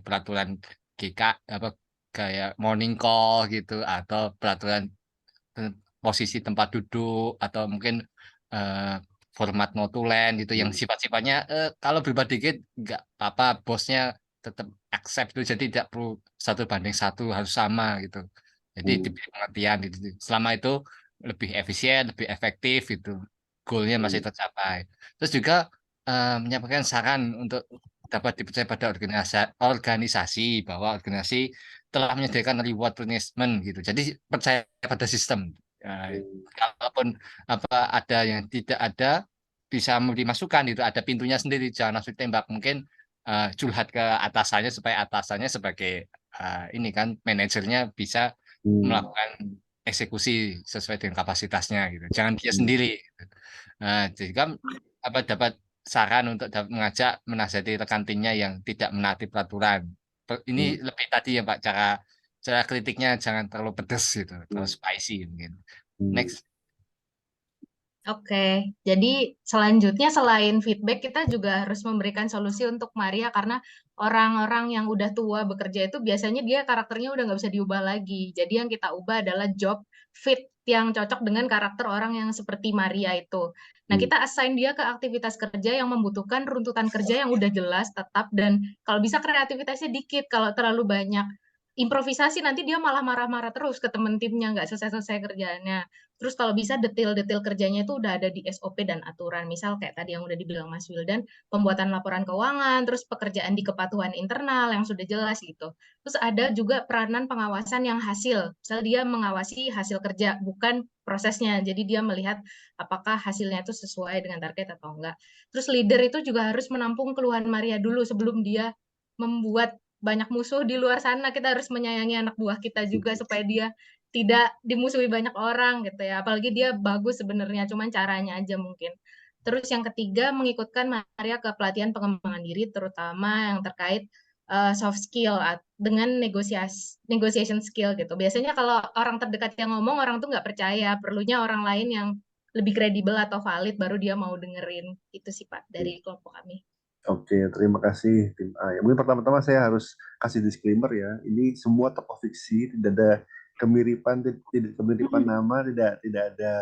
peraturan GK apa kayak morning call gitu atau peraturan posisi tempat duduk atau mungkin eh, format notulen gitu yang sifat-sifatnya kalau berubah dikit nggak apa bosnya tetap accept itu jadi tidak perlu 1:1 harus sama gitu jadi diberi pengertian gitu selama itu lebih efisien lebih efektif gitu goalnya masih tercapai. Terus juga menyampaikan saran untuk dapat dipercaya pada organisasi bahwa organisasi telah menyediakan reward punishment gitu. Jadi percaya pada sistem. Kalaupun ada yang tidak ada, bisa memberi masukan itu, ada pintunya sendiri, jangan langsung tembak. Mungkin curhat ke atasannya supaya atasannya sebagai ini kan manajernya bisa melakukan eksekusi sesuai dengan kapasitasnya gitu. Jangan dia sendiri gitu. Jadi kan dapat saran untuk mengajak menasihati rekan timnya yang tidak menaati peraturan. Ini lebih tadi ya Pak, cara kritiknya jangan terlalu pedas gitu, terlalu spicy mungkin. Next. Oke, jadi selanjutnya selain feedback, kita juga harus memberikan solusi untuk Maria karena orang-orang yang udah tua bekerja itu biasanya dia karakternya udah nggak bisa diubah lagi. Jadi yang kita ubah adalah job fit yang cocok dengan karakter orang yang seperti Maria itu. Nah, kita assign dia ke aktivitas kerja yang membutuhkan runtutan kerja yang udah jelas, tetap, dan kalau bisa kreativitasnya dikit. Kalau terlalu banyak improvisasi nanti dia malah marah-marah terus ke temen timnya, nggak selesai-selesai kerjaannya. Terus kalau bisa detail-detail kerjanya itu udah ada di SOP dan aturan. Misal kayak tadi yang udah dibilang Mas Wildan, pembuatan laporan keuangan, terus pekerjaan di kepatuhan internal yang sudah jelas gitu. Terus ada juga peranan pengawasan yang hasil. Misal dia mengawasi hasil kerja, bukan prosesnya. Jadi dia melihat apakah hasilnya itu sesuai dengan target atau enggak. Terus leader itu juga harus menampung keluhan Maria dulu sebelum dia membuat banyak musuh di luar sana. Kita harus menyayangi anak buah kita juga supaya dia tidak dimusuhi banyak orang gitu ya. Apalagi dia bagus sebenarnya, cuman caranya aja mungkin. Terus yang ketiga, mengikutkan Maria ke pelatihan pengembangan diri, terutama yang terkait soft skill dengan negotiation skill gitu. Biasanya kalau orang terdekat yang ngomong, orang tuh nggak percaya. Perlunya orang lain yang lebih kredibel atau valid, baru dia mau dengerin. Itu sih Pak, dari kelompok kami. Oke, terima kasih tim A. Ya, mungkin pertama-tama saya harus kasih disclaimer ya. Ini semua tokoh fiksi, tidak ada kemiripan, tidak kemiripan nama, tidak ada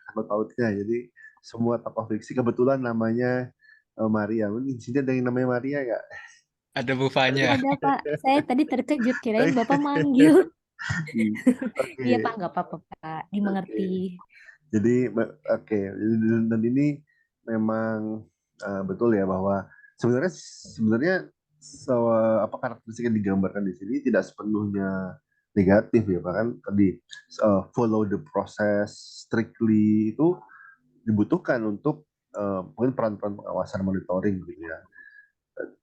sangkut pautnya. Jadi semua tokoh fiksi kebetulan namanya Maria. Mungkin di sini ada yang namanya Maria ya? Ada Bu Fanya. Ada Pak, saya tadi terkejut kirain Bapak manggil. Oke. Iya Pak, nggak apa-apa Pak, dimengerti. Jadi dan ini memang betul ya bahwa sebenarnya karakteristik yang digambarkan di sini tidak sepenuhnya negatif ya, bahkan tadi follow the process strictly itu dibutuhkan untuk mungkin peran-peran pengawasan monitoring gitu ya.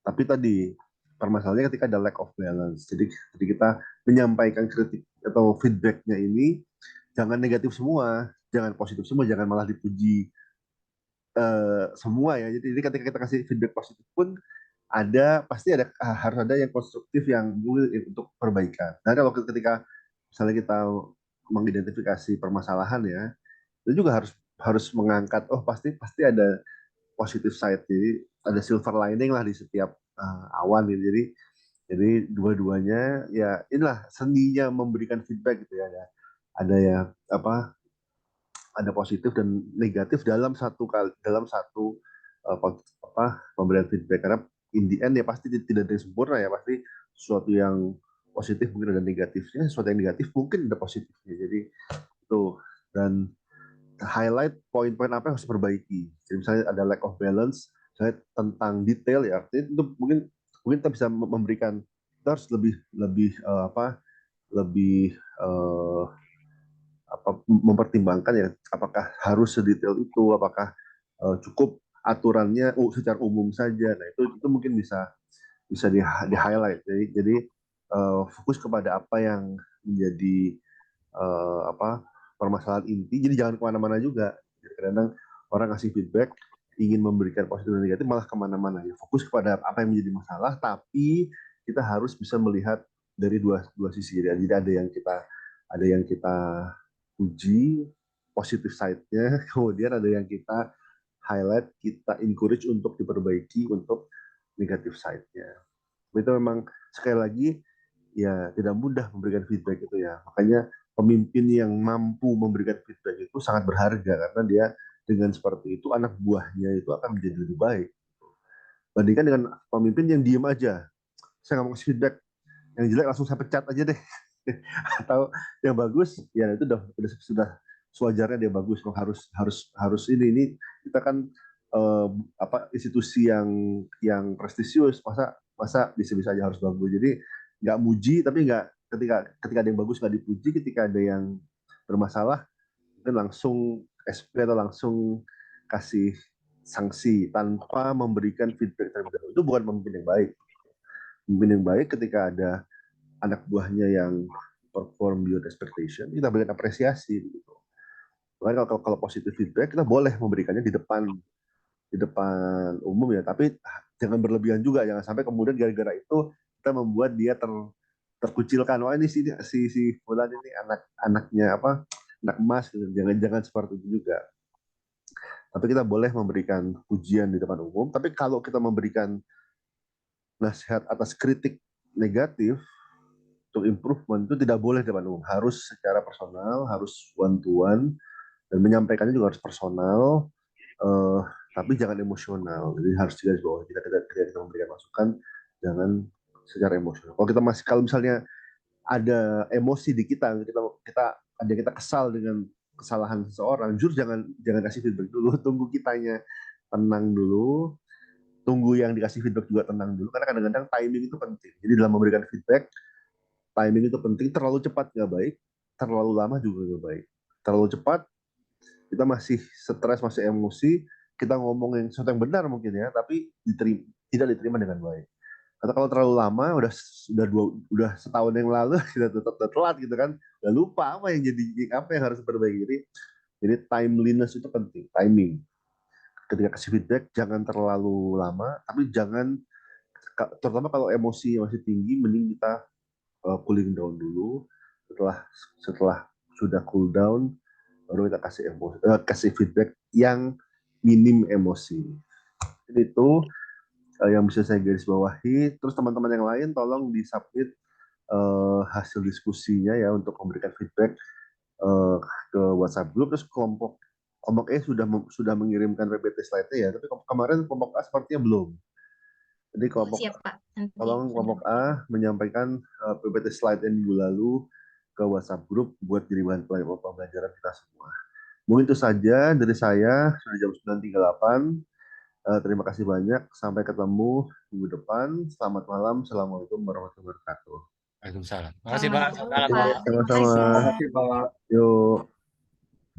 Tapi tadi permasalahannya ketika ada lack of balance. Jadi kita menyampaikan kritik atau feedbacknya ini jangan negatif semua, jangan positif semua, jangan malah dipuji semua ya. Jadi ketika kita kasih feedback positif pun pasti harus ada yang konstruktif yang untuk perbaikan. Nah kalau ketika misalnya kita mengidentifikasi permasalahan ya, itu juga harus mengangkat pasti ada positive side, jadi ada silver lining lah di setiap awan gitu. Jadi dua-duanya ya inilah seninya memberikan feedback gitu ya. Ada ya ada positif dan negatif dalam satu pemberian feedback, karena in the end ya pasti tidak ada yang sempurna ya, pasti sesuatu yang positif mungkin ada negatifnya, sesuatu yang negatif mungkin ada positifnya. Jadi itu, dan highlight poin-poin apa yang harus diperbaiki. Jadi misalnya ada lack of balance, misalnya tentang detail ya, artinya itu mungkin kita bisa memberikan, kita harus lebih mempertimbangkan ya, apakah harus sedetail itu, apakah cukup aturannya secara umum saja. Nah itu mungkin bisa di highlight. Jadi fokus kepada apa yang menjadi permasalahan inti. Jadi jangan kemana-mana juga. Kadang orang kasih feedback ingin memberikan positif dan negatif malah kemana-mana ya. Fokus kepada apa yang menjadi masalah, tapi kita harus bisa melihat dari dua sisi. Jadi ada yang kita uji positif side-nya, kemudian ada yang kita highlight, kita encourage untuk diperbaiki untuk negatif side-nya. Itu memang sekali lagi ya tidak mudah memberikan feedback itu ya. Makanya pemimpin yang mampu memberikan feedback itu sangat berharga, karena dia dengan seperti itu anak buahnya itu akan menjadi lebih baik. Bandingkan dengan pemimpin yang diem aja, saya nggak mau kasih feedback, yang jelek langsung saya pecat aja deh. Atau yang bagus ya itu sewajarnya dia bagus, harus ini kita kan institusi yang prestisius, masa bisa-bisa aja harus bagus. Jadi nggak muji, tapi nggak ketika ada yang bagus nggak dipuji, ketika ada yang bermasalah mungkin langsung SP atau langsung kasih sanksi tanpa memberikan feedback terlebih dahulu. Itu bukan pemimpin yang baik. Pemimpin yang baik ketika ada anak buahnya yang perform beyond expectation, kita berikan apresiasi gitu. Makanya kalau positif feedback kita boleh memberikannya di depan umum ya, tapi jangan berlebihan juga, jangan sampai kemudian gara-gara itu kita membuat dia terkucilkan. Wah, ini si fulan ini anak emas gitu. Jangan seperti itu juga. Tapi kita boleh memberikan pujian di depan umum, tapi kalau kita memberikan nasihat atas kritik negatif untuk improvement itu tidak boleh di depan umum, harus secara personal, harus one to one, dan menyampaikannya juga harus personal, tapi jangan emosional. Jadi harus digaris bawah, kita memberikan masukan jangan secara emosional. Kalau misalnya ada emosi di kita kesal dengan kesalahan seseorang, jujur jangan kasih feedback dulu, tunggu kitanya tenang dulu, tunggu yang dikasih feedback juga tenang dulu, karena kadang-kadang timing itu penting. Jadi dalam memberikan feedback, timing itu penting. Terlalu cepat nggak baik, terlalu lama juga nggak baik. Terlalu cepat kita masih stres, masih emosi, kita ngomong yang sesuatu yang benar mungkin ya, tapi tidak diterima dengan baik. Atau kalau terlalu lama, udah setahun yang lalu kita tetap telat gitu kan, udah lupa apa yang harus diperbaiki. Jadi timeliness itu penting, timing. Ketika kasih feedback jangan terlalu lama, tapi jangan, terutama kalau emosi masih tinggi, mending kita cooling down dulu. Setelah sudah cool down, baru kita kasih feedback yang minim emosi. Jadi itu yang bisa saya garis bawahi. Terus teman-teman yang lain tolong disubmit hasil diskusinya ya untuk memberikan feedback ke WhatsApp group. Terus kelompok E sudah mengirimkan PPT slide-nya ya, tapi kemarin kelompok A sepertinya belum. Jadi tolong kelompok A menyampaikan PPT slide yang minggu lalu ke WhatsApp group buat jadi bahan pembelajaran kita semua. Mungkin itu saja dari saya, sudah jam 9.38. Terima kasih banyak. Sampai ketemu minggu depan. Selamat malam. Assalamualaikum warahmatullahi wabarakatuh. Waalaikumsalam. Terima kasih, Pak. Sama-sama. Terima kasih, Pak. Yuk.